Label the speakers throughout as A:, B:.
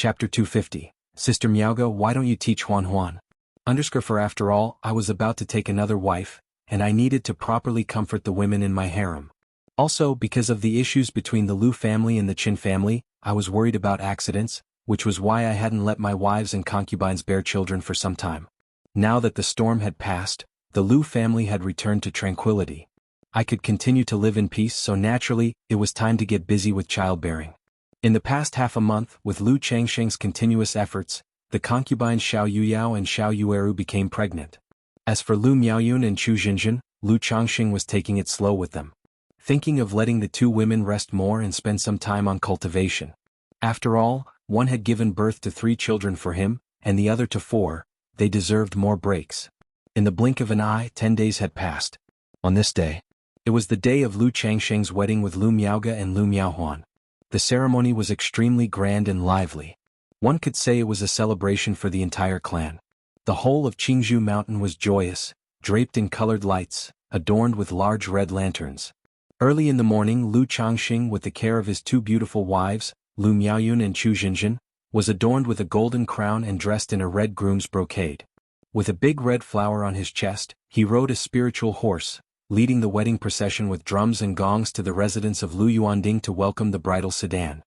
A: Chapter 250. Sister Miaoga, why don't you teach Huan? For after all, I was about to take another wife, and I needed to properly comfort the women in my harem. Also, because of the issues between the Lu family and the Qin family, I was worried about accidents, which was why I hadn't let my wives and concubines bear children for some time. Now that the storm had passed, the Lu family had returned to tranquility. I could continue to live in peace, so naturally, it was time to get busy with childbearing. In the past half a month, with Lu Changsheng's continuous efforts, the concubines Xiao Yuyao and Xiao Yueru became pregnant. As for Lu Miaoyun and Chu Jinjin, Lu Changsheng was taking it slow with them, thinking of letting the two women rest more and spend some time on cultivation. After all, one had given birth to 3 children for him, and the other to 4, they deserved more breaks. In the blink of an eye, 10 days had passed. On this day, it was the day of Lu Changsheng's wedding with Lu Miaoga and Lu Miaohuan. The ceremony was extremely grand and lively. One could say it was a celebration for the entire clan. The whole of Qingzhou Mountain was joyous, draped in colored lights, adorned with large red lanterns. Early in the morning, Lu Changsheng, with the care of his 2 beautiful wives, Lu Miaoyun and Chu Jinjin, was adorned with a golden crown and dressed in a red groom's brocade. With a big red flower on his chest, he rode a spiritual horse, leading the wedding procession with drums and gongs to the residence of Lu Yuanding to welcome the bridal sedan.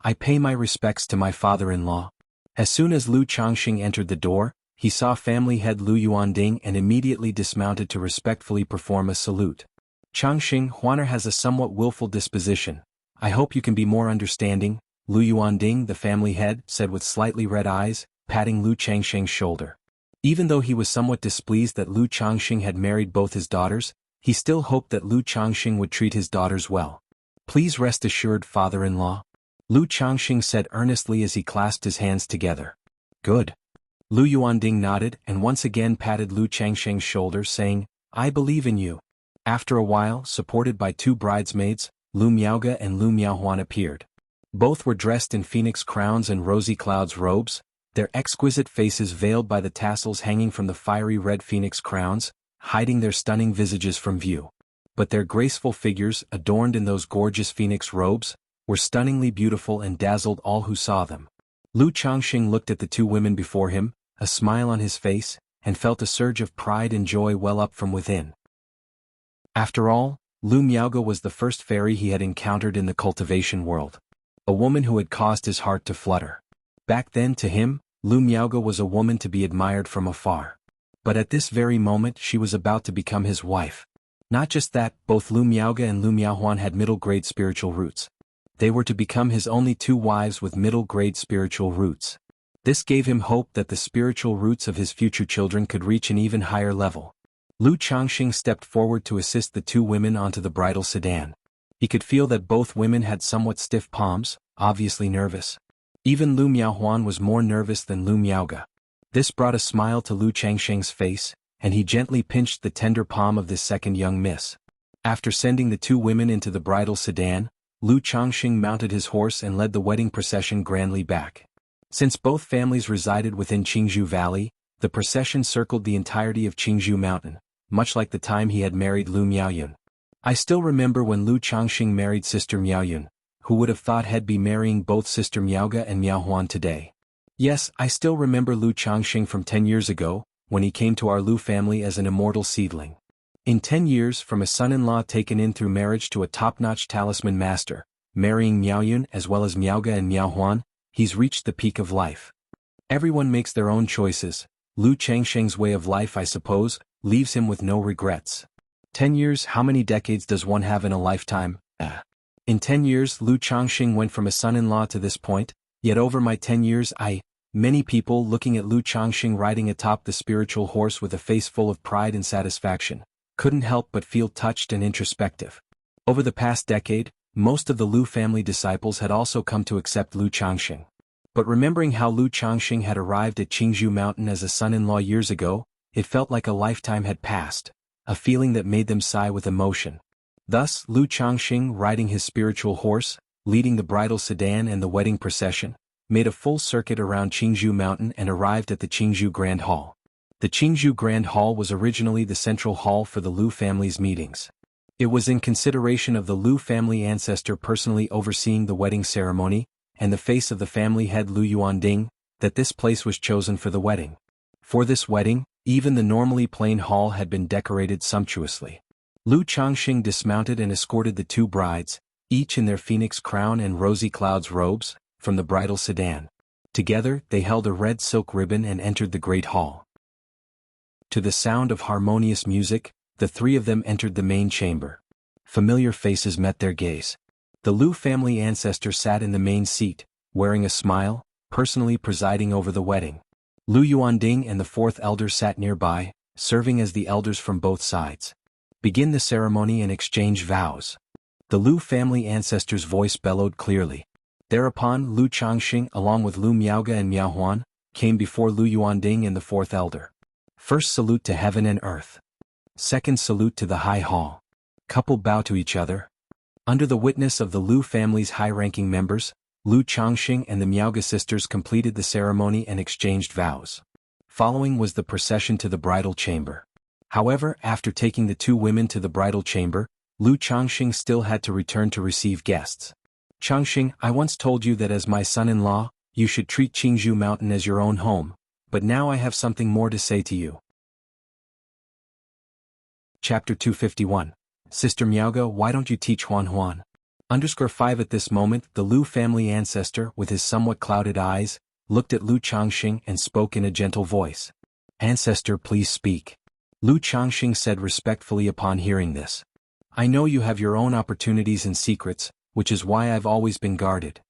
A: I pay my respects to my father-in-law. As soon as Lu Changsheng entered the door, he saw family head Lu Yuanding and immediately dismounted to respectfully perform a salute. Changsheng, Huaner has a somewhat willful disposition. I hope you can be more understanding, Lu Yuanding, the family head, said with slightly red eyes, patting Lu Changsheng's shoulder. Even though he was somewhat displeased that Lu Changsheng had married both his daughters, he still hoped that Lu Changsheng would treat his daughters well. Please rest assured, father-in-law, Lu Changsheng said earnestly as he clasped his hands together. Good. Lu Yuanding nodded and once again patted Lu Changsheng's shoulder, saying, I believe in you. After a while, supported by 2 bridesmaids, Lu Miaoga and Lu Miaohuan appeared. Both were dressed in phoenix crowns and rosy clouds robes, their exquisite faces veiled by the tassels hanging from the fiery red phoenix crowns, hiding their stunning visages from view. But their graceful figures, adorned in those gorgeous phoenix robes, were stunningly beautiful and dazzled all who saw them. Lu Changsheng looked at the 2 women before him, a smile on his face, and felt a surge of pride and joy well up from within. After all, Lu Miaoga was the first fairy he had encountered in the cultivation world. A woman who had caused his heart to flutter. Back then, to him, Lu Miaoga was a woman to be admired from afar. But at this very moment she was about to become his wife. Not just that, both Lu Miaoga and Lu Miaohuan had middle-grade spiritual roots. They were to become his only 2 wives with middle-grade spiritual roots. This gave him hope that the spiritual roots of his future children could reach an even higher level. Lu Changsheng stepped forward to assist the 2 women onto the bridal sedan. He could feel that both women had somewhat stiff palms, obviously nervous. Even Lu Miaohuan was more nervous than Lu Miaoga. This brought a smile to Lu Changsheng's face, and he gently pinched the tender palm of this second young miss. After sending the 2 women into the bridal sedan, Lu Changsheng mounted his horse and led the wedding procession grandly back. Since both families resided within Qingzhou Valley, the procession circled the entirety of Qingzhou Mountain, much like the time he had married Lu Miaoyun. I still remember when Lu Changsheng married Sister Miaoyun. Who would have thought he'd be marrying both Sister Miaoga and Miaohuan today? Yes, I still remember Lu Changsheng from 10 years ago, when he came to our Lu family as an immortal seedling. In 10 years, from a son-in-law taken in through marriage to a top-notch talisman master, marrying Miaoyun as well as Miaoga and Miaohuan, he's reached the peak of life. Everyone makes their own choices. Lu Changsheng's way of life, I suppose, leaves him with no regrets. 10 years, how many decades does one have in a lifetime? In 10 years, Lu Changsheng went from a son-in-law to this point, yet over my 10 years many people looking at Lu Changsheng riding atop the spiritual horse with a face full of pride and satisfaction, couldn't help but feel touched and introspective. Over the past decade, most of the Lu family disciples had also come to accept Lu Changsheng. But remembering how Lu Changsheng had arrived at Qingzhou Mountain as a son-in-law years ago, it felt like a lifetime had passed, a feeling that made them sigh with emotion. Thus, Lu Changsheng, riding his spiritual horse, leading the bridal sedan and the wedding procession, made a full circuit around Qingzhou Mountain and arrived at the Qingzhou Grand Hall. The Qingzhou Grand Hall was originally the central hall for the Lu family's meetings. It was in consideration of the Lu family ancestor personally overseeing the wedding ceremony, and the face of the family head Lu Yuanding, that this place was chosen for the wedding. For this wedding, even the normally plain hall had been decorated sumptuously. Lu Changxing dismounted and escorted the two brides, each in their phoenix crown and rosy clouds robes, from the bridal sedan. Together, they held a red silk ribbon and entered the great hall. To the sound of harmonious music, the three of them entered the main chamber. Familiar faces met their gaze. The Lu family ancestor sat in the main seat, wearing a smile, personally presiding over the wedding. Lu Yuanding and the fourth elder sat nearby, serving as the elders from both sides. Begin the ceremony and exchange vows. The Lu family ancestor's voice bellowed clearly. Thereupon Lu Changxing along with Lu Miaoge and Miao Huan came before Lu Yuanding and the fourth elder. First salute to heaven and earth. Second salute to the high hall. Couple bow to each other. Under the witness of the Lu family's high-ranking members, Lu Changxing and the Miaoge sisters completed the ceremony and exchanged vows. Following was the procession to the bridal chamber. However, after taking the two women to the bridal chamber, Lu Changxing still had to return to receive guests. Changxing, I once told you that as my son-in-law, you should treat Qingzhou Mountain as your own home, but now I have something more to say to you. Chapter 251. Sister Miaoge, why don't you teach Huan? _5 At this moment, the Lu family ancestor, with his somewhat clouded eyes, looked at Lu Changxing and spoke in a gentle voice. Ancestor, please speak. Lu Changxing said respectfully upon hearing this. I know you have your own opportunities and secrets, which is why I've always been guarded.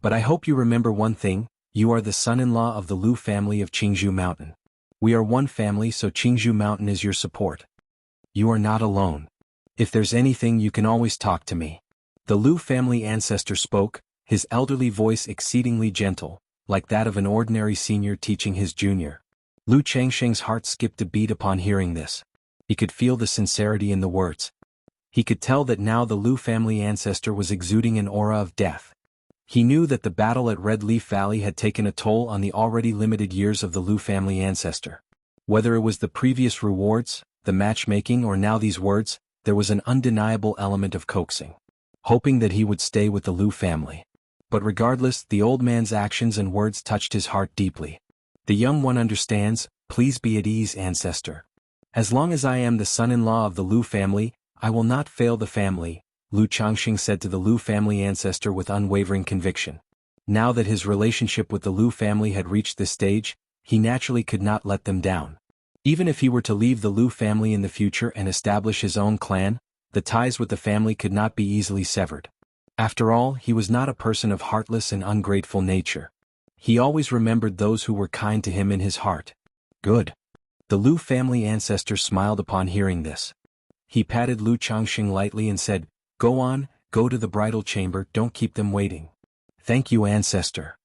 A: But I hope you remember one thing, you are the son-in-law of the Lu family of Qingzhou Mountain. We are one family, so Qingzhou Mountain is your support. You are not alone. If there's anything, you can always talk to me. The Lu family ancestor spoke, his elderly voice exceedingly gentle, like that of an ordinary senior teaching his junior. Lu Changxing's heart skipped a beat upon hearing this. He could feel the sincerity in the words. He could tell that now the Lu family ancestor was exuding an aura of death. He knew that the battle at Red Leaf Valley had taken a toll on the already limited years of the Lu family ancestor. Whether it was the previous rewards, the matchmaking, or now these words, there was an undeniable element of coaxing. Hoping that he would stay with the Lu family. But regardless, the old man's actions and words touched his heart deeply. The young one understands, please be at ease, ancestor. As long as I am the son-in-law of the Lu family, I will not fail the family, Lu Changxing said to the Lu family ancestor with unwavering conviction. Now that his relationship with the Lu family had reached this stage, he naturally could not let them down. Even if he were to leave the Lu family in the future and establish his own clan, the ties with the family could not be easily severed. After all, he was not a person of heartless and ungrateful nature. He always remembered those who were kind to him in his heart. Good. The Lu family ancestor smiled upon hearing this. He patted Lu Changxing lightly and said, Go on, go to the bridal chamber, don't keep them waiting. Thank you, ancestor.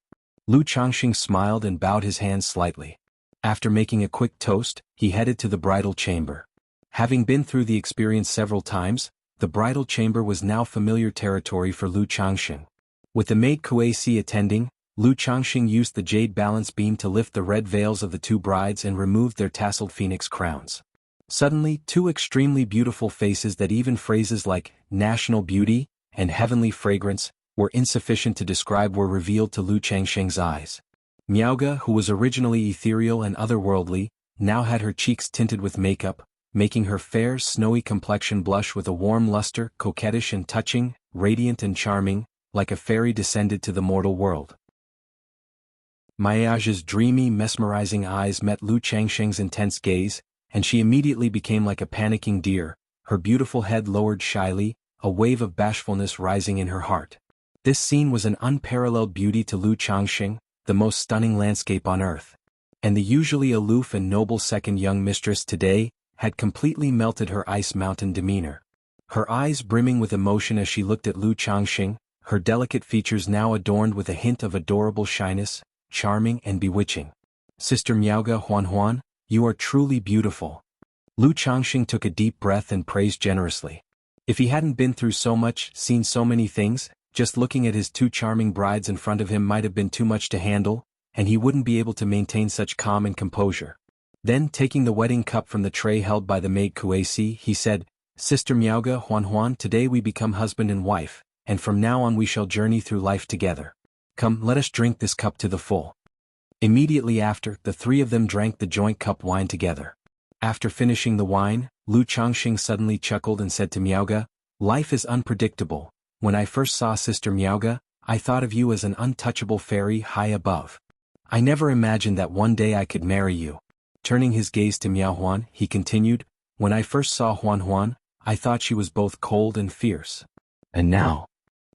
A: Lu Changxing smiled and bowed his hands slightly. After making a quick toast, he headed to the bridal chamber. Having been through the experience several times, the bridal chamber was now familiar territory for Lu Changxing. With the maid Kuei-si attending, Lu Changxing used the jade balance beam to lift the red veils of the two brides and removed their tasseled phoenix crowns. Suddenly, two extremely beautiful faces that even phrases like national beauty and heavenly fragrance were insufficient to describe were revealed to Lu Changxing's eyes. Miaoge, who was originally ethereal and otherworldly, now had her cheeks tinted with makeup, making her fair, snowy complexion blush with a warm luster, coquettish and touching, radiant and charming, like a fairy descended to the mortal world. Miaoge's dreamy, mesmerizing eyes met Lu Changxing's intense gaze, and she immediately became like a panicking deer, her beautiful head lowered shyly, a wave of bashfulness rising in her heart. This scene was an unparalleled beauty to Lu Changxing, the most stunning landscape on earth. And the usually aloof and noble second young mistress today had completely melted her ice mountain demeanor. Her eyes brimming with emotion as she looked at Lu Changxing, her delicate features now adorned with a hint of adorable shyness, charming and bewitching. Sister Miaoge Huan, you are truly beautiful. Lu Changxing took a deep breath and praised generously. If he hadn't been through so much, seen so many things, just looking at his two charming brides in front of him might have been too much to handle, and he wouldn't be able to maintain such calm and composure. Then, taking the wedding cup from the tray held by the maid Kuei-si, he said, Sister Miaoge Huan, today we become husband and wife, and from now on we shall journey through life together. Come, let us drink this cup to the full. Immediately after, the three of them drank the joint cup wine together. After finishing the wine, Lu Changxing suddenly chuckled and said to Miaoge, "Life is unpredictable. When I first saw Sister Miaoge, I thought of you as an untouchable fairy high above. I never imagined that one day I could marry you." Turning his gaze to Miao Huan, he continued, "When I first saw Huan Huan, I thought she was both cold and fierce. And now..."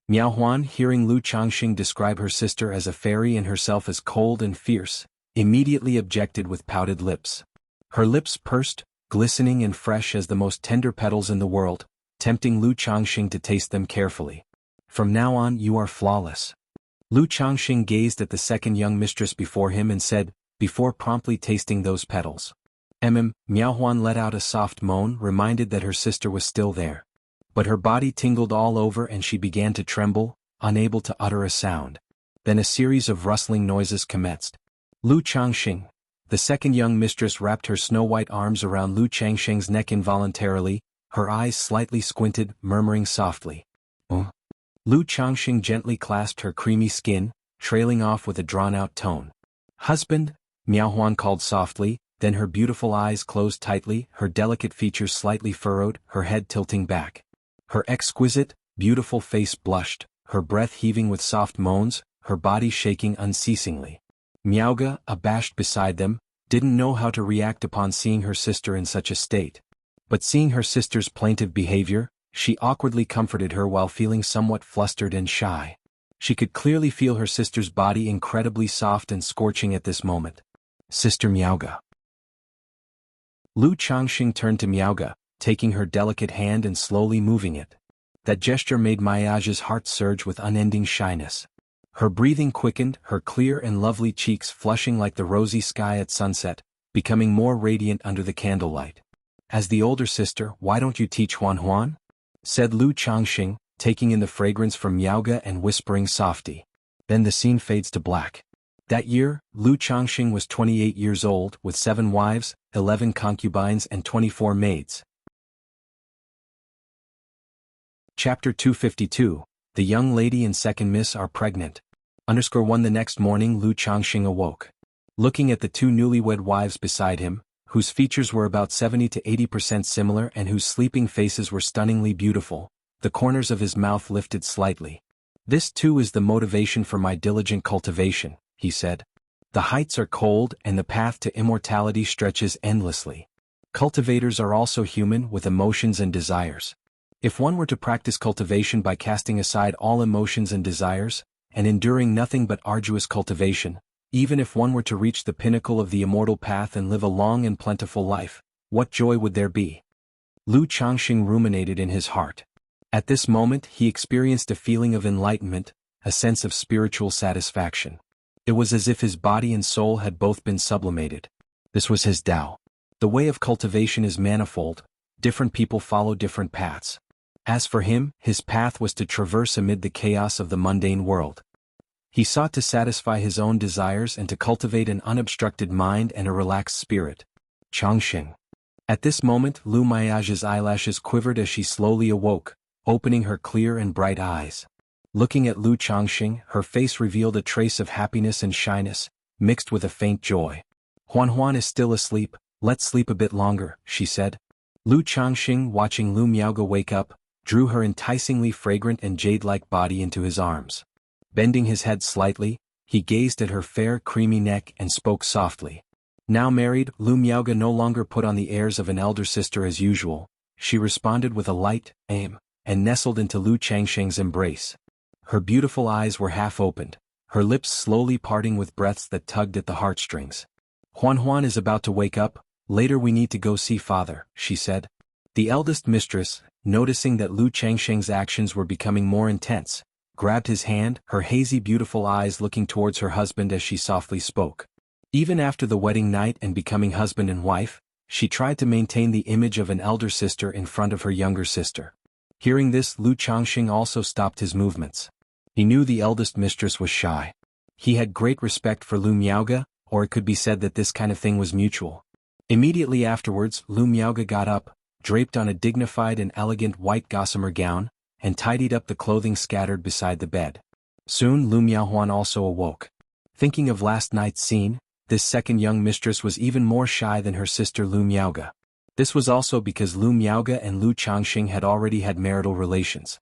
A: Miao Huan, hearing Lu Changxing describe her sister as a fairy and herself as cold and fierce, immediately objected with pouted lips. Her lips pursed, glistening and fresh as the most tender petals in the world, tempting Lu Changxing to taste them carefully. "From now on you are flawless." Lu Changxing gazed at the second young mistress before him and said, before promptly tasting those petals. Miao Huan let out a soft moan, reminded that her sister was still there. But her body tingled all over and she began to tremble, unable to utter a sound. Then a series of rustling noises commenced. Lu Changxing, the second young mistress, wrapped her snow-white arms around Lu Changxing's neck involuntarily, her eyes slightly squinted, murmuring softly, "Oh." Lu Changxing gently clasped her creamy skin, trailing off with a drawn-out tone. "Husband," Miao Huan called softly, then her beautiful eyes closed tightly, her delicate features slightly furrowed, her head tilting back. Her exquisite, beautiful face blushed, her breath heaving with soft moans, her body shaking unceasingly. Miaoge, abashed beside them, didn't know how to react upon seeing her sister in such a state. But seeing her sister's plaintive behavior, she awkwardly comforted her while feeling somewhat flustered and shy. She could clearly feel her sister's body incredibly soft and scorching at this moment. "Sister Miaoge." Lu Changxing turned to Miaoge, taking her delicate hand and slowly moving it. That gesture made Miaoge's heart surge with unending shyness. Her breathing quickened, her clear and lovely cheeks flushing like the rosy sky at sunset, becoming more radiant under the candlelight. "As the older sister, why don't you teach Huan Huan?" said Lu Changxing, taking in the fragrance from Miaoge and whispering softly. Then the scene fades to black. That year, Lu Changxing was 28 years old, with 7 wives, 11 concubines and 24 maids. Chapter 252, The young lady and second miss are pregnant. _1 The next morning Lu Changxing awoke. Looking at the 2 newlywed wives beside him, whose features were about 70 to 80% similar and whose sleeping faces were stunningly beautiful, the corners of his mouth lifted slightly. "This too is the motivation for my diligent cultivation," he said. "The heights are cold and the path to immortality stretches endlessly. Cultivators are also human with emotions and desires. If one were to practice cultivation by casting aside all emotions and desires, and enduring nothing but arduous cultivation, even if one were to reach the pinnacle of the immortal path and live a long and plentiful life, what joy would there be?" Lu Changxing ruminated in his heart. At this moment he experienced a feeling of enlightenment, a sense of spiritual satisfaction. It was as if his body and soul had both been sublimated. This was his Tao. The way of cultivation is manifold, different people follow different paths. As for him, his path was to traverse amid the chaos of the mundane world. He sought to satisfy his own desires and to cultivate an unobstructed mind and a relaxed spirit. Changxing. At this moment Lu Miaoge's eyelashes quivered as she slowly awoke, opening her clear and bright eyes. Looking at Lu Changxing, her face revealed a trace of happiness and shyness, mixed with a faint joy. "Huan Huan is still asleep, let's sleep a bit longer," she said. Lu Changxing, watching Lu Miaoge wake up, drew her enticingly fragrant and jade-like body into his arms. Bending his head slightly, he gazed at her fair creamy neck and spoke softly. Now married, Lu Miaoge no longer put on the airs of an elder sister as usual. She responded with a light aim, and nestled into Lu Changxing's embrace. Her beautiful eyes were half opened, her lips slowly parting with breaths that tugged at the heartstrings. "Huan Huan is about to wake up, later we need to go see father," she said. The eldest mistress, noticing that Lu Changxing's actions were becoming more intense, grabbed his hand, her hazy beautiful eyes looking towards her husband as she softly spoke. Even after the wedding night and becoming husband and wife, she tried to maintain the image of an elder sister in front of her younger sister. Hearing this, Lu Changxing also stopped his movements. He knew the eldest mistress was shy. He had great respect for Lu Miaoge, or it could be said that this kind of thing was mutual. Immediately afterwards, Lu Miaoge got up, draped on a dignified and elegant white gossamer gown, and tidied up the clothing scattered beside the bed. Soon Lu Miaohuan also awoke. Thinking of last night's scene, this second young mistress was even more shy than her sister Lu Miaoge. This was also because Lu Miaoge and Lu Changxing had already had marital relations.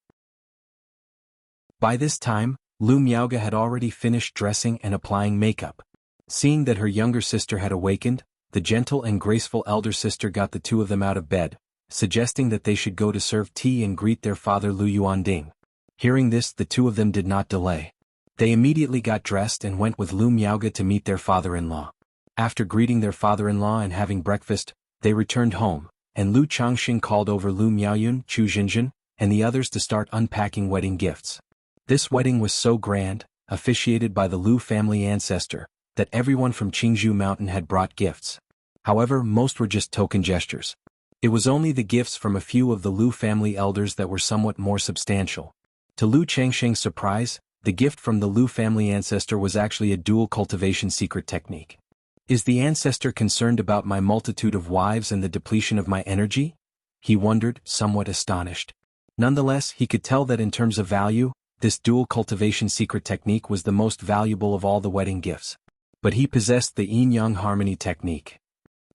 A: By this time, Lu Miaoge had already finished dressing and applying makeup. Seeing that her younger sister had awakened, the gentle and graceful elder sister got the two of them out of bed, suggesting that they should go to serve tea and greet their father Lu Yuanding. Hearing this, the two of them did not delay. They immediately got dressed and went with Lu Miaoge to meet their father-in-law. After greeting their father-in-law and having breakfast, they returned home, and Lu Changxing called over Lu Miaoyun, Chu Jinjin, and the others to start unpacking wedding gifts. This wedding was so grand, officiated by the Lu family ancestor, that everyone from Qingzhou Mountain had brought gifts. However, most were just token gestures. It was only the gifts from a few of the Lu family elders that were somewhat more substantial. To Lu Changxing's surprise, the gift from the Lu family ancestor was actually a dual cultivation secret technique. Is the ancestor concerned about my multitude of wives and the depletion of my energy? He wondered, somewhat astonished. Nonetheless, he could tell that in terms of value, this dual cultivation secret technique was the most valuable of all the wedding gifts. But he possessed the yin-yang harmony technique.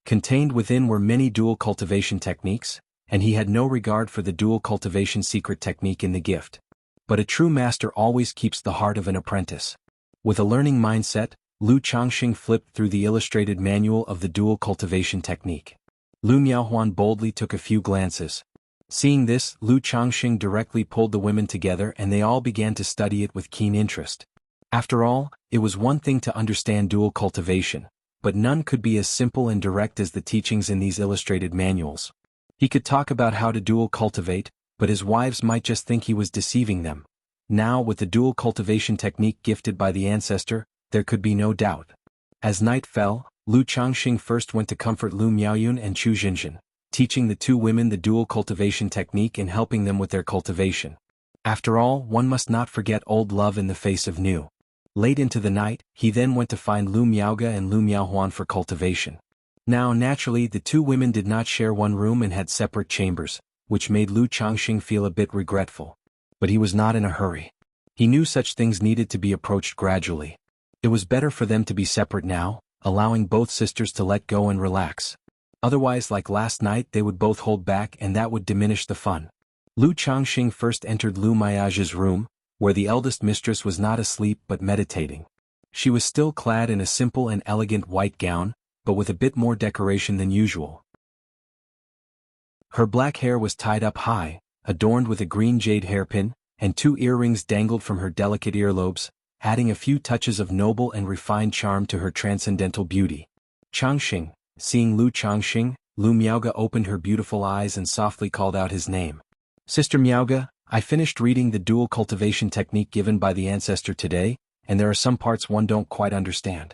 A: Contained within were many dual cultivation techniques, and he had no regard for the dual cultivation secret technique in the gift. But a true master always keeps the heart of an apprentice. With a learning mindset, Lu Changxing flipped through the illustrated manual of the dual cultivation technique. Lu Miaohuan boldly took a few glances. Seeing this, Lu Changxing directly pulled the women together and they all began to study it with keen interest. After all, it was one thing to understand dual cultivation, but none could be as simple and direct as the teachings in these illustrated manuals. He could talk about how to dual cultivate, but his wives might just think he was deceiving them. Now, with the dual cultivation technique gifted by the ancestor, there could be no doubt. As night fell, Lu Changxing first went to comfort Lu Miaoyun and Chu Jinjin, teaching the two women the dual cultivation technique and helping them with their cultivation. After all, one must not forget old love in the face of new. Late into the night, he then went to find Lu Miaoge and Lu Miaohuan for cultivation. Now naturally the two women did not share one room and had separate chambers, which made Lu Changxing feel a bit regretful. But he was not in a hurry. He knew such things needed to be approached gradually. It was better for them to be separate now, allowing both sisters to let go and relax. Otherwise, like last night, they would both hold back and that would diminish the fun. Lu Changxing first entered Lu Miaoge's room, where the eldest mistress was not asleep but meditating. She was still clad in a simple and elegant white gown, but with a bit more decoration than usual. Her black hair was tied up high, adorned with a green jade hairpin, and two earrings dangled from her delicate earlobes, adding a few touches of noble and refined charm to her transcendental beauty. Changxing, seeing Lu Changxing, Lu Miaoge opened her beautiful eyes and softly called out his name. Sister Miaoge, I finished reading the dual cultivation technique given by the ancestor today, and there are some parts one don't quite understand.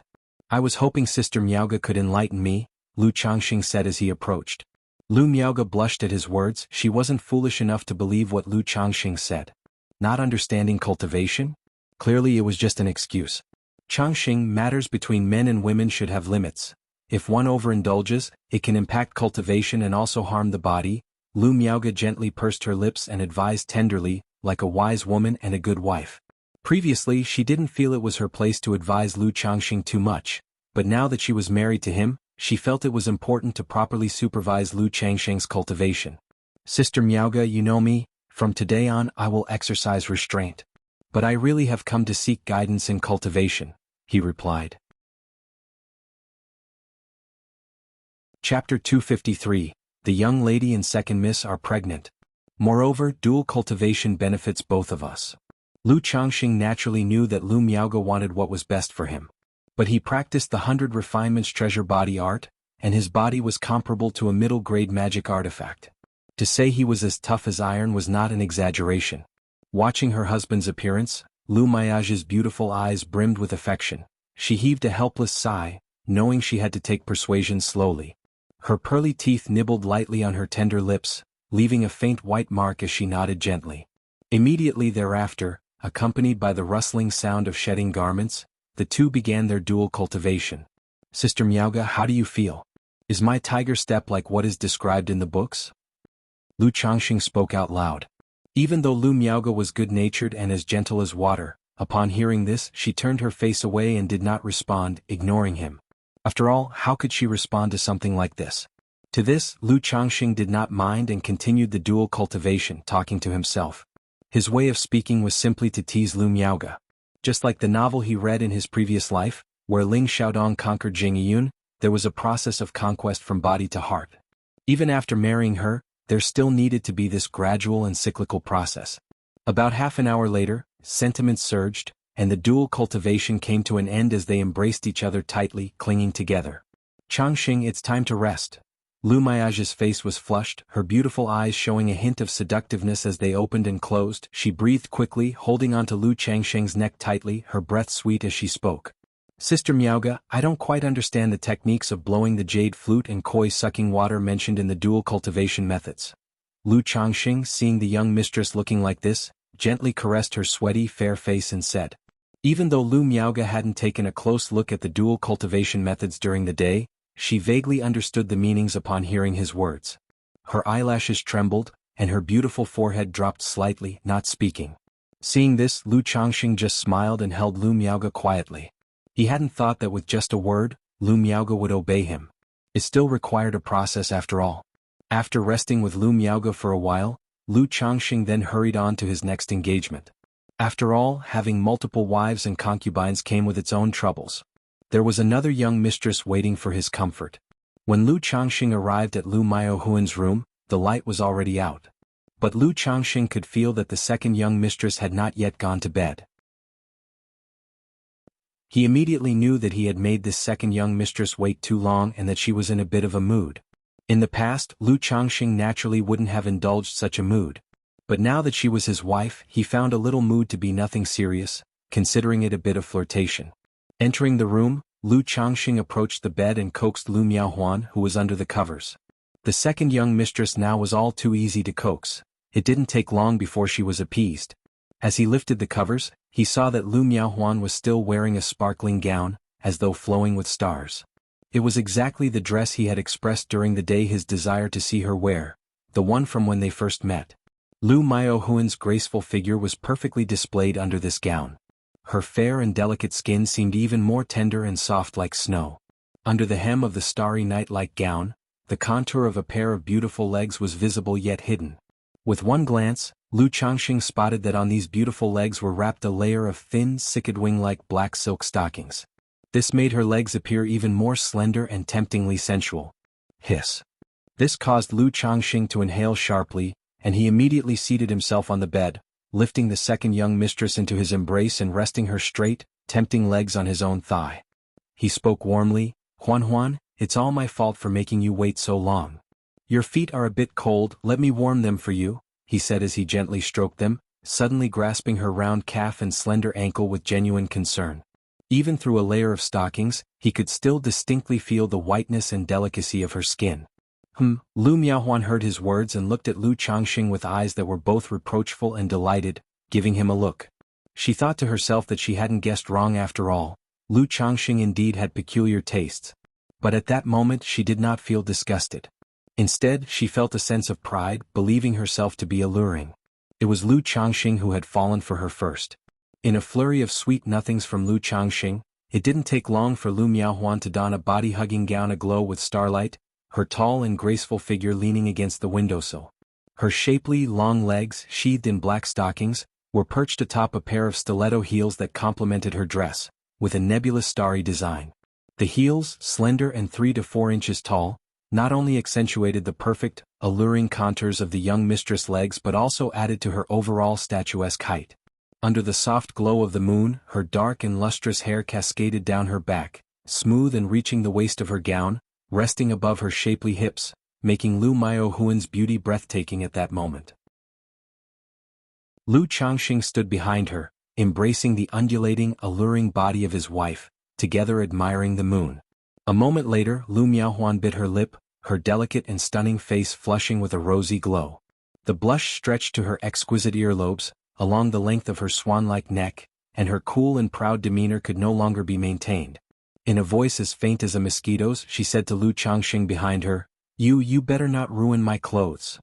A: I was hoping Sister Miaoge could enlighten me, Lu Changxing said as he approached. Lu Miaoge blushed at his words. She wasn't foolish enough to believe what Lu Changxing said. Not understanding cultivation? Clearly it was just an excuse. Changxing, matters between men and women should have limits. If one overindulges, it can impact cultivation and also harm the body. Lu Miaoge gently pursed her lips and advised tenderly, like a wise woman and a good wife. Previously she didn't feel it was her place to advise Lu Changxing too much, but now that she was married to him, she felt it was important to properly supervise Lu Changxing's cultivation. Sister Miaoge, you know me, from today on I will exercise restraint. But I really have come to seek guidance in cultivation, he replied. Chapter 253. The young lady and second miss are pregnant. Moreover, dual cultivation benefits both of us. Lu Changxing naturally knew that Lu Miaoge wanted what was best for him. But he practiced the 100 refinements treasure body art, and his body was comparable to a middle-grade magic artifact. To say he was as tough as iron was not an exaggeration. Watching her husband's appearance, Lu Miaoge's beautiful eyes brimmed with affection. She heaved a helpless sigh, knowing she had to take persuasion slowly. Her pearly teeth nibbled lightly on her tender lips, leaving a faint white mark as she nodded gently. Immediately thereafter, accompanied by the rustling sound of shedding garments, the two began their dual cultivation. Sister Miaoge, how do you feel? Is my tiger step like what is described in the books? Lu Changxing spoke out loud. Even though Lu Miaoge was good-natured and as gentle as water, Upon hearing this, she turned her face away and did not respond, ignoring him. After all, how could she respond to something like this? To this, Lu Changxing did not mind and continued the dual cultivation, talking to himself. His way of speaking was simply to tease Lu Miaoge. Just like the novel he read in his previous life, where Ling Xiaodong conquered Jing Yun, there was a process of conquest from body to heart. Even after marrying her, there still needed to be this gradual and cyclical process. About half an hour later, sentiments surged, and the dual cultivation came to an end as they embraced each other tightly, clinging together. Changxing, it's time to rest. Lu Miaoge's face was flushed, her beautiful eyes showing a hint of seductiveness as they opened and closed. She breathed quickly, holding onto Lu Changxing's neck tightly, her breath sweet as she spoke. Sister Miaoge, I don't quite understand the techniques of blowing the jade flute and koi sucking water mentioned in the dual cultivation methods. Lu Changxing, seeing the young mistress looking like this, gently caressed her sweaty, fair face and said. Even though Lu Miaoge hadn't taken a close look at the dual cultivation methods during the day, she vaguely understood the meanings upon hearing his words. Her eyelashes trembled, and her beautiful forehead dropped slightly, not speaking. Seeing this, Lu Changxing just smiled and held Lu Miaoge quietly. He hadn't thought that with just a word, Lu Miaoge would obey him. It still required a process after all. After resting with Lu Miaoge for a while, Lu Changxing then hurried on to his next engagement. After all, having multiple wives and concubines came with its own troubles. There was another young mistress waiting for his comfort. When Lu Changxing arrived at Lu Miaohuan's room, the light was already out. But Lu Changxing could feel that the second young mistress had not yet gone to bed. He immediately knew that he had made this second young mistress wait too long and that she was in a bit of a mood. In the past, Lu Changxing naturally wouldn't have indulged such a mood. But now that she was his wife, he found a little mood to be nothing serious, considering it a bit of flirtation. Entering the room, Lu Changxing approached the bed and coaxed Lu Miaohuan, who was under the covers. The second young mistress now was all too easy to coax. It didn't take long before she was appeased. As he lifted the covers, he saw that Lu Miaohuan was still wearing a sparkling gown, as though flowing with stars. It was exactly the dress he had expressed during the day his desire to see her wear, the one from when they first met. Lu Miaohuan's graceful figure was perfectly displayed under this gown. Her fair and delicate skin seemed even more tender and soft like snow. Under the hem of the starry night-like gown, the contour of a pair of beautiful legs was visible yet hidden. With one glance, Lu Changxing spotted that on these beautiful legs were wrapped a layer of thin, cicadwing-like black silk stockings. This made her legs appear even more slender and temptingly sensual. Hiss. This caused Lu Changxing to inhale sharply, and he immediately seated himself on the bed, lifting the second young mistress into his embrace and resting her straight, tempting legs on his own thigh. He spoke warmly, Huan, it's all my fault for making you wait so long. Your feet are a bit cold, let me warm them for you, he said as he gently stroked them, suddenly grasping her round calf and slender ankle with genuine concern. Even through a layer of stockings, he could still distinctly feel the whiteness and delicacy of her skin. Lu Miaohuan heard his words and looked at Lu Changxing with eyes that were both reproachful and delighted, giving him a look. She thought to herself that she hadn't guessed wrong after all. Lu Changxing indeed had peculiar tastes. But at that moment she did not feel disgusted. Instead, she felt a sense of pride, believing herself to be alluring. It was Lu Changxing who had fallen for her first. In a flurry of sweet nothings from Lu Changxing, it didn't take long for Lu Miaohuan to don a body-hugging gown aglow with starlight, her tall and graceful figure leaning against the windowsill. Her shapely, long legs, sheathed in black stockings, were perched atop a pair of stiletto heels that complemented her dress, with a nebulous starry design. The heels, slender and 3 to 4 inches tall, not only accentuated the perfect, alluring contours of the young mistress' legs but also added to her overall statuesque height. Under the soft glow of the moon, her dark and lustrous hair cascaded down her back, smooth and reaching the waist of her gown, resting above her shapely hips, making Lu Miaohuan's beauty breathtaking at that moment. Lu Changxing stood behind her, embracing the undulating, alluring body of his wife, together admiring the moon. A moment later, Lu Miaohuan bit her lip, her delicate and stunning face flushing with a rosy glow. The blush stretched to her exquisite earlobes, along the length of her swan-like neck, and her cool and proud demeanor could no longer be maintained. In a voice as faint as a mosquito's, she said to Lu Changxing behind her, You better not ruin my clothes.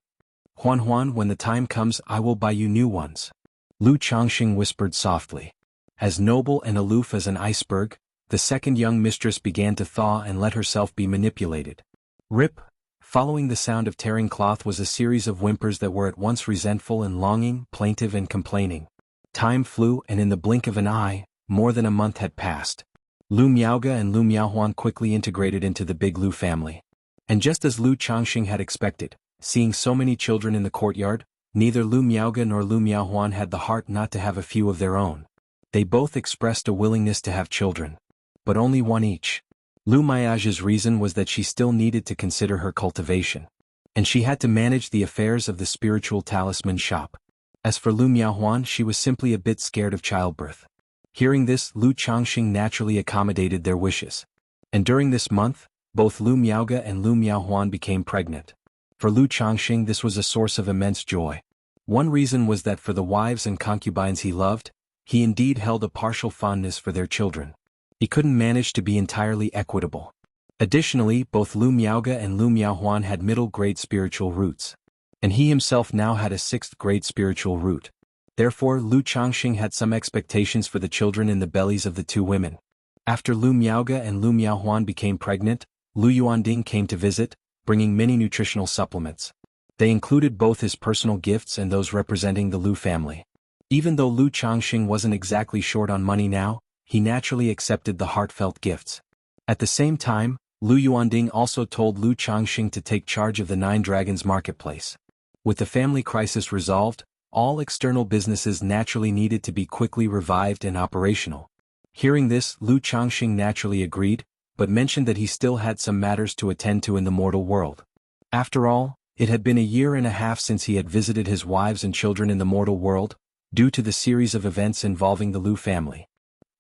A: Huan, when the time comes I will buy you new ones. Lu Changxing whispered softly. As noble and aloof as an iceberg, the second young mistress began to thaw and let herself be manipulated. Rip. Following the sound of tearing cloth was a series of whimpers that were at once resentful and longing, plaintive and complaining. Time flew, and in the blink of an eye, more than a month had passed. Lu Miaoge and Lu Miaohuan quickly integrated into the big Lu family. And just as Lu Changxing had expected, seeing so many children in the courtyard, neither Lu Miaoge nor Lu Miaohuan had the heart not to have a few of their own. They both expressed a willingness to have children. But only one each. Lu Miaoge's reason was that she still needed to consider her cultivation. And she had to manage the affairs of the spiritual talisman shop. As for Lu Miaohuan, she was simply a bit scared of childbirth. Hearing this, Lu Changxing naturally accommodated their wishes. And during this month, both Lu Miaoge and Lu Miaohuan became pregnant. For Lu Changxing, this was a source of immense joy. One reason was that for the wives and concubines he loved, he indeed held a partial fondness for their children. He couldn't manage to be entirely equitable. Additionally, both Lu Miaoge and Lu Miaohuan had middle-grade spiritual roots. And he himself now had a 6th-grade spiritual root. Therefore, Lu Changxing had some expectations for the children in the bellies of the two women. After Lu Miaoge and Lu Miaohuan became pregnant, Lu Yuanding came to visit, bringing many nutritional supplements. They included both his personal gifts and those representing the Lu family. Even though Lu Changxing wasn't exactly short on money now, he naturally accepted the heartfelt gifts. At the same time, Lu Yuanding also told Lu Changxing to take charge of the 9 Dragons marketplace. With the family crisis resolved, all external businesses naturally needed to be quickly revived and operational. Hearing this, Lu Changxing naturally agreed, but mentioned that he still had some matters to attend to in the mortal world. After all, it had been a year and a half since he had visited his wives and children in the mortal world, due to the series of events involving the Lu family.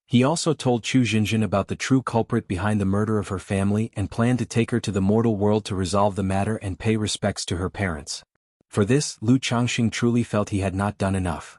A: He also told Chu Jinjin about the true culprit behind the murder of her family and planned to take her to the mortal world to resolve the matter and pay respects to her parents. For this, Lu Changxing truly felt he had not done enough.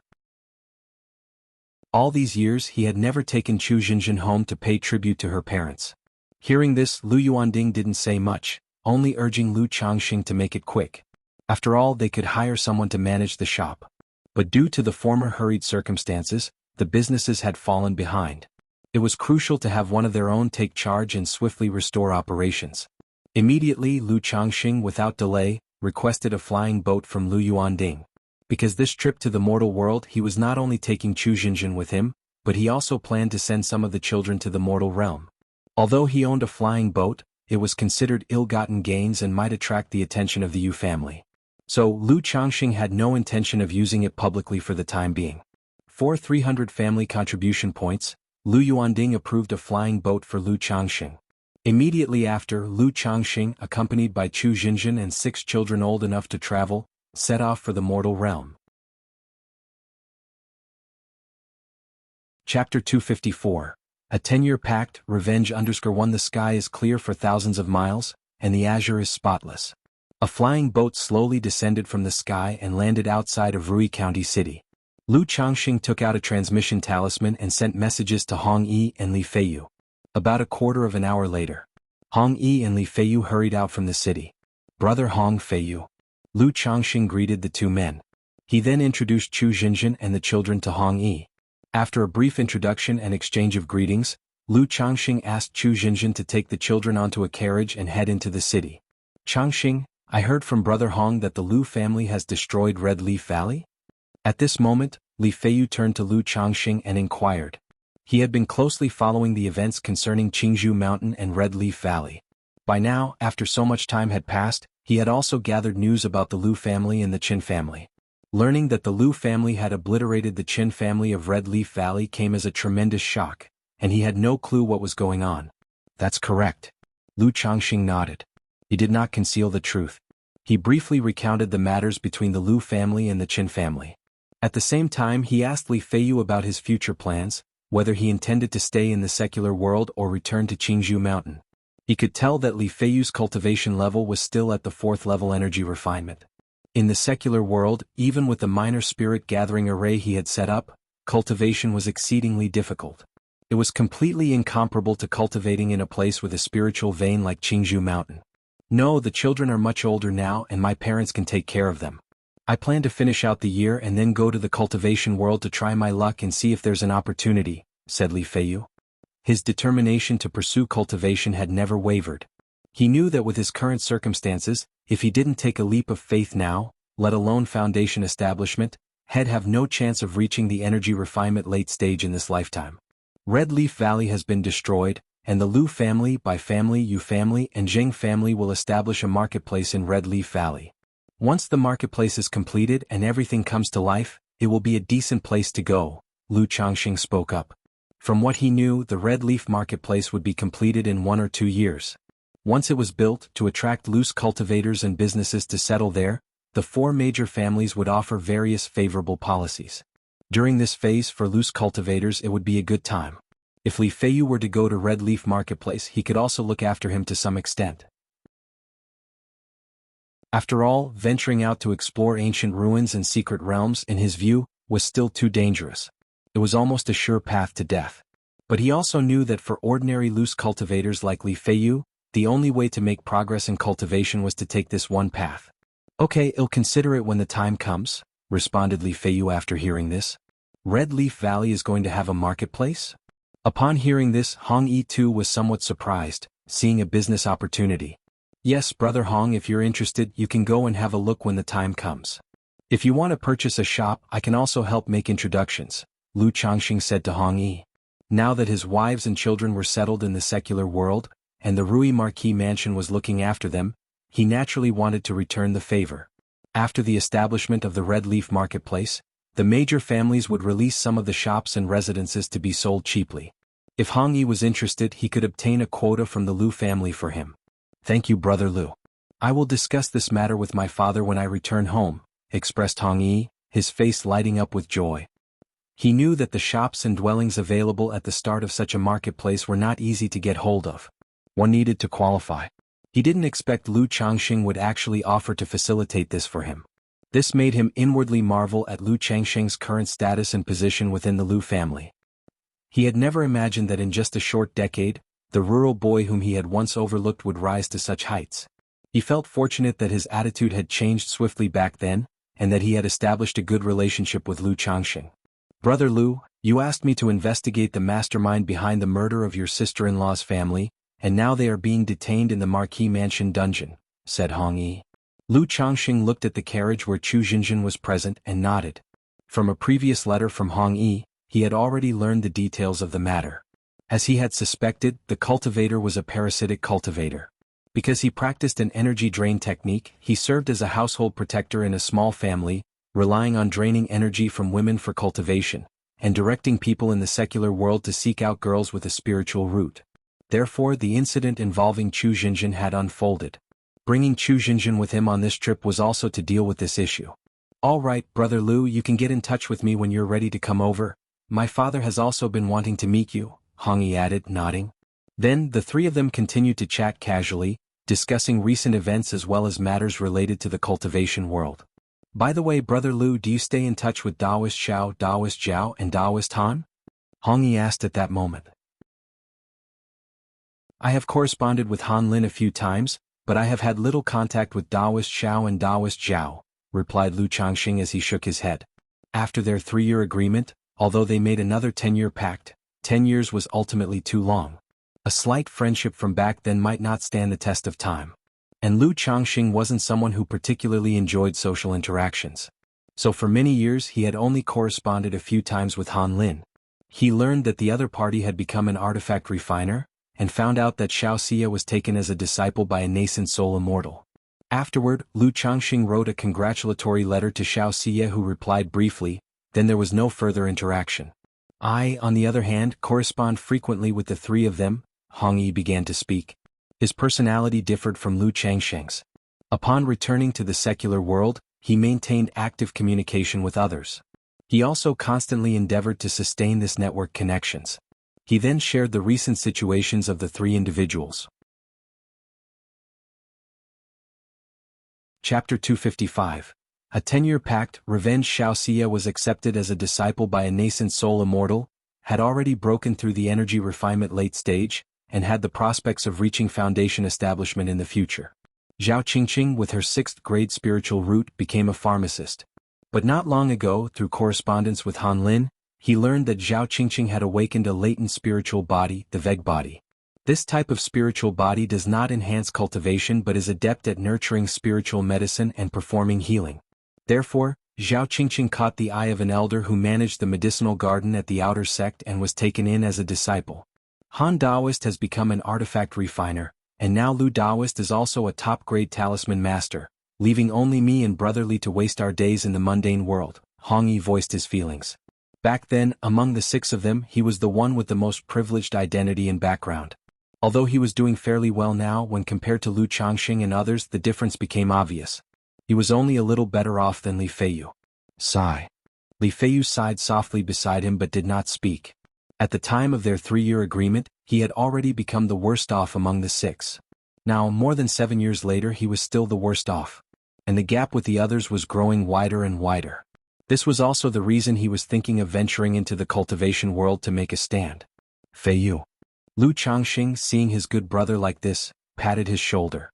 A: All these years he had never taken Chu Jinjin home to pay tribute to her parents. Hearing this, Lu Yuanding didn't say much, only urging Lu Changxing to make it quick. After all, they could hire someone to manage the shop. But due to the former hurried circumstances, the businesses had fallen behind. It was crucial to have one of their own take charge and swiftly restore operations. Immediately, Lu Changxing, without delay, requested a flying boat from Lu Yuanding. Because this trip to the mortal world, he was not only taking Chu Jinjin with him, but he also planned to send some of the children to the mortal realm. Although he owned a flying boat, it was considered ill-gotten gains and might attract the attention of the Yu family. So, Lu Changxing had no intention of using it publicly for the time being. For 300 family contribution points, Lu Yuanding approved a flying boat for Lu Changxing. Immediately after, Lu Changxing, accompanied by Chu Jinjin and 6 children old enough to travel, set off for the mortal realm. Chapter 254. A 10-year pact, Revenge _1. The sky is clear for thousands of miles, and the azure is spotless. A flying boat slowly descended from the sky and landed outside of Rui County City. Lu Changxing took out a transmission talisman and sent messages to Hong Yi and Li Feiyu. About a quarter of an hour later, Hong Yi and Li Feiyu hurried out from the city. Brother Hong Feiyu. Lu Changxing greeted the two men. He then introduced Chu Jinjin and the children to Hong Yi. After a brief introduction and exchange of greetings, Lu Changxing asked Chu Jinjin to take the children onto a carriage and head into the city. Changxing, I heard from Brother Hong that the Lu family has destroyed Red Leaf Valley? At this moment, Li Feiyu turned to Lu Changxing and inquired. He had been closely following the events concerning Qingzhou Mountain and Red Leaf Valley. By now, after so much time had passed, he had also gathered news about the Lu family and the Qin family. Learning that the Lu family had obliterated the Qin family of Red Leaf Valley came as a tremendous shock, and he had no clue what was going on. That's correct. Lu Changxing nodded. He did not conceal the truth. He briefly recounted the matters between the Lu family and the Qin family. At the same time, he asked Li Feiyu about his future plans, whether he intended to stay in the secular world or return to Qingzhou Mountain. He could tell that Li Feiyu's cultivation level was still at the 4th level energy refinement. In the secular world, even with the minor spirit gathering array he had set up, cultivation was exceedingly difficult. It was completely incomparable to cultivating in a place with a spiritual vein like Qingzhou Mountain. No, the children are much older now and my parents can take care of them. I plan to finish out the year and then go to the cultivation world to try my luck and see if there's an opportunity, said Li Feiyu. His determination to pursue cultivation had never wavered. He knew that with his current circumstances, if he didn't take a leap of faith now, let alone foundation establishment, he'd have no chance of reaching the energy refinement late stage in this lifetime. Red Leaf Valley has been destroyed, and the Liu family, Bai family, Yu family, and Zheng family will establish a marketplace in Red Leaf Valley. Once the marketplace is completed and everything comes to life, it will be a decent place to go, Lu Changxing spoke up. From what he knew, the Red Leaf marketplace would be completed in 1 or 2 years. Once it was built, to attract loose cultivators and businesses to settle there, the 4 major families would offer various favorable policies. During this phase for loose cultivators it would be a good time. If Li Feiyu were to go to Red Leaf Marketplace, he could also look after him to some extent. After all, venturing out to explore ancient ruins and secret realms, in his view, was still too dangerous. It was almost a sure path to death. But he also knew that for ordinary loose cultivators like Li Feiyu, the only way to make progress in cultivation was to take this one path. Okay, I'll consider it when the time comes, responded Li Feiyu after hearing this. Red Leaf Valley is going to have a marketplace? Upon hearing this, Hong Yi too was somewhat surprised, seeing a business opportunity. Yes, Brother Hong, if you're interested, you can go and have a look when the time comes. If you want to purchase a shop, I can also help make introductions, Lu Changxing said to Hong Yi. Now that his wives and children were settled in the secular world, and the Rui Marquis mansion was looking after them, he naturally wanted to return the favor. After the establishment of the Red Leaf Marketplace, the major families would release some of the shops and residences to be sold cheaply. If Hong Yi was interested, he could obtain a quota from the Liu family for him. Thank you, Brother Liu. I will discuss this matter with my father when I return home, expressed Hong Yi, his face lighting up with joy. He knew that the shops and dwellings available at the start of such a marketplace were not easy to get hold of. One needed to qualify. He didn't expect Lu Changxing would actually offer to facilitate this for him. This made him inwardly marvel at Lu Changxing's current status and position within the Liu family. He had never imagined that in just a short decade, the rural boy whom he had once overlooked would rise to such heights. He felt fortunate that his attitude had changed swiftly back then, and that he had established a good relationship with Lu Changxing. Brother Lu, you asked me to investigate the mastermind behind the murder of your sister-in-law's family, and now they are being detained in the Marquis Mansion dungeon, said Hong Yi. Lu Changxing looked at the carriage where Chu Jinjin was present and nodded. From a previous letter from Hong Yi, he had already learned the details of the matter. As he had suspected, the cultivator was a parasitic cultivator. Because he practiced an energy drain technique, he served as a household protector in a small family, relying on draining energy from women for cultivation, and directing people in the secular world to seek out girls with a spiritual root. Therefore, the incident involving Chu Jinjin had unfolded. Bringing Chu Jinjin with him on this trip was also to deal with this issue. All right, Brother Lu, you can get in touch with me when you're ready to come over. My father has also been wanting to meet you, Hong Yi added, nodding. Then, the three of them continued to chat casually, discussing recent events as well as matters related to the cultivation world. By the way, Brother Lu, do you stay in touch with Daoist Xiao, Daoist Zhao, and Daoist Han? Hong Yi asked at that moment. I have corresponded with Han Lin a few times, but I have had little contact with Daoist Xiao and Daoist Zhao, replied Lu Changxing as he shook his head. After their 3-year agreement, although they made another 10-year pact, 10 years was ultimately too long. A slight friendship from back then might not stand the test of time. And Lu Changxing wasn't someone who particularly enjoyed social interactions. So for many years he had only corresponded a few times with Han Lin. He learned that the other party had become an artifact refiner, and found out that Xiao Xia was taken as a disciple by a nascent soul immortal. Afterward, Lu Changxing wrote a congratulatory letter to Xiao Xia, who replied briefly. Then there was no further interaction. I, on the other hand, correspond frequently with the three of them, Hong Yi began to speak. His personality differed from Lu Changxing's. Upon returning to the secular world, he maintained active communication with others. He also constantly endeavored to sustain this network connections. He then shared the recent situations of the three individuals. Chapter 255. A 10-year pact. Revenge. Xiao Xia was accepted as a disciple by a nascent soul immortal, had already broken through the energy refinement late stage, and had the prospects of reaching foundation establishment in the future. Zhao Qingqing, with her 6th grade spiritual root, became a pharmacist. But not long ago, through correspondence with Han Lin, he learned that Zhao Qingqing had awakened a latent spiritual body, the Veg body. This type of spiritual body does not enhance cultivation but is adept at nurturing spiritual medicine and performing healing. Therefore, Zhao Qingqing caught the eye of an elder who managed the medicinal garden at the outer sect and was taken in as a disciple. Han Daoist has become an artifact refiner, and now Lu Daoist is also a top-grade talisman master, leaving only me and Brother Li to waste our days in the mundane world. Hong Yi voiced his feelings. Back then, among the 6 of them, he was the one with the most privileged identity and background. Although he was doing fairly well now, when compared to Lu Changxing and others, the difference became obvious. He was only a little better off than Li Feiyu. Sigh. Li Feiyu sighed softly beside him but did not speak. At the time of their 3-year agreement, he had already become the worst off among the 6. Now, more than 7 years later, he was still the worst off. And the gap with the others was growing wider and wider. This was also the reason he was thinking of venturing into the cultivation world to make a stand. Feiyu. Lu Changxing, seeing his good brother like this, patted his shoulder.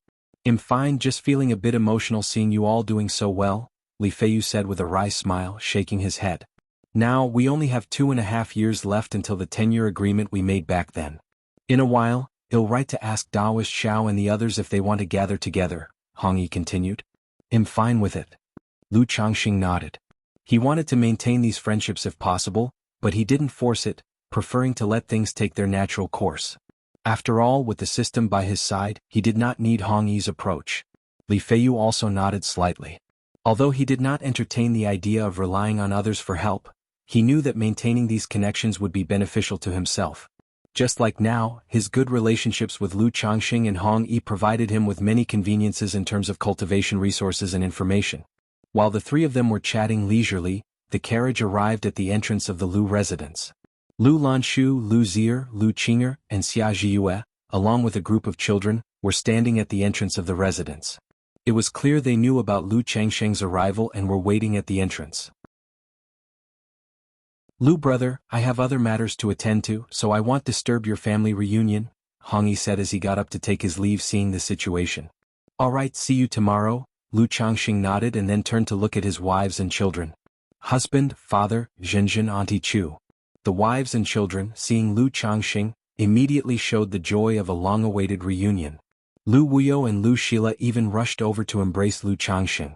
A: "I'm fine, just feeling a bit emotional seeing you all doing so well," Li Feiyu said with a wry smile, shaking his head. "Now, we only have 2.5 years left until the 10-year agreement we made back then. In a while, I'll write to ask Daoist Xiao and the others if they want to gather together," Hong Yi continued. "I'm fine with it." Lu Changxing nodded. He wanted to maintain these friendships if possible, but he didn't force it, preferring to let things take their natural course. After all, with the system by his side, he did not need Hong Yi's approach. Li Feiyu also nodded slightly. Although he did not entertain the idea of relying on others for help, he knew that maintaining these connections would be beneficial to himself. Just like now, his good relationships with Lu Changxing and Hong Yi provided him with many conveniences in terms of cultivation resources and information. While the 3 of them were chatting leisurely, the carriage arrived at the entrance of the Lu residence. Lu Lanshu, Lu Zier, Lu Qinger, and Xia Zhiyue, along with a group of children, were standing at the entrance of the residence. It was clear they knew about Lu Changsheng's arrival and were waiting at the entrance. "Lu brother, I have other matters to attend to, so I won't disturb your family reunion," Hong Yi said as he got up to take his leave, seeing the situation. "All right, see you tomorrow," Lu Changxing nodded and then turned to look at his wives and children. Husband, father, Zhenjin, Auntie Chu. The wives and children, seeing Lu Changxing, immediately showed the joy of a long-awaited reunion. Lu Wuyo and Lu Shila even rushed over to embrace Lu Changxing.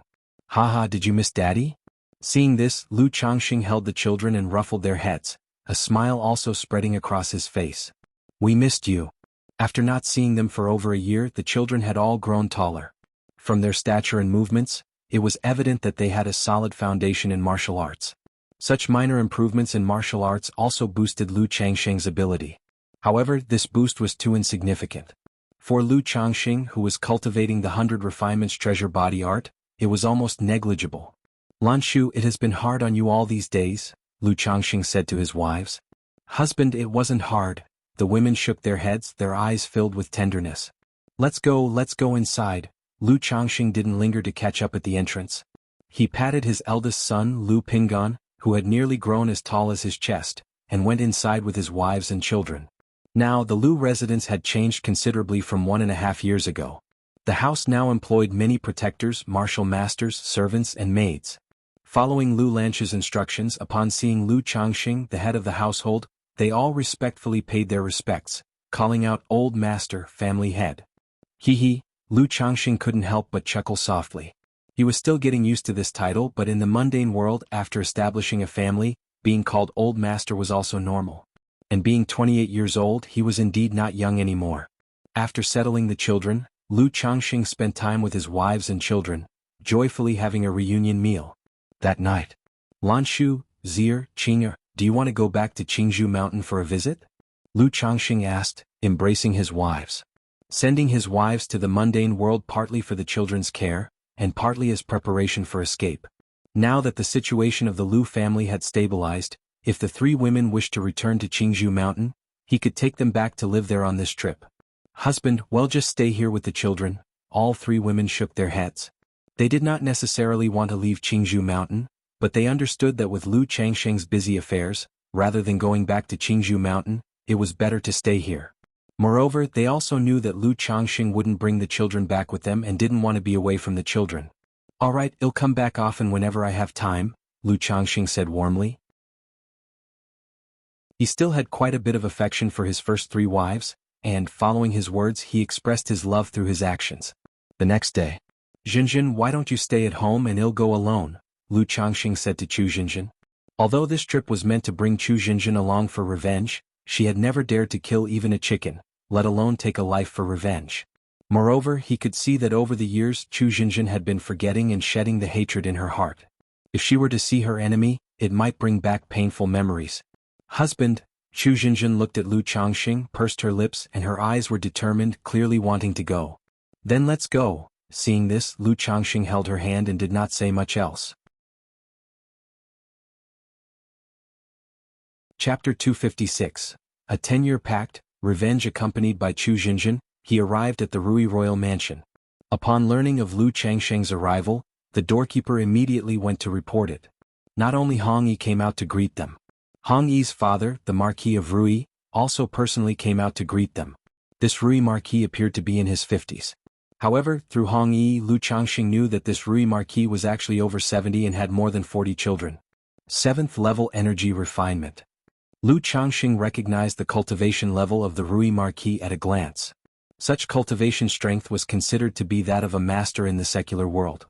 A: "Haha, did you miss Daddy?" Seeing this, Lu Changxing held the children and ruffled their heads, a smile also spreading across his face. "We missed you." After not seeing them for over a year, the children had all grown taller. From their stature and movements, it was evident that they had a solid foundation in martial arts. Such minor improvements in martial arts also boosted Lu Changxing's ability. However, this boost was too insignificant. For Lu Changxing, who was cultivating the 100 Refinements treasure body art, it was almost negligible. "Lanshu, it has been hard on you all these days," Lu Changxing said to his wives. "Husband, it wasn't hard," the women shook their heads, their eyes filled with tenderness. Let's go inside." Lu Changxing didn't linger to catch up at the entrance. He patted his eldest son, Lu Pinggan, who had nearly grown as tall as his chest, and went inside with his wives and children. Now, the Lu residence had changed considerably from 1.5 years ago. The house now employed many protectors, martial masters, servants, and maids. Following Lu Lanshu's instructions, upon seeing Lu Changxing, the head of the household, they all respectfully paid their respects, calling out "Old Master, Family Head." Hee, Lu Changxing couldn't help but chuckle softly. He was still getting used to this title, but in the mundane world, after establishing a family, being called Old Master was also normal. And being 28 years old, he was indeed not young anymore. After settling the children, Lu Changxing spent time with his wives and children, joyfully having a reunion meal. That night, "Lanshu, Zier, Qinger, do you want to go back to Qingzhou Mountain for a visit?" Lu Changxing asked, embracing his wives. Sending his wives to the mundane world partly for the children's care, and partly as preparation for escape. Now that the situation of the Lu family had stabilized, if the 3 women wished to return to Qingzhou Mountain, he could take them back to live there on this trip. "Husband, well, just stay here with the children." All 3 women shook their heads. They did not necessarily want to leave Qingzhou Mountain, but they understood that with Lu Changxing's busy affairs, rather than going back to Qingzhou Mountain, it was better to stay here. Moreover, they also knew that Lu Changxing wouldn't bring the children back with them and didn't want to be away from the children. "All right, I'll come back often whenever I have time," Lu Changxing said warmly. He still had quite a bit of affection for his first 3 wives, and, following his words, he expressed his love through his actions. The next day, "Jinjin, why don't you stay at home and I'll go alone?" Lu Changxing said to Chu Jinjin. Although this trip was meant to bring Chu Jinjin along for revenge, she had never dared to kill even a chicken, let alone take a life for revenge. Moreover, he could see that over the years Chu Jinjin had been forgetting and shedding the hatred in her heart. If she were to see her enemy, it might bring back painful memories. "Husband," Chu Jinjin looked at Lu Changxing, pursed her lips, and her eyes were determined, clearly wanting to go. "Then let's go." Seeing this, Lu Changxing held her hand and did not say much else. Chapter 256. A 10-year pact, revenge. Accompanied by Chu Jinjin, he arrived at the Rui royal mansion. Upon learning of Lu Changxing's arrival, the doorkeeper immediately went to report it. Not only Hong Yi came out to greet them. Hong Yi's father, the Marquis of Rui, also personally came out to greet them. This Rui Marquis appeared to be in his 50s. However, through Hong Yi, Lu Changxing knew that this Rui Marquis was actually over 70 and had more than 40 children. 7th level energy refinement. Lu Changxing recognized the cultivation level of the Rui Marquis at a glance. Such cultivation strength was considered to be that of a master in the secular world.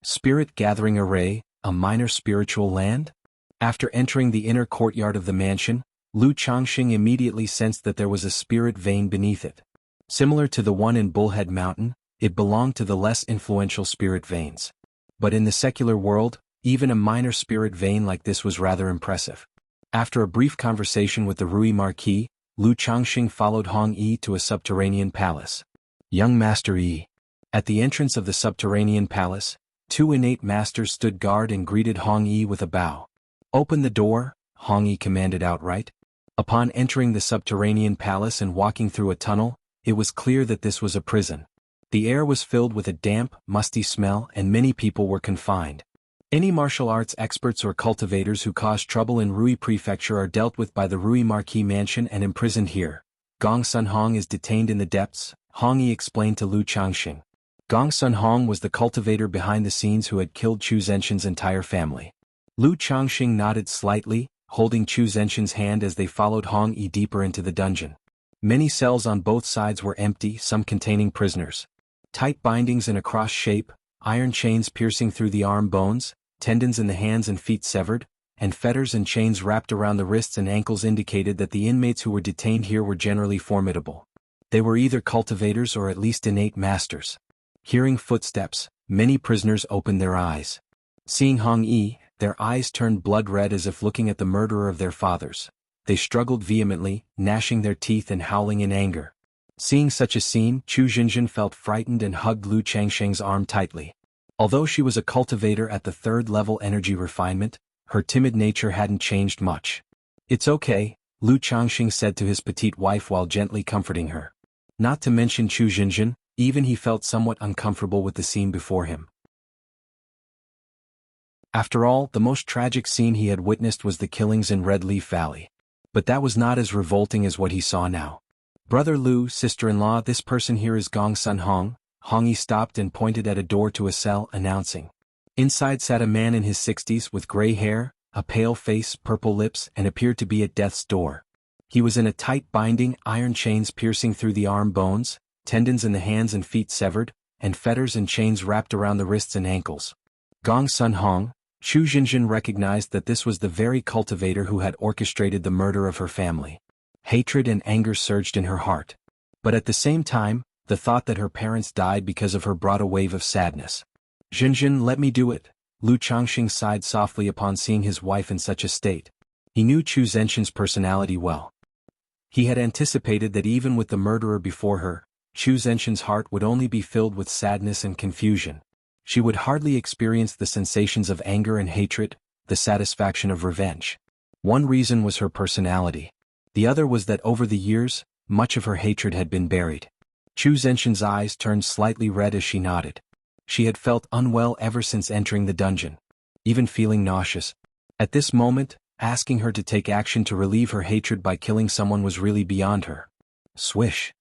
A: Spirit gathering array, a minor spiritual land? After entering the inner courtyard of the mansion, Lu Changxing immediately sensed that there was a spirit vein beneath it. Similar to the one in Bullhead Mountain, it belonged to the less influential spirit veins. But in the secular world, even a minor spirit vein like this was rather impressive. After a brief conversation with the Rui Marquis, Lu Changxing followed Hong Yi to a subterranean palace. Young Master Yi. At the entrance of the subterranean palace, 2 innate masters stood guard and greeted Hong Yi with a bow. "Open the door," Hong Yi commanded outright. Upon entering the subterranean palace and walking through a tunnel, it was clear that this was a prison. The air was filled with a damp, musty smell and many people were confined. Any martial arts experts or cultivators who cause trouble in Rui Prefecture are dealt with by the Rui Marquis mansion and imprisoned here. Gong Sun Hong is detained in the depths, Hong Yi explained to Lu Changxing. Gong Sun Hong was the cultivator behind the scenes who had killed Chu Zenshin's entire family. Lu Changxing nodded slightly, holding Chu Zenshin's hand as they followed Hong Yi deeper into the dungeon. Many cells on both sides were empty, some containing prisoners. Tight bindings in a cross shape, iron chains piercing through the arm bones, tendons in the hands and feet severed, and fetters and chains wrapped around the wrists and ankles indicated that the inmates who were detained here were generally formidable. They were either cultivators or at least innate masters. Hearing footsteps, many prisoners opened their eyes. Seeing Hong Yi, their eyes turned blood red as if looking at the murderer of their fathers. They struggled vehemently, gnashing their teeth and howling in anger. Seeing such a scene, Chu Jinjin felt frightened and hugged Lu Changxing's arm tightly. Although she was a cultivator at the 3rd level energy refinement, her timid nature hadn't changed much. "It's okay," Lu Changxing said to his petite wife while gently comforting her. Not to mention Chu Jinjin, even he felt somewhat uncomfortable with the scene before him. After all, the most tragic scene he had witnessed was the killings in Red Leaf Valley. But that was not as revolting as what he saw now. "Brother Lu, sister-in-law, this person here is Gong Sun Hong." Hong Yi stopped and pointed at a door to a cell, announcing. Inside sat a man in his 60s with gray hair, a pale face, purple lips, and appeared to be at death's door. He was in a tight binding, iron chains piercing through the arm bones, tendons in the hands and feet severed, and fetters and chains wrapped around the wrists and ankles. Gong Sun Hong. Chu Jinjin recognized that this was the very cultivator who had orchestrated the murder of her family. Hatred and anger surged in her heart. But at the same time, the thought that her parents died because of her brought a wave of sadness. "Jinjin, let me do it." Lu Changxing sighed softly upon seeing his wife in such a state. He knew Chu Zenshin's personality well. He had anticipated that even with the murderer before her, Chu Zenshin's heart would only be filled with sadness and confusion. She would hardly experience the sensations of anger and hatred, the satisfaction of revenge. One reason was her personality. The other was that over the years, much of her hatred had been buried. Chu Zenshin's eyes turned slightly red as she nodded. She had felt unwell ever since entering the dungeon, even feeling nauseous. At this moment, asking her to take action to relieve her hatred by killing someone was really beyond her. Swish!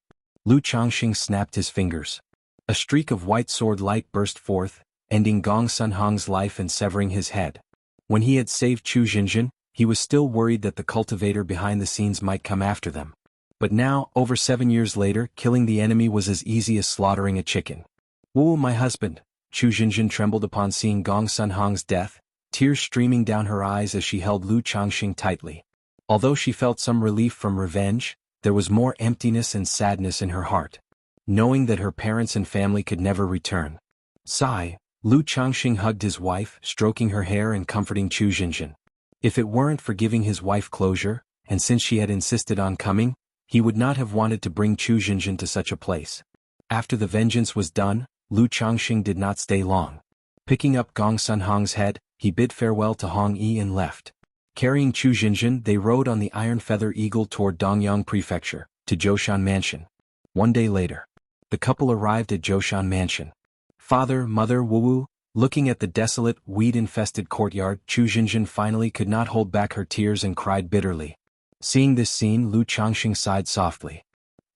A: Lu Changxing snapped his fingers. A streak of white sword light burst forth, ending Gong Sun Hong's life and severing his head. When he had saved Chu Jinjin, He was still worried that the cultivator behind the scenes might come after them. But now, over 7 years later, killing the enemy was as easy as slaughtering a chicken. "Wu, my husband," Chu Jinjin trembled upon seeing Gong Sun Hong's death, tears streaming down her eyes as she held Lu Changxing tightly. Although she felt some relief from revenge, there was more emptiness and sadness in her heart, knowing that her parents and family could never return. Sigh, Lu Changxing hugged his wife, stroking her hair and comforting Chu Jinjin. If it weren't for giving his wife closure, and since she had insisted on coming, he would not have wanted to bring Chu Jinjin to such a place. After the vengeance was done, Lu Changxing did not stay long. Picking up Gong Sun Hong's head, he bid farewell to Hong Yi and left. Carrying Chu Jinjin, they rode on the Iron Feather Eagle toward Dongyang Prefecture, to Zhoushan Mansion. 1 day later, the couple arrived at Zhoushan Mansion. Father, Mother, Wu, looking at the desolate, weed-infested courtyard, Chu Jinjin finally could not hold back her tears and cried bitterly. Seeing this scene, Lu Changxing sighed softly.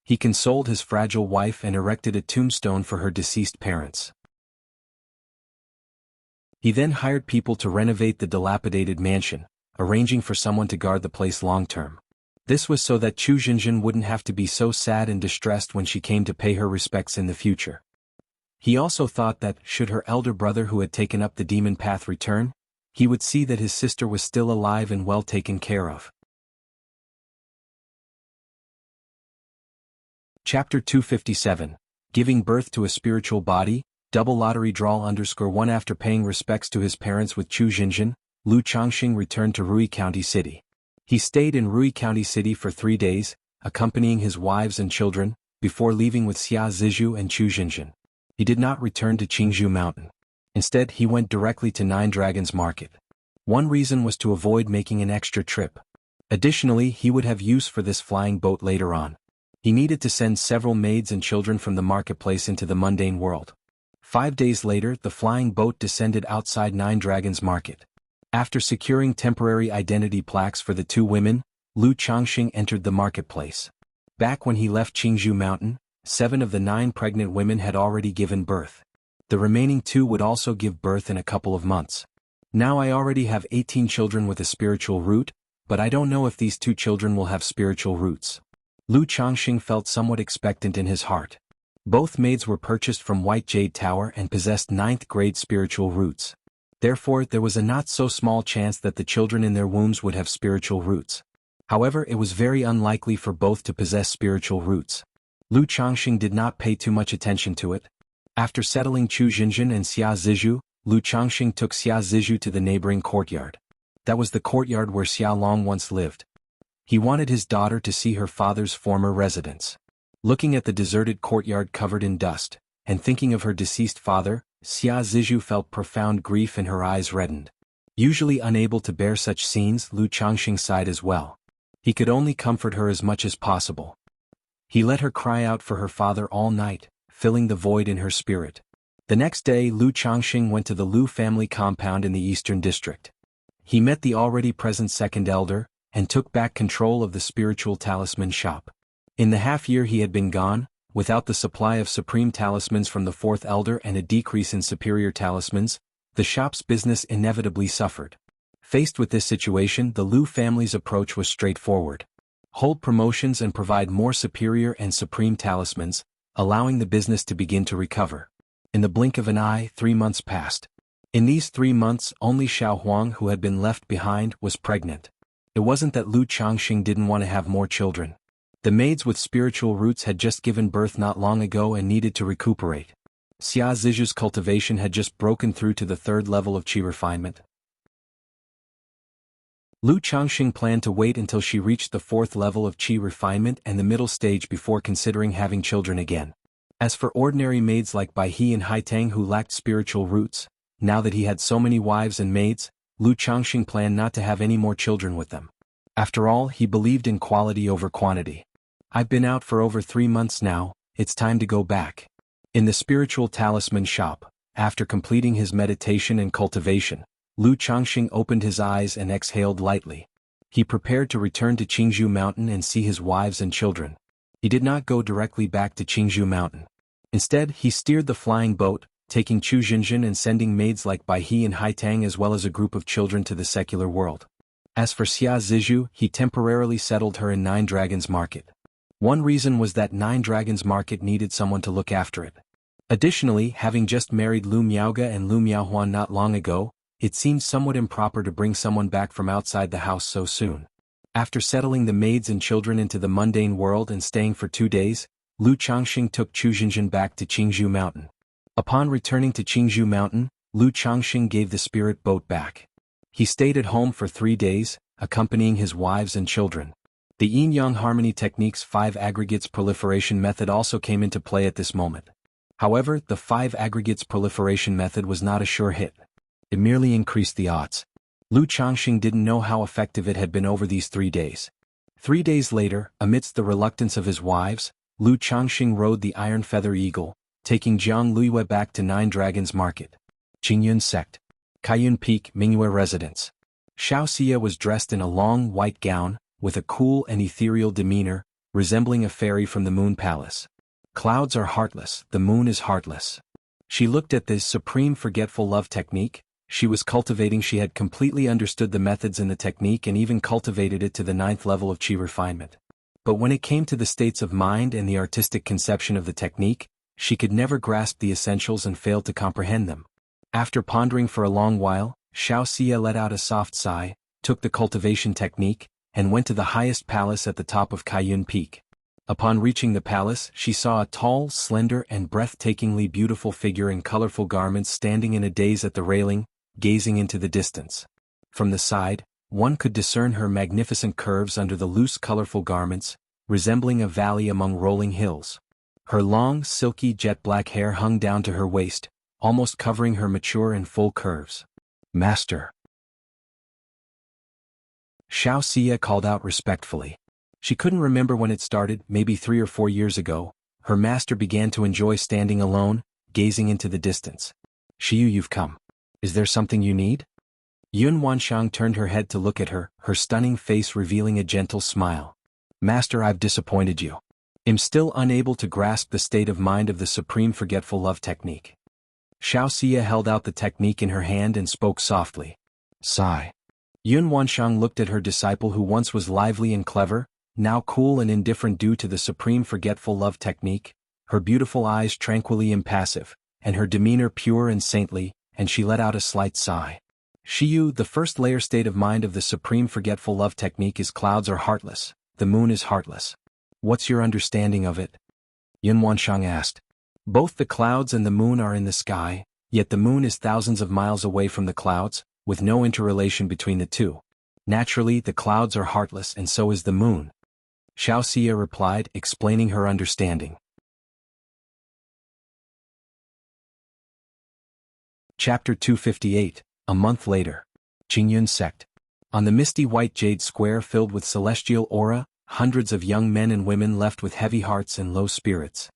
A: He consoled his fragile wife and erected a tombstone for her deceased parents. He then hired people to renovate the dilapidated mansion, arranging for someone to guard the place long-term. This was so that Chu Jinjin wouldn't have to be so sad and distressed when she came to pay her respects in the future. He also thought that, should her elder brother who had taken up the demon path return, he would see that his sister was still alive and well taken care of. Chapter 257, Giving Birth to a Spiritual Body, Double Lottery Draw _1 After paying respects to his parents with Chu Jinjin, Lu Changxing returned to Rui County City. He stayed in Rui County City for 3 days, accompanying his wives and children, before leaving with Xia Zizhu and Chu Jinjin. He did not return to Qingzhou Mountain. Instead, he went directly to Nine Dragons Market. One reason was to avoid making an extra trip. Additionally, he would have use for this flying boat later on. He needed to send several maids and children from the marketplace into the mundane world. 5 days later, the flying boat descended outside Nine Dragons Market. After securing temporary identity plaques for the 2 women, Lu Changxing entered the marketplace. Back when he left Qingzhou Mountain, 7 of the 9 pregnant women had already given birth. The remaining 2 would also give birth in a couple of months. Now I already have 18 children with a spiritual root, but I don't know if these 2 children will have spiritual roots. Lu Changxing felt somewhat expectant in his heart. Both maids were purchased from White Jade Tower and possessed 9th-grade spiritual roots. Therefore, there was a not-so-small chance that the children in their wombs would have spiritual roots. However, it was very unlikely for both to possess spiritual roots. Lu Changxing did not pay too much attention to it. After settling Chu Jinjin and Xia Zizhu, Lu Changxing took Xia Zizhu to the neighboring courtyard. That was the courtyard where Xia Long once lived. He wanted his daughter to see her father's former residence. Looking at the deserted courtyard covered in dust, and thinking of her deceased father, Xia Zizhu felt profound grief and her eyes reddened. Usually unable to bear such scenes, Lu Changxing sighed as well. He could only comfort her as much as possible. He let her cry out for her father all night, filling the void in her spirit. The next day, Lu Changxing went to the Lu family compound in the Eastern District. He met the already present second elder, and took back control of the spiritual talisman shop. In the half-year he had been gone, without the supply of supreme talismans from the fourth elder and a decrease in superior talismans, the shop's business inevitably suffered. Faced with this situation, the Lu family's approach was straightforward. Hold promotions and provide more superior and supreme talismans, allowing the business to begin to recover. In the blink of an eye, 3 months passed. In these 3 months, only Xiao Huang, who had been left behind, was pregnant. It wasn't that Lu Changxing didn't want to have more children. The maids with spiritual roots had just given birth not long ago and needed to recuperate. Xia Zizhu's cultivation had just broken through to the 3rd level of qi refinement. Lu Changxing planned to wait until she reached the 4th level of qi refinement and the middle stage before considering having children again. As for ordinary maids like Bai He and Haitang who lacked spiritual roots, now that he had so many wives and maids, Lu Changxing planned not to have any more children with them. After all, he believed in quality over quantity. I've been out for over 3 months now, it's time to go back. In the spiritual talisman shop, after completing his meditation and cultivation, Lu Changxing opened his eyes and exhaled lightly. He prepared to return to Qingzhou Mountain and see his wives and children. He did not go directly back to Qingzhou Mountain. Instead, he steered the flying boat, taking Chu Jinjin and sending maids like Bai He and Haitang as well as a group of children to the secular world. As for Xia Zizhu, he temporarily settled her in Nine Dragons Market. One reason was that Nine Dragons Market needed someone to look after it. Additionally, having just married Lu Miaoge and Lu Miaohuan not long ago, it seemed somewhat improper to bring someone back from outside the house so soon. After settling the maids and children into the mundane world and staying for 2 days, Lu Changxing took Chu Jinjin back to Qingzhou Mountain. Upon returning to Qingzhou Mountain, Lu Changxing gave the spirit boat back. He stayed at home for 3 days, accompanying his wives and children. The yin-yang harmony technique's 5 aggregates proliferation method also came into play at this moment. However, the 5 aggregates proliferation method was not a sure hit. It merely increased the odds. Lu Changxing didn't know how effective it had been over these 3 days. 3 days later, amidst the reluctance of his wives, Lu Changxing rode the Iron Feather Eagle, taking Jiang Luiyue back to Nine Dragons Market. Qingyun Sect. Kaiyun Peak Mingyue Residence. Xiao Xia was dressed in a long white gown, with a cool and ethereal demeanor, resembling a fairy from the Moon Palace. Clouds are heartless, the moon is heartless. She looked at this supreme forgetful love technique. She was cultivating. She had completely understood the methods in the technique and even cultivated it to the 9th level of qi refinement. But when it came to the states of mind and the artistic conception of the technique, she could never grasp the essentials and failed to comprehend them. After pondering for a long while, Xiao Xia let out a soft sigh, took the cultivation technique, and went to the highest palace at the top of Kaiyun Peak. Upon reaching the palace, she saw a tall, slender and breathtakingly beautiful figure in colorful garments standing in a daze at the railing, gazing into the distance. From the side, one could discern her magnificent curves under the loose colorful garments, resembling a valley among rolling hills. Her long, silky jet-black hair hung down to her waist, almost covering her mature and full curves. Master. Xiao Xia called out respectfully. She couldn't remember when it started, maybe 3 or 4 years ago. Her master began to enjoy standing alone, gazing into the distance. Xiyu, you've come. Is there something you need? Yun Wanxiang turned her head to look at her, her stunning face revealing a gentle smile. Master, I've disappointed you. I'm still unable to grasp the state of mind of the supreme forgetful love technique. Xiao Xia held out the technique in her hand and spoke softly. Sigh. Yun Wanxiang looked at her disciple who once was lively and clever, now cool and indifferent due to the supreme forgetful love technique, her beautiful eyes tranquilly impassive, and her demeanor pure and saintly, and she let out a slight sigh. Xiyu, the first layer state of mind of the supreme forgetful love technique is clouds are heartless, the moon is heartless. What's your understanding of it? Yun Wanxiang asked. Both the clouds and the moon are in the sky, yet the moon is thousands of miles away from the clouds, with no interrelation between the two. Naturally, the clouds are heartless and so is the moon. Xiao Xia replied, explaining her understanding. Chapter 258, a month later. Qingyun Sect. On the misty white jade square filled with celestial aura, hundreds of young men and women left with heavy hearts and low spirits.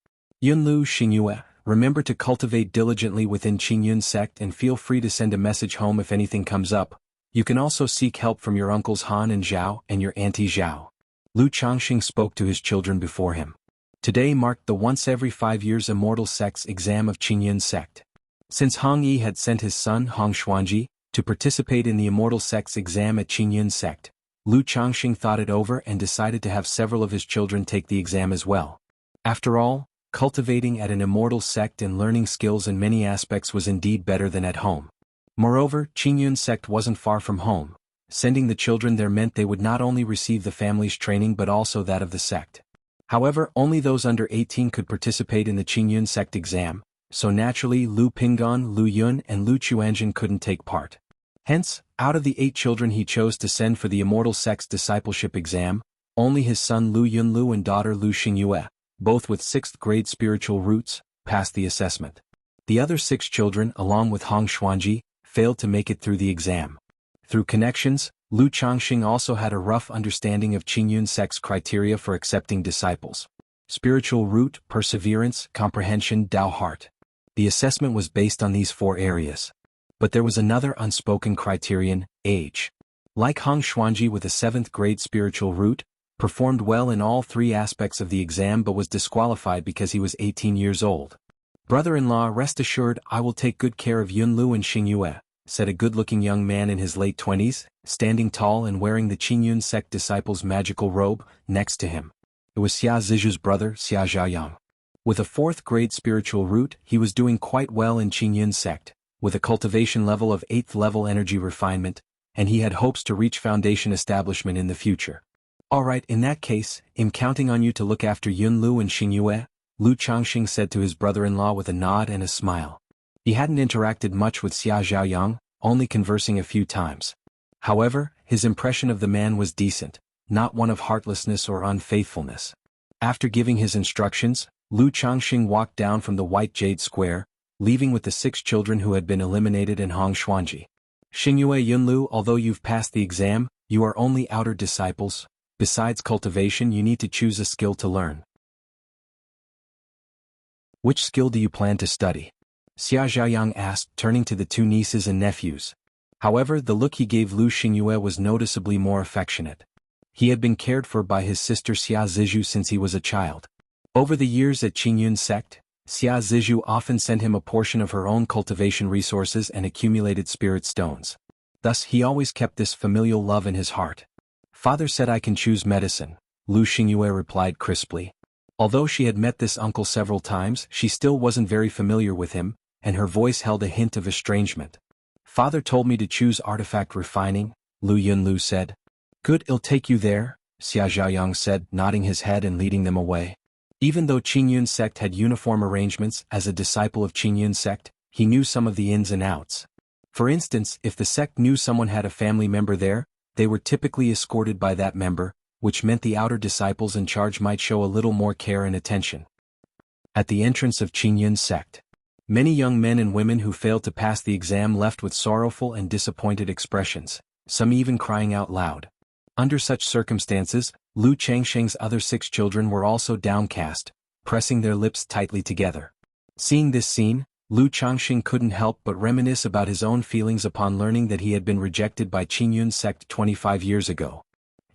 A: Yunlu Xingyue, remember to cultivate diligently within Qingyun Sect and feel free to send a message home if anything comes up. You can also seek help from your uncles Han and Zhao and your auntie Zhao. Lu Changxing spoke to his children before him. Today marked the once every 5 years Immortal Sect's exam of Qingyun Sect. Since Hong Yi had sent his son Hong Xuanji to participate in the Immortal Sect's exam at Qingyun Sect, Lu Changxing thought it over and decided to have several of his children take the exam as well. After all, cultivating at an Immortal Sect and learning skills in many aspects was indeed better than at home. Moreover, Qingyun Sect wasn't far from home. Sending the children there meant they would not only receive the family's training but also that of the sect. However, only those under 18 could participate in the Qingyun Sect exam, so naturally Lu Pinggan, Lu Yun and Lu Chuanjin couldn't take part. Hence, out of the 8 children he chose to send for the Immortal Sect's discipleship exam, only his son Lu Yunlu and daughter Lu Xingyue, both with 6th grade spiritual roots, passed the assessment. The other 6 children, along with Hong Xuanji, failed to make it through the exam. Through connections, Lu Changxing also had a rough understanding of Qingyun Sect's criteria for accepting disciples. Spiritual root, perseverance, comprehension, Dao heart. The assessment was based on these 4 areas. But there was another unspoken criterion, age. Like Hong Xuanji with a 7th grade spiritual root, performed well in all 3 aspects of the exam but was disqualified because he was 18 years old. Brother-in-law, rest assured I will take good care of Yunlu and Xingyue, said a good-looking young man in his late 20s, standing tall and wearing the Qingyun sect disciple's magical robe, next to him. It was Xia Zizhu's brother, Xia Zhaoyang. With a 4th grade spiritual root, he was doing quite well in Qingyun sect, with a cultivation level of 8th level energy refinement, and he had hopes to reach foundation establishment in the future. Alright, in that case, I'm counting on you to look after Yun Lu and Xingyue, Lu Changxing said to his brother-in-law with a nod and a smile. He hadn't interacted much with Xia Zhaoyang, only conversing a few times. However, his impression of the man was decent, not one of heartlessness or unfaithfulness. After giving his instructions, Lu Changxing walked down from the White Jade Square, leaving with the 6 children who had been eliminated in Hong Xuanji. Xingyue Yunlu, although you've passed the exam, you are only outer disciples. Besides cultivation, you need to choose a skill to learn. Which skill do you plan to study? Xia Zhaoyang asked, turning to the 2 nieces and nephews. However, the look he gave Lu Xingyue was noticeably more affectionate. He had been cared for by his sister Xia Zizhu since he was a child. Over the years at Qingyun sect, Xia Zizhu often sent him a portion of her own cultivation resources and accumulated spirit stones. Thus he always kept this familial love in his heart. Father said I can choose medicine, Lu Xingyue replied crisply. Although she had met this uncle several times, she still wasn't very familiar with him, and her voice held a hint of estrangement. Father told me to choose artifact refining, Lu Yunlu said. Good, I'll take you there, Xia Zhaoyang said, nodding his head and leading them away. Even though Qingyun sect had uniform arrangements, as a disciple of Qingyun sect, he knew some of the ins and outs. For instance, if the sect knew someone had a family member there, they were typically escorted by that member, which meant the outer disciples in charge might show a little more care and attention. At the entrance of Qingyun sect, many young men and women who failed to pass the exam left with sorrowful and disappointed expressions, some even crying out loud. Under such circumstances, Lu Changxing's other 6 children were also downcast, pressing their lips tightly together. Seeing this scene, Lu Changxing couldn't help but reminisce about his own feelings upon learning that he had been rejected by Qingyun sect 25 years ago.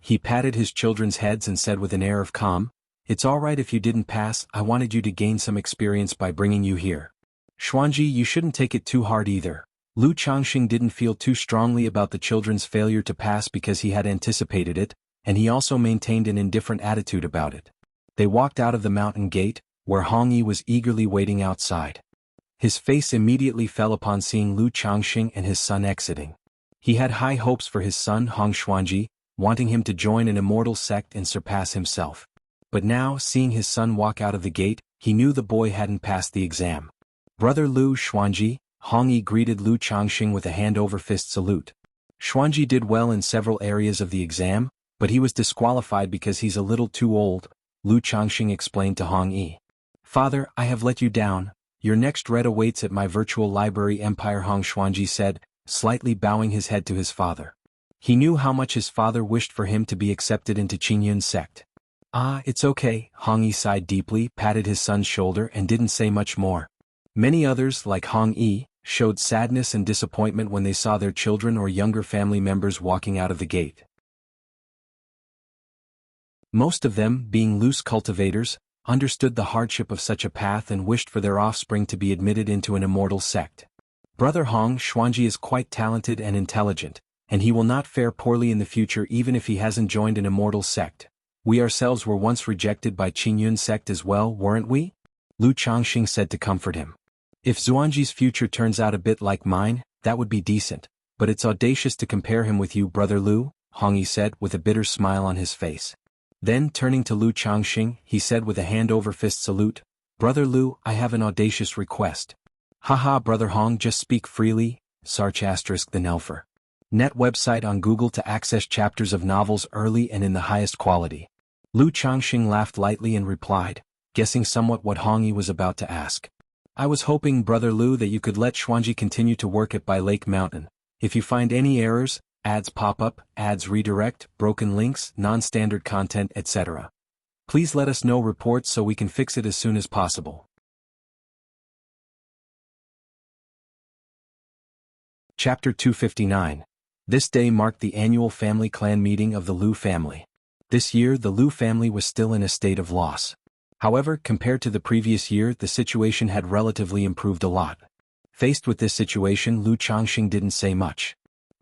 A: He patted his children's heads and said with an air of calm, "It's all right if you didn't pass, I wanted you to gain some experience by bringing you here. Xuanji, you shouldn't take it too hard either." Lu Changxing didn't feel too strongly about the children's failure to pass because he had anticipated it, and he also maintained an indifferent attitude about it. They walked out of the mountain gate, where Hong Yi was eagerly waiting outside. His face immediately fell upon seeing Lu Changxing and his son exiting. He had high hopes for his son Hong Xuanji, wanting him to join an immortal sect and surpass himself. But now, seeing his son walk out of the gate, he knew the boy hadn't passed the exam. "Brother Lu Xuanji," Hong Yi greeted Lu Changxing with a hand-over-fist salute. Xuanji did well in several areas of the exam, but he was disqualified because he's a little too old, Lu Changxing explained to Hong Yi. "Father, I have let you down. Your next red awaits at my virtual library empire," Hong Xuanji said, slightly bowing his head to his father. He knew how much his father wished for him to be accepted into Qingyun sect. "Ah, it's okay," Hong Yi sighed deeply, patted his son's shoulder and didn't say much more. Many others, like Hong Yi, showed sadness and disappointment when they saw their children or younger family members walking out of the gate. Most of them, being loose cultivators, understood the hardship of such a path and wished for their offspring to be admitted into an immortal sect. Brother Hong Xuanji is quite talented and intelligent, and he will not fare poorly in the future even if he hasn't joined an immortal sect. We ourselves were once rejected by Qingyun sect as well, weren't we? Lu Changxing said to comfort him. If Xuanji's future turns out a bit like mine, that would be decent, but it's audacious to compare him with you, Brother Lu, Hong Yi said with a bitter smile on his face. Then, turning to Lu Changxing, he said with a hand-over-fist salute, "Brother Lu, I have an audacious request." "Haha, Brother Hong, just speak freely," sarcastic the Nelfer. Net website on Google to access chapters of novels early and in the highest quality. Lu Changxing laughed lightly and replied, guessing somewhat what Hong Yi was about to ask. "I was hoping, Brother Lu, that you could let Xuanji continue to work at by Lake Mountain. If you find any errors, ads pop up, ads redirect, broken links, non-standard content, etc. Please let us know reports so we can fix it as soon as possible." Chapter 259. This day marked the annual family clan meeting of the Lu family. This year the Lu family was still in a state of loss. However, compared to the previous year, the situation had relatively improved a lot. Faced with this situation, Lu Changxing didn't say much.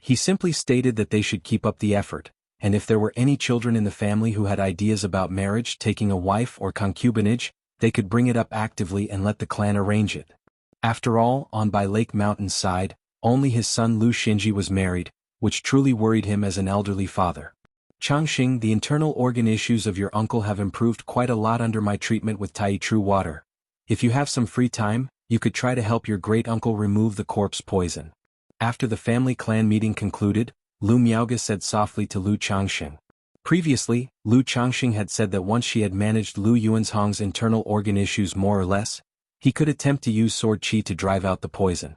A: He simply stated that they should keep up the effort, and if there were any children in the family who had ideas about marriage, taking a wife or concubinage, they could bring it up actively and let the clan arrange it. After all, on by Lake Mountain's side, only his son Lu Xinji was married, which truly worried him as an elderly father. Changxing, the internal organ issues of your uncle have improved quite a lot under my treatment with Tai True Water. If you have some free time, you could try to help your great-uncle remove the corpse poison. After the family clan meeting concluded, Lu Miaoge said softly to Lu Changxing. Previously, Lu Changxing had said that once she had managed Lu Yuanzhang's internal organ issues more or less, he could attempt to use sword qi to drive out the poison.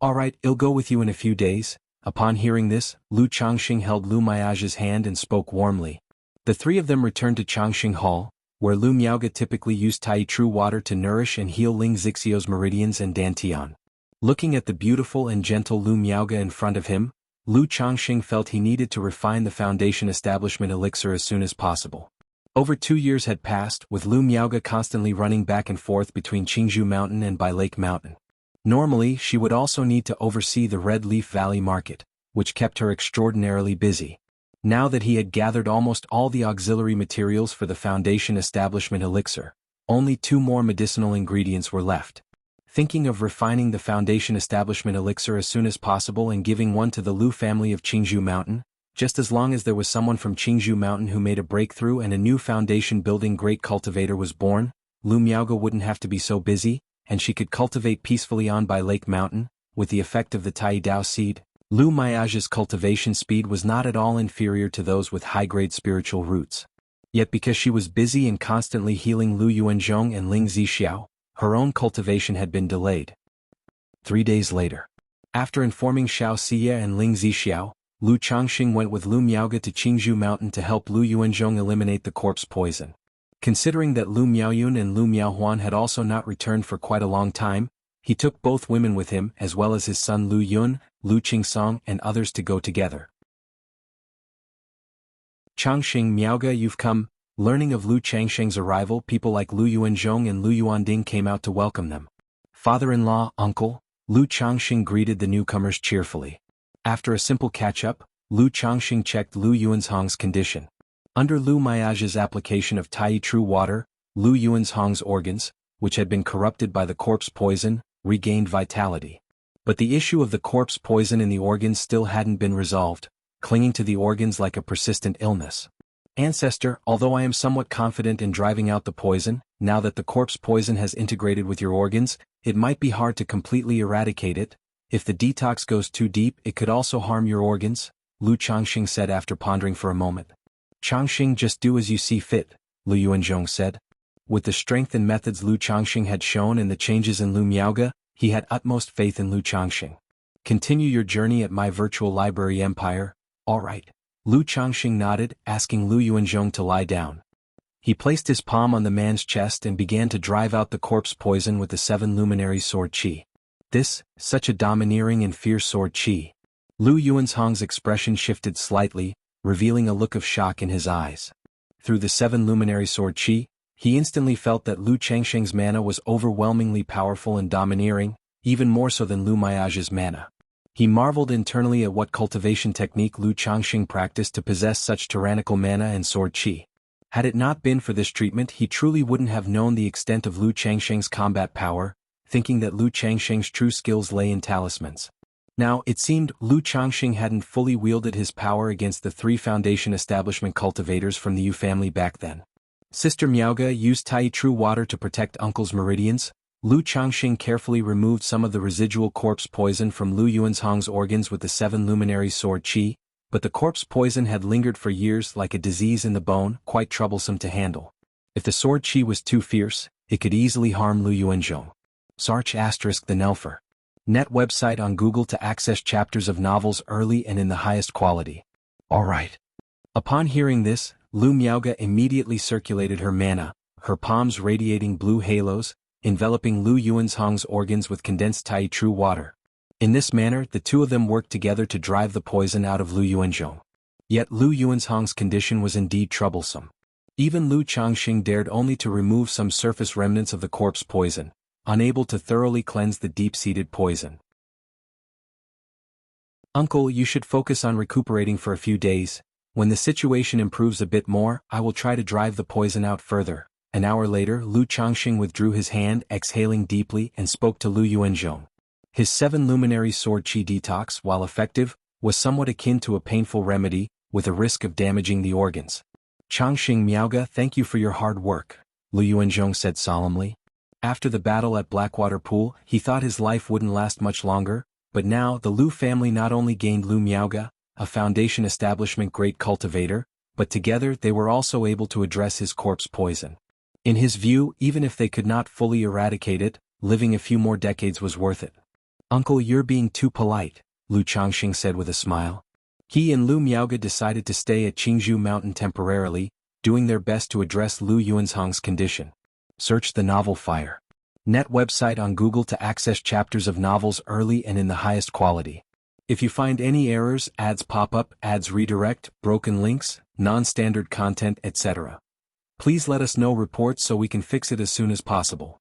A: Alright, I'll go with you in a few days. Upon hearing this, Lu Changxing held Lu Miaoge's hand and spoke warmly. The three of them returned to Changxing Hall, where Lu Miaoge typically used Tai True Water to nourish and heal Ling Zixio's meridians and Dantian. Looking at the beautiful and gentle Lu Miaoge in front of him, Lu Changxing felt he needed to refine the foundation establishment elixir as soon as possible. Over 2 years had passed, with Lu Miaoge constantly running back and forth between Qingzhou Mountain and Bai Lake Mountain. Normally, she would also need to oversee the Red Leaf Valley market, which kept her extraordinarily busy. Now that he had gathered almost all the auxiliary materials for the foundation establishment elixir, only 2 more medicinal ingredients were left. Thinking of refining the foundation establishment elixir as soon as possible and giving one to the Lu family of Qingzhou Mountain, just as long as there was someone from Qingzhou Mountain who made a breakthrough and a new foundation building great cultivator was born, Lu Miaoge wouldn't have to be so busy, and she could cultivate peacefully on by Lake Mountain, with the effect of the Tai Dao seed. Lu Miaoge's cultivation speed was not at all inferior to those with high-grade spiritual roots. Yet because she was busy and constantly healing Lu Yuanzhong and Ling Zixiao, her own cultivation had been delayed. 3 days later. After informing Xiao Xie and Ling Zixiao, Lu Changxing went with Lu Miaoge to Qingzhou Mountain to help Lu Yuanzhong eliminate the corpse poison. Considering that Lu Miaoyun and Lu Miaohuan had also not returned for quite a long time, he took both women with him as well as his son Lu Yun, Lu Qingsong and others to go together. Changxing, Miaoge, you've come. Learning of Lu Changxing's arrival, people like Lu Yuanzhong and Lu Yuanding came out to welcome them. Father-in-law, uncle, Lu Changxing greeted the newcomers cheerfully. After a simple catch-up, Lu Changxing checked Lu Yuanzhang's condition. Under Lu Miaoge's application of Tai True Water, Lu Yuanzhang's organs, which had been corrupted by the corpse poison, regained vitality. But the issue of the corpse poison in the organs still hadn't been resolved, clinging to the organs like a persistent illness. Ancestor, although I am somewhat confident in driving out the poison, now that the corpse poison has integrated with your organs, it might be hard to completely eradicate it. If the detox goes too deep, it could also harm your organs, Lu Changxing said after pondering for a moment. Changxing, just do as you see fit, Lu Yuanzhong said. With the strength and methods Lu Changxing had shown and the changes in Lu Miaoge, he had utmost faith in Lu Changxing. Continue your journey at my virtual library empire, all right. Lu Changxing nodded, asking Lu Yuanzhong to lie down. He placed his palm on the man's chest and began to drive out the corpse poison with the 7 luminary sword qi. This, such a domineering and fierce sword qi. Lu Yuanzhang's expression shifted slightly, revealing a look of shock in his eyes. Through the 7 luminary sword qi, he instantly felt that Lu Changxing's mana was overwhelmingly powerful and domineering, even more so than Lu Miaoge's mana. He marveled internally at what cultivation technique Lu Changxing practiced to possess such tyrannical mana and sword qi. Had it not been for this treatment, he truly wouldn't have known the extent of Lu Changxing's combat power, thinking that Lu Changxing's true skills lay in talismans. Now, it seemed Lu Changxing hadn't fully wielded his power against the 3 foundation establishment cultivators from the Yu family back then. Sister Miaoge used Tai True Water to protect uncle's meridians. Lu Changxing carefully removed some of the residual corpse poison from Lu Yuanzhang's organs with the 7 luminary sword qi, but the corpse poison had lingered for years like a disease in the bone, quite troublesome to handle. If the sword qi was too fierce, it could easily harm Lu Yuanzhong. Sarch * the Nelfer. Net website on Google to access chapters of novels early and in the highest quality. Alright. Upon hearing this, Lu Miaoge immediately circulated her mana, her palms radiating blue halos, enveloping Lu Yuanzhang's organs with condensed Tai True Water. In this manner, the 2 of them worked together to drive the poison out of Lu Yuanzhong. Yet Lu Yuanzhang's condition was indeed troublesome. Even Lu Changxing dared only to remove some surface remnants of the corpse poison, unable to thoroughly cleanse the deep-seated poison. Uncle, you should focus on recuperating for a few days. When the situation improves a bit more, I will try to drive the poison out further. An hour later, Lu Changxing withdrew his hand, exhaling deeply, and spoke to Lu Yuanzhong. His 7 luminary sword qi detox, while effective, was somewhat akin to a painful remedy, with a risk of damaging the organs. Changxing Miaoge, thank you for your hard work, Lu Yuanzhong said solemnly. After the battle at Blackwater Pool, he thought his life wouldn't last much longer, but now the Lu family not only gained Lu Miaoge, a foundation establishment great cultivator, but together they were also able to address his corpse poison. In his view, even if they could not fully eradicate it, living a few more decades was worth it. Uncle, you're being too polite, Lu Changxing said with a smile. He and Lu Miaoge decided to stay at Qingzhou Mountain temporarily, doing their best to address Lu Yuanzhong's condition. Search the novel Fire. Net website on Google to access chapters of novels early and in the highest quality. If you find any errors, ads pop up, ads redirect, broken links, non-standard content, etc., please let us know reports so we can fix it as soon as possible.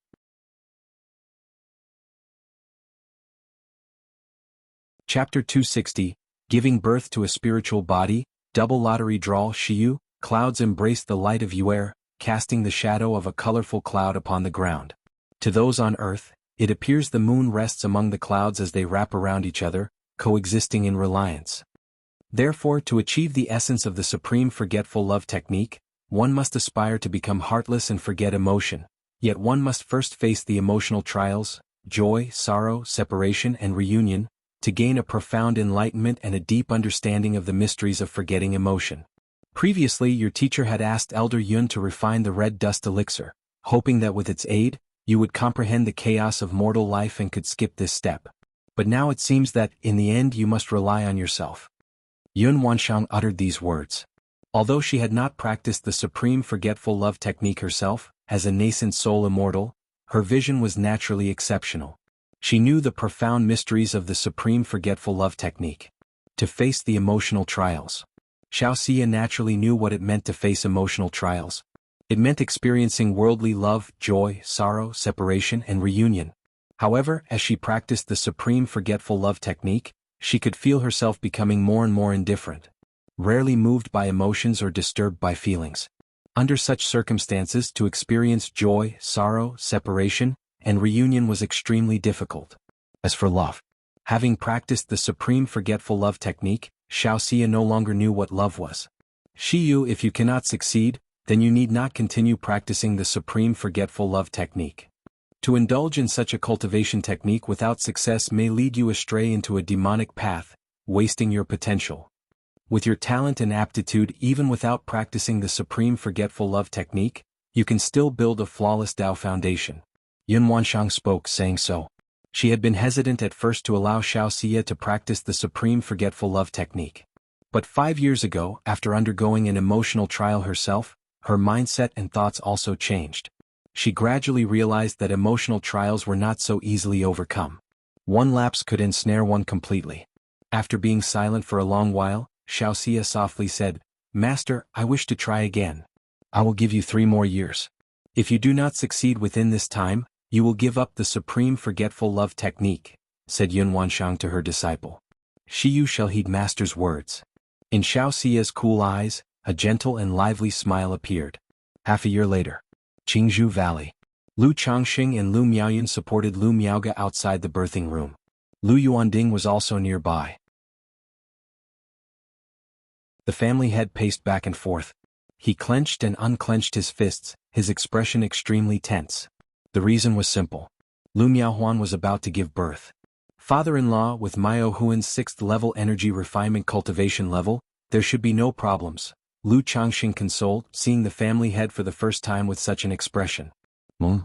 A: Chapter 260, Giving Birth to a Spiritual Body, Double Lottery Draw. Shiyu, clouds embraced the light of Yuer, casting the shadow of a colorful cloud upon the ground. To those on earth, it appears the moon rests among the clouds as they wrap around each other, coexisting in reliance. Therefore, to achieve the essence of the supreme forgetful love technique, one must aspire to become heartless and forget emotion, yet one must first face the emotional trials, joy, sorrow, separation, and reunion, to gain a profound enlightenment and a deep understanding of the mysteries of forgetting emotion. Previously, your teacher had asked Elder Yun to refine the red dust elixir, hoping that with its aid, you would comprehend the chaos of mortal life and could skip this step. But now it seems that, in the end, you must rely on yourself. Yun Wanshang uttered these words. Although she had not practiced the supreme forgetful love technique herself, as a nascent soul immortal, her vision was naturally exceptional. She knew the profound mysteries of the supreme forgetful love technique. To face the emotional trials. Xiao Xia naturally knew what it meant to face emotional trials. It meant experiencing worldly love, joy, sorrow, separation, and reunion. However, as she practiced the supreme forgetful love technique, she could feel herself becoming more and more indifferent, rarely moved by emotions or disturbed by feelings. Under such circumstances, to experience joy, sorrow, separation, and reunion was extremely difficult. As for love, having practiced the supreme forgetful love technique, Xiao Xia no longer knew what love was. Shiyu, if you cannot succeed, then you need not continue practicing the supreme forgetful love technique. To indulge in such a cultivation technique without success may lead you astray into a demonic path, wasting your potential. With your talent and aptitude, even without practicing the supreme forgetful love technique, you can still build a flawless Tao foundation. Yun Wanshang spoke, saying so. She had been hesitant at first to allow Xiao Xia to practice the supreme forgetful love technique. But 5 years ago, after undergoing an emotional trial herself, her mindset and thoughts also changed. She gradually realized that emotional trials were not so easily overcome. One lapse could ensnare one completely. After being silent for a long while, Xiao Xia softly said, "Master, I wish to try again. I will give you 3 more years. If you do not succeed within this time, you will give up the supreme forgetful love technique," said Yun Wanshang to her disciple. Shiyu shall heed Master's words. In Xiao Xia's cool eyes, a gentle and lively smile appeared. Half a year later, Qingzhou Valley. Lu Changxing and Lu Miaoyun supported Lu Miaoge outside the birthing room. Lu Yuanding was also nearby. The family head paced back and forth. He clenched and unclenched his fists, his expression extremely tense. The reason was simple. Lu Miaohuan was about to give birth. Father-in-law with Miao Huan's 6th level energy refinement cultivation level, there should be no problems. Lu Changxing consoled, seeing the family head for the first time with such an expression. Lu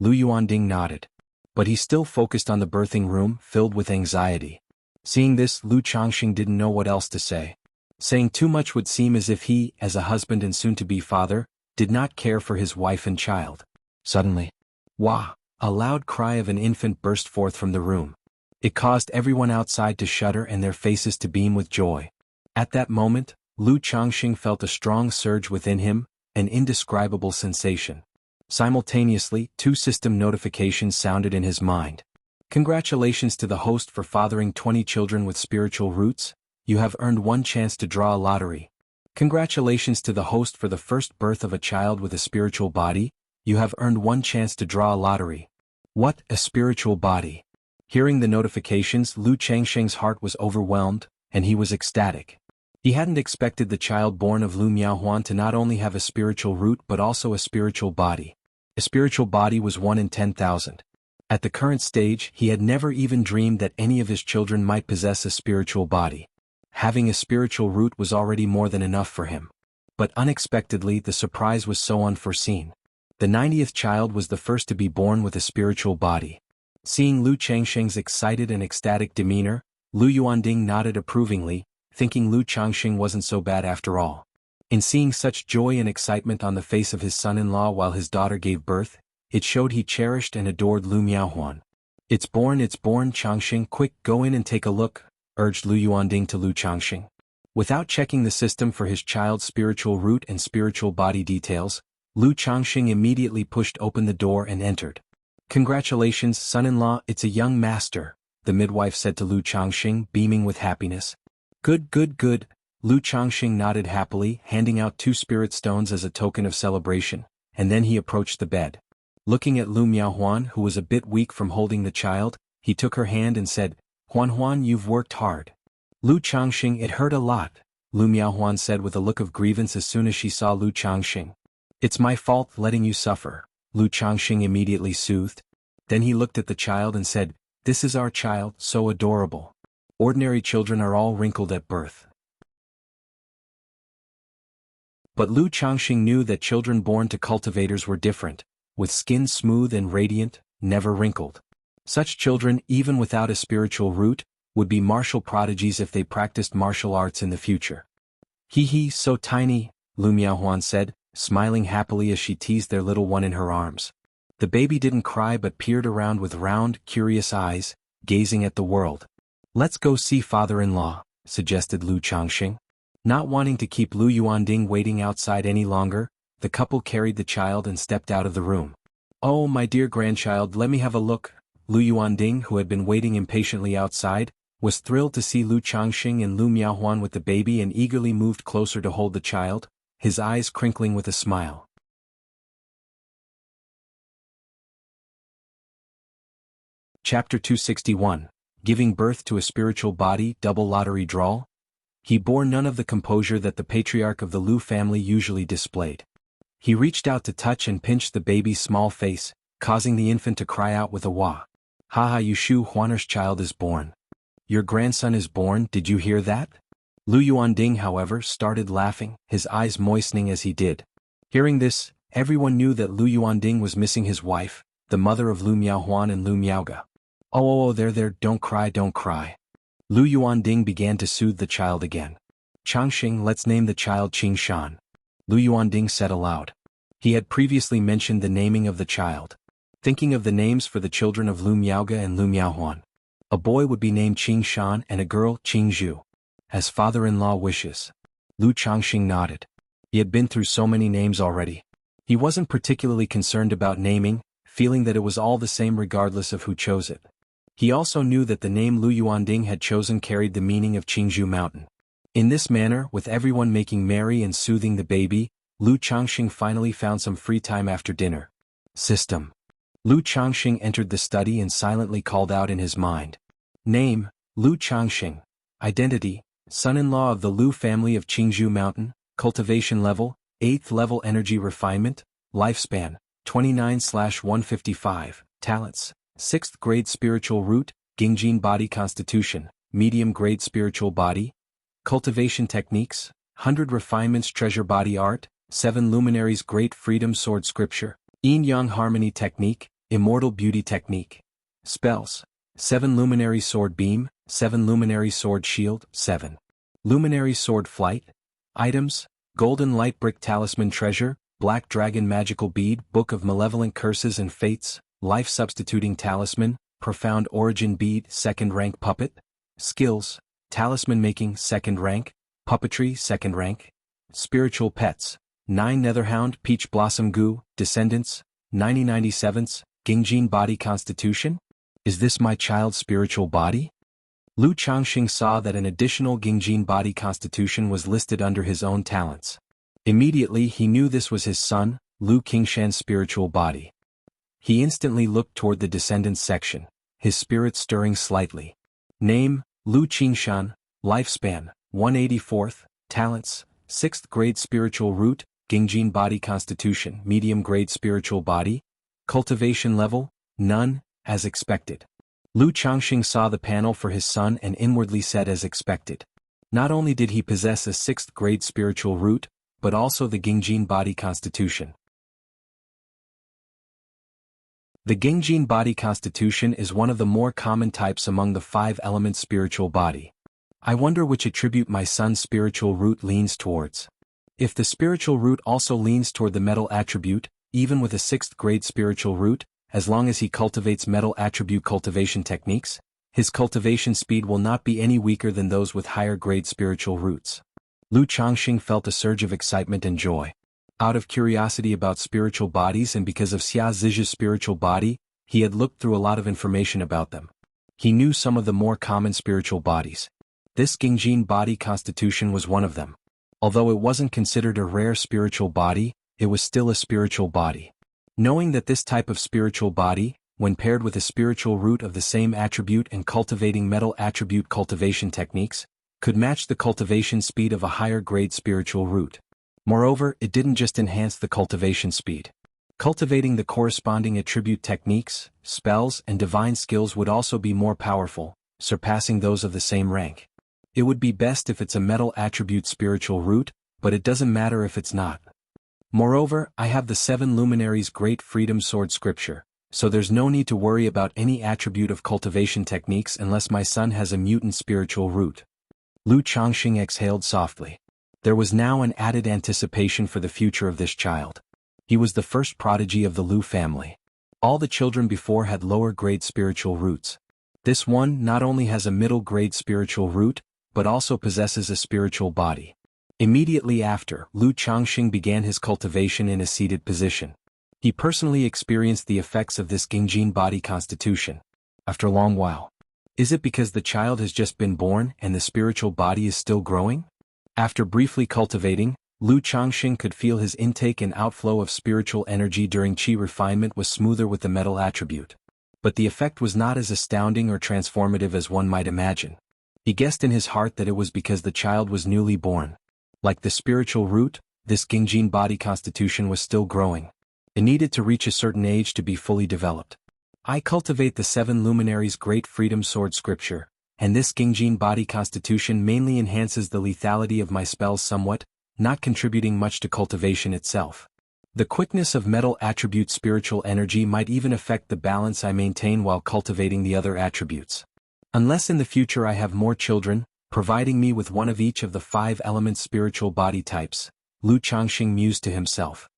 A: Yuanding nodded. But he still focused on the birthing room, filled with anxiety. Seeing this, Lu Changxing didn't know what else to say. Saying too much would seem as if he, as a husband and soon-to-be father, did not care for his wife and child. Suddenly, wah! A loud cry of an infant burst forth from the room. It caused everyone outside to shudder and their faces to beam with joy. At that moment, Lu Changxing felt a strong surge within him, an indescribable sensation. Simultaneously, 2 system notifications sounded in his mind. Congratulations to the host for fathering 20 children with spiritual roots. You have earned one chance to draw a lottery. Congratulations to the host for the first birth of a child with a spiritual body. You have earned one chance to draw a lottery. What, a spiritual body? Hearing the notifications, Lu Changsheng's heart was overwhelmed, and he was ecstatic. He hadn't expected the child born of Lu Miaohuan to not only have a spiritual root but also a spiritual body. A spiritual body was 1 in 10,000. At the current stage, he had never even dreamed that any of his children might possess a spiritual body. Having a spiritual root was already more than enough for him. But unexpectedly, the surprise was so unforeseen. The 90th child was the first to be born with a spiritual body. Seeing Lu Changsheng's excited and ecstatic demeanor, Lu Yuanding nodded approvingly, thinking Lu Changsheng wasn't so bad after all. In seeing such joy and excitement on the face of his son-in-law while his daughter gave birth, it showed he cherished and adored Lu Miaohuan. It's born, Changsheng, quick, go in and take a look, urged Lu Yuanding to Lu Changsheng. Without checking the system for his child's spiritual root and spiritual body details, Lu Changsheng immediately pushed open the door and entered. Congratulations, son-in-law, it's a young master, the midwife said to Lu Changsheng, beaming with happiness. Good. Lu Changsheng nodded happily, handing out 2 spirit stones as a token of celebration, and then he approached the bed. Looking at Lu Miaohuan, who was a bit weak from holding the child, he took her hand and said, Huan, you've worked hard. Lu Changsheng, it hurt a lot, Lu Miaohuan said with a look of grievance as soon as she saw Lu Changsheng. It's my fault letting you suffer, Lu Changsheng immediately soothed. Then he looked at the child and said, this is our child, so adorable. Ordinary children are all wrinkled at birth. But Lu Changsheng knew that children born to cultivators were different, with skin smooth and radiant, never wrinkled. Such children, even without a spiritual root, would be martial prodigies if they practiced martial arts in the future. Hee, so tiny, Lu Miaohuan said, smiling happily as she teased their little one in her arms. The baby didn't cry but peered around with round, curious eyes, gazing at the world. Let's go see father-in-law, suggested Lu Changsheng. Not wanting to keep Lu Yuanding waiting outside any longer, the couple carried the child and stepped out of the room. Oh, my dear grandchild, let me have a look. Lu Yuanding, who had been waiting impatiently outside, was thrilled to see Lu Changsheng and Lu Miaohuan with the baby and eagerly moved closer to hold the child, his eyes crinkling with a smile. Chapter 261. Giving birth to a spiritual body, double lottery draw? He bore none of the composure that the patriarch of the Lu family usually displayed. He reached out to touch and pinch the baby's small face, causing the infant to cry out with a wah. Haha, Yushu Huaner's child is born. Your grandson is born, did you hear that? Lu Yuanding, however, started laughing, his eyes moistening as he did. Hearing this, everyone knew that Lu Yuanding was missing his wife, the mother of Lu Miaohuan and Lu Miaoga. Oh, there, don't cry. Lu Yuanding began to soothe the child again. Changsheng, let's name the child Qingshan. Lu Yuanding said aloud. He had previously mentioned the naming of the child. Thinking of the names for the children of Lu Miaoga and Lu Miaohuan. A boy would be named Qingshan and a girl Qingzhu. As father-in-law wishes. Lu Changsheng nodded. He had been through so many names already. He wasn't particularly concerned about naming, feeling that it was all the same regardless of who chose it. He also knew that the name Lu Yuanding had chosen carried the meaning of Qingzhu Mountain. In this manner, with everyone making merry and soothing the baby, Lu Changsheng finally found some free time after dinner. System. Lu Changsheng entered the study and silently called out in his mind. Name, Lu Changsheng. Identity, son-in-law of the Lu family of Qingzhu Mountain. Cultivation level, 8th level energy refinement. Lifespan, 29/155. Talents, 6th grade spiritual root, Gingjin body constitution, medium grade spiritual body. Cultivation techniques, 100 refinements treasure body art, 7 luminaries great freedom sword scripture, yin-yang harmony technique, immortal beauty technique. Spells, 7 luminary sword beam, 7 luminary sword shield, 7 luminary sword flight. Items, golden light brick talisman treasure, black dragon magical bead, book of malevolent curses and fates, life substituting talisman, profound origin bead, 2nd rank puppet. Skills, talisman making, 2nd rank, puppetry, 2nd rank. Spiritual pets, 9 netherhound, peach blossom goo, descendants, 90/97, Gingjin body constitution. Is this my child's spiritual body? Lu Changxing saw that an additional Gingjin body constitution was listed under his own talents. Immediately he knew this was his son, Lu Qingshan's spiritual body. He instantly looked toward the descendants section, his spirit stirring slightly. Name, Lu Qingshan, lifespan, 184th, talents, 6th grade spiritual root, Gingjin body constitution, medium grade spiritual body, cultivation level, none, as expected. Lu Changxing saw the panel for his son and inwardly said as expected. Not only did he possess a 6th grade spiritual root, but also the Gingjin body constitution. The Gingjin body constitution is one of the more common types among the 5-element spiritual body. I wonder which attribute my son's spiritual root leans towards. If the spiritual root also leans toward the metal attribute, even with a 6th grade spiritual root, as long as he cultivates metal attribute cultivation techniques, his cultivation speed will not be any weaker than those with higher grade spiritual roots. Lu Changxing felt a surge of excitement and joy. Out of curiosity about spiritual bodies and because of Xia Zizhi's spiritual body, he had looked through a lot of information about them. He knew some of the more common spiritual bodies. This Gingjin body constitution was one of them. Although it wasn't considered a rare spiritual body, it was still a spiritual body. Knowing that this type of spiritual body, when paired with a spiritual root of the same attribute and cultivating metal attribute cultivation techniques, could match the cultivation speed of a higher grade spiritual root. Moreover, it didn't just enhance the cultivation speed. Cultivating the corresponding attribute techniques, spells, and divine skills would also be more powerful, surpassing those of the same rank. It would be best if it's a metal attribute spiritual root, but it doesn't matter if it's not. Moreover, I have the 7 luminaries' great freedom sword scripture, so there's no need to worry about any attribute of cultivation techniques unless my son has a mutant spiritual root. Lu Changxing exhaled softly. There was now an added anticipation for the future of this child. He was the first prodigy of the Lu family. All the children before had lower grade spiritual roots. This one not only has a middle grade spiritual root, but also possesses a spiritual body. Immediately after, Lu Changxing began his cultivation in a seated position. He personally experienced the effects of this Gingjin body constitution. After a long while. Is it because the child has just been born and the spiritual body is still growing? After briefly cultivating, Lu Changxing could feel his intake and outflow of spiritual energy during qi refinement was smoother with the metal attribute. But the effect was not as astounding or transformative as one might imagine. He guessed in his heart that it was because the child was newly born. Like the spiritual root, this Gingjin body constitution was still growing. It needed to reach a certain age to be fully developed. I cultivate the 7 luminaries' great freedom sword scripture, and this Gingjin body constitution mainly enhances the lethality of my spells somewhat, not contributing much to cultivation itself. The quickness of metal attribute spiritual energy might even affect the balance I maintain while cultivating the other attributes. Unless in the future I have more children, providing me with one of each of the 5 element spiritual body types, Lu Changxing mused to himself.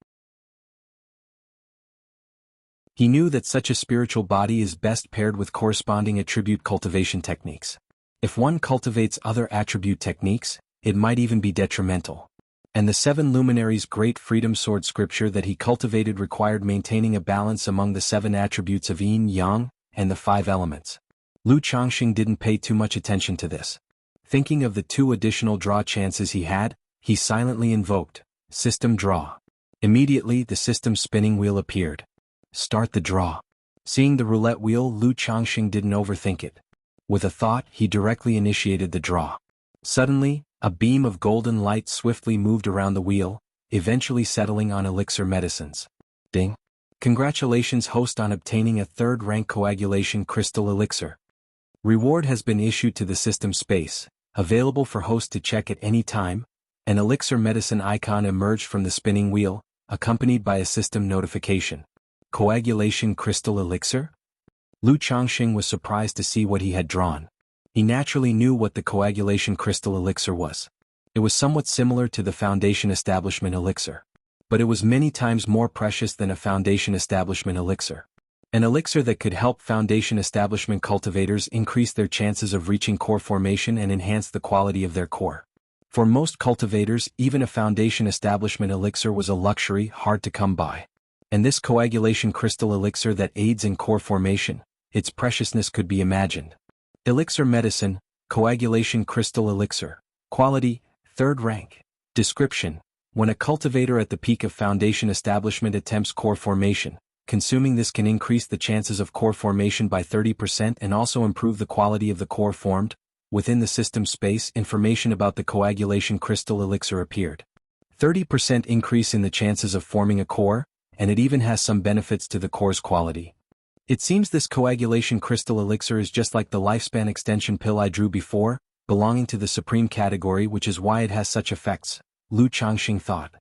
A: He knew that such a spiritual body is best paired with corresponding attribute cultivation techniques. If one cultivates other attribute techniques, it might even be detrimental. And the 7 luminaries' great freedom sword scripture that he cultivated required maintaining a balance among the 7 attributes of yin, yang, and the 5 elements. Lu Changxing didn't pay too much attention to this. Thinking of the 2 additional draw chances he had, he silently invoked, System Draw. Immediately the system spinning wheel appeared. Start the draw. Seeing the roulette wheel, Lu Changxing didn't overthink it. With a thought, he directly initiated the draw. Suddenly, a beam of golden light swiftly moved around the wheel, eventually settling on elixir medicines. Ding! Congratulations, host, on obtaining a 3rd rank coagulation crystal elixir. Reward has been issued to the system space, available for host to check at any time. An elixir medicine icon emerged from the spinning wheel, accompanied by a system notification. Coagulation crystal elixir? Lu Changxing was surprised to see what he had drawn. He naturally knew what the coagulation crystal elixir was. It was somewhat similar to the foundation establishment elixir. But it was many times more precious than a foundation establishment elixir. An elixir that could help foundation establishment cultivators increase their chances of reaching core formation and enhance the quality of their core. For most cultivators, even a foundation establishment elixir was a luxury hard to come by. And this coagulation crystal elixir that aids in core formation, its preciousness could be imagined. Elixir Medicine, Coagulation Crystal Elixir. Quality, 3rd rank. Description: when a cultivator at the peak of foundation establishment attempts core formation, consuming this can increase the chances of core formation by 30% and also improve the quality of the core formed. Within the system space, information about the coagulation crystal elixir appeared. 30% increase in the chances of forming a core, and it even has some benefits to the core's quality. It seems this coagulation crystal elixir is just like the lifespan extension pill I drew before, belonging to the supreme category, which is why it has such effects, Lu Changxing thought.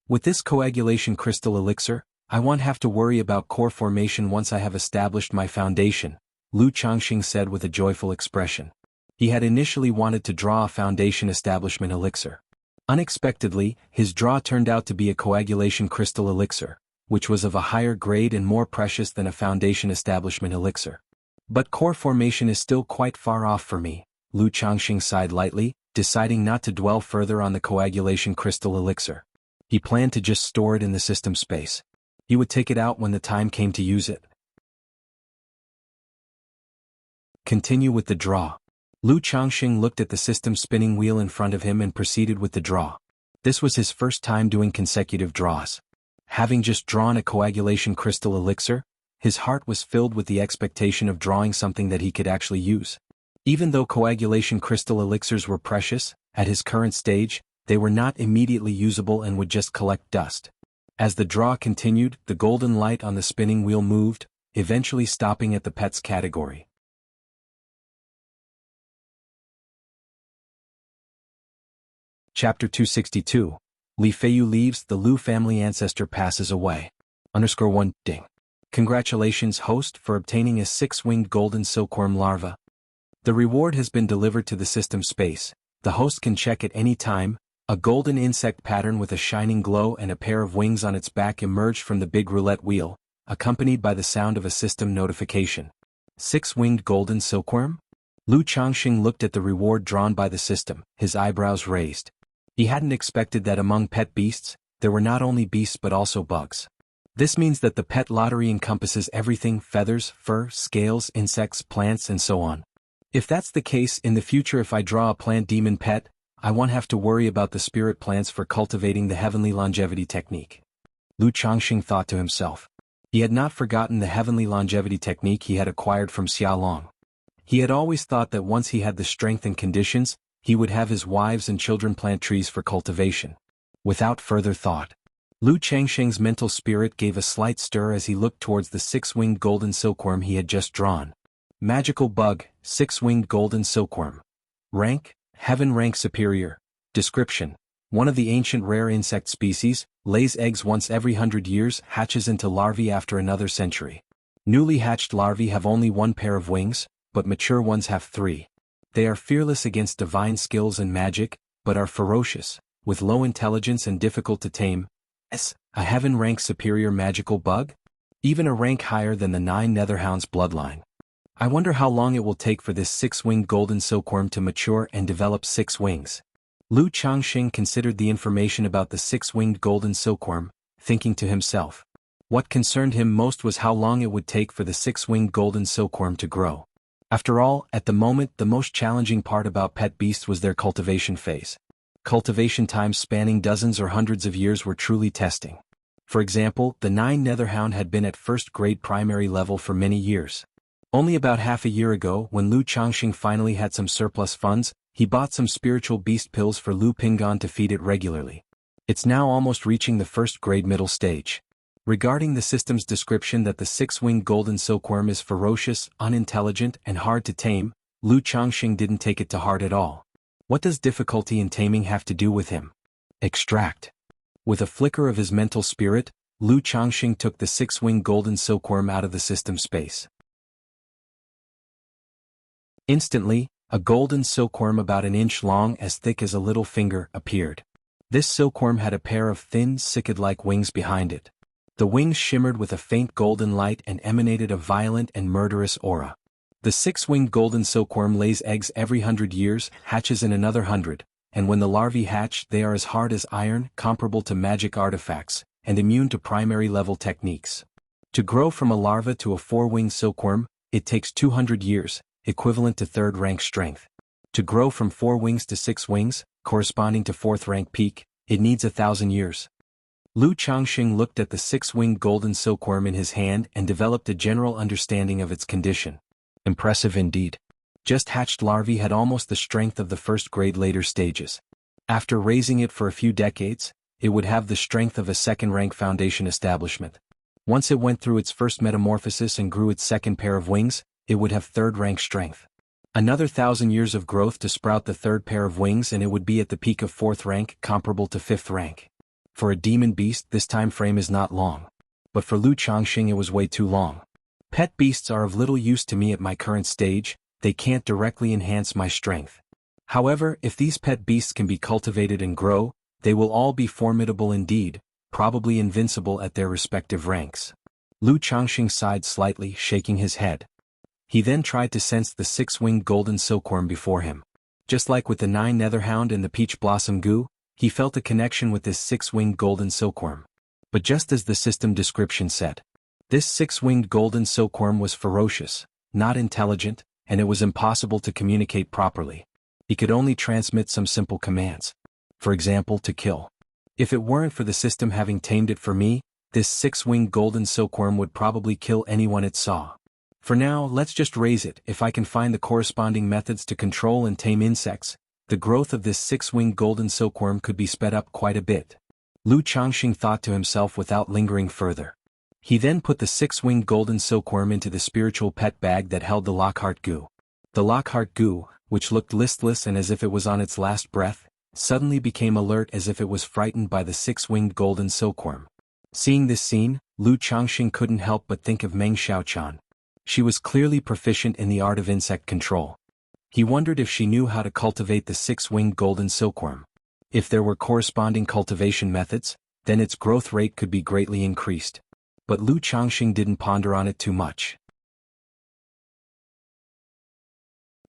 A: With this coagulation crystal elixir, I won't have to worry about core formation once I have established my foundation, Lu Changxing said with a joyful expression. He had initially wanted to draw a foundation establishment elixir. Unexpectedly, his draw turned out to be a coagulation crystal elixir, which was of a higher grade and more precious than a foundation establishment elixir. But core formation is still quite far off for me, Lu Changxing sighed lightly, deciding not to dwell further on the coagulation crystal elixir. He planned to just store it in the system space. He would take it out when the time came to use it. Continue with the draw. Lu Changxing looked at the system spinning wheel in front of him and proceeded with the draw. This was his first time doing consecutive draws. Having just drawn a coagulation crystal elixir, his heart was filled with the expectation of drawing something that he could actually use. Even though coagulation crystal elixirs were precious, at his current stage, they were not immediately usable and would just collect dust. As the draw continued, the golden light on the spinning wheel moved, eventually stopping at the pets category. Chapter 262. Li Feiyu leaves, the Lu family ancestor passes away. _1 ding. Congratulations, host, for obtaining a 6-winged golden silkworm larva. The reward has been delivered to the system space. The host can check at any time. A golden insect pattern with a shining glow and a pair of wings on its back emerged from the big roulette wheel, accompanied by the sound of a system notification. 6-winged golden silkworm? Lu Changxing looked at the reward drawn by the system, his eyebrows raised. He hadn't expected that among pet beasts, there were not only beasts but also bugs. This means that the pet lottery encompasses everything: feathers, fur, scales, insects, plants, and so on. If that's the case, in the future if I draw a plant demon pet, I won't have to worry about the spirit plants for cultivating the heavenly longevity technique. Lu Changxing thought to himself. He had not forgotten the heavenly longevity technique he had acquired from Xia Long. He had always thought that once he had the strength and conditions, he would have his wives and children plant trees for cultivation. Without further thought, Lu Changxing's mental spirit gave a slight stir as he looked towards the 6-winged golden silkworm he had just drawn. Magical bug, 6-winged golden silkworm. Rank, Heaven rank superior. Description: one of the ancient rare insect species, lays eggs once every 100 years, hatches into larvae after another century. Newly hatched larvae have only 1 pair of wings, but mature ones have 3. They are fearless against divine skills and magic, but are ferocious, with low intelligence and difficult to tame. A heaven rank superior magical bug? Even a rank higher than the 9 Netherhounds bloodline. I wonder how long it will take for this 6-winged golden silkworm to mature and develop 6 wings. Lu Changxing considered the information about the 6-winged golden silkworm, thinking to himself. What concerned him most was how long it would take for the 6-winged golden silkworm to grow. After all, at the moment the most challenging part about pet beasts was their cultivation phase. Cultivation times spanning dozens or hundreds of years were truly testing. For example, the 9 Netherhound had been at first-grade primary level for many years. Only about half a year ago, when Lu Changxing finally had some surplus funds, he bought some spiritual beast pills for Lu Pingan to feed it regularly. It's now almost reaching the first-grade middle stage. Regarding the system's description that the 6-winged golden silkworm is ferocious, unintelligent, and hard to tame, Lu Changxing didn't take it to heart at all. What does difficulty in taming have to do with him? Extract. With a flicker of his mental spirit, Lu Changxing took the 6-winged golden silkworm out of the system space. Instantly, a golden silkworm about an inch long, as thick as a little finger, appeared. This silkworm had a pair of thin, cicad-like wings behind it. The wings shimmered with a faint golden light and emanated a violent and murderous aura. The 6-winged golden silkworm lays eggs every 100 years, hatches in another 100, and when the larvae hatch they are as hard as iron, comparable to magic artifacts, and immune to primary level techniques. To grow from a larva to a 4-winged silkworm, it takes 200 years, equivalent to third-rank strength. To grow from 4 wings to 6 wings, corresponding to 4th-rank peak, it needs 1,000 years. Lu Changxing looked at the 6-winged golden silkworm in his hand and developed a general understanding of its condition. Impressive indeed. Just hatched larvae had almost the strength of the first-grade later stages. After raising it for a few decades, it would have the strength of a second-rank foundation establishment. Once it went through its first metamorphosis and grew its second pair of wings, it would have third-rank strength. Another 1,000 years of growth to sprout the third pair of wings and it would be at the peak of 4th rank, comparable to 5th rank. For a demon beast, this time frame is not long. But for Lu Changxing it was way too long. Pet beasts are of little use to me at my current stage, they can't directly enhance my strength. However, if these pet beasts can be cultivated and grow, they will all be formidable indeed, probably invincible at their respective ranks. Lu Changxing sighed slightly, shaking his head. He then tried to sense the 6-winged golden silkworm before him. Just like with the 9 netherhound and the peach blossom goo, he felt a connection with this 6-winged golden silkworm. But just as the system description said, this 6-winged golden silkworm was ferocious, not intelligent, and it was impossible to communicate properly. He could only transmit some simple commands. For example, to kill. If it weren't for the system having tamed it for me, this 6-winged golden silkworm would probably kill anyone it saw. For now, let's just raise it. If I can find the corresponding methods to control and tame insects, the growth of this 6-winged golden silkworm could be sped up quite a bit. Lu Changxing thought to himself without lingering further. He then put the 6-winged golden silkworm into the spiritual pet bag that held the Lockhart goo. The Lockhart goo, which looked listless and as if it was on its last breath, suddenly became alert as if it was frightened by the 6-winged golden silkworm. Seeing this scene, Lu Changxing couldn't help but think of Meng Xiaochan. She was clearly proficient in the art of insect control. He wondered if she knew how to cultivate the 6-winged golden silkworm. If there were corresponding cultivation methods, then its growth rate could be greatly increased. But Lu Changxing didn't ponder on it too much.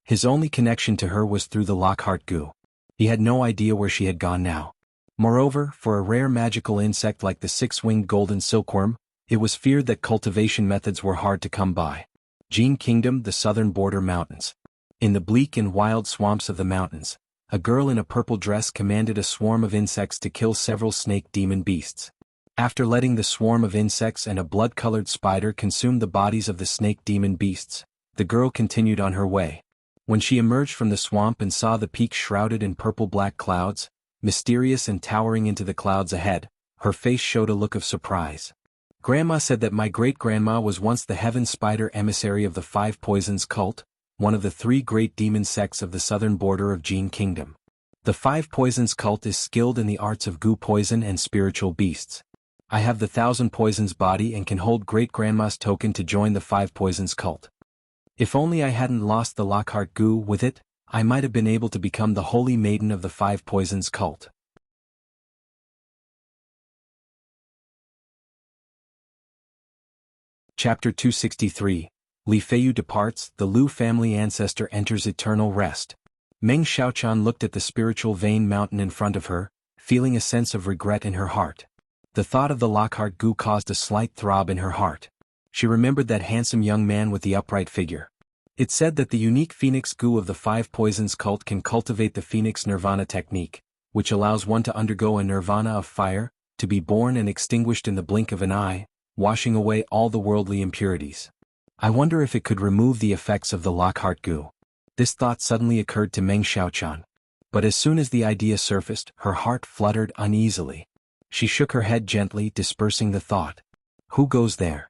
A: His only connection to her was through the Lockhart goo. He had no idea where she had gone now. Moreover, for a rare magical insect like the 6-winged golden silkworm, it was feared that cultivation methods were hard to come by. Jin Kingdom, the southern border mountains. In the bleak and wild swamps of the mountains, a girl in a purple dress commanded a swarm of insects to kill several snake demon beasts. After letting the swarm of insects and a blood-colored spider consume the bodies of the snake demon beasts, the girl continued on her way. When she emerged from the swamp and saw the peak shrouded in purple-black clouds, mysterious and towering into the clouds ahead, her face showed a look of surprise. Grandma said that my great-grandma was once the heaven spider emissary of the 5 Poisons cult, one of the 3 great demon sects of the southern border of Jin Kingdom. The 5 Poisons cult is skilled in the arts of goo poison and spiritual beasts. I have the 1,000 Poisons body and can hold great-grandma's token to join the 5 Poisons cult. If only I hadn't lost the Lockhart goo with it, I might have been able to become the holy maiden of the 5 Poisons cult. Chapter 263. Li Feiyu departs, the Lu family ancestor enters eternal rest. Meng Xiaochan looked at the spiritual vein mountain in front of her, feeling a sense of regret in her heart. The thought of the Lockhart goo caused a slight throb in her heart. She remembered that handsome young man with the upright figure. It said that the unique phoenix goo of the 5 Poisons cult can cultivate the phoenix nirvana technique, which allows one to undergo a nirvana of fire, to be born and extinguished in the blink of an eye, washing away all the worldly impurities. I wonder if it could remove the effects of the Lockhart goo. This thought suddenly occurred to Meng Xiaochan. But as soon as the idea surfaced, her heart fluttered uneasily. She shook her head gently, dispersing the thought. Who goes there?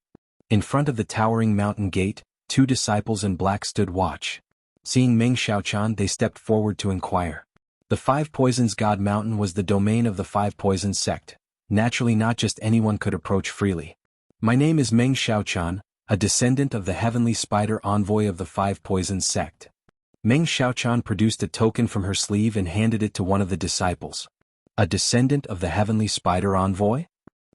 A: In front of the towering mountain gate, 2 disciples in black stood watch. Seeing Meng Xiaochan, they stepped forward to inquire. The 5 Poisons God Mountain was the domain of the 5 Poisons sect. Naturally, not just anyone could approach freely. My name is Meng Xiaochan, a descendant of the heavenly spider envoy of the 5 Poisons sect. Meng Xiaochan produced a token from her sleeve and handed it to one of the disciples. A descendant of the heavenly spider envoy?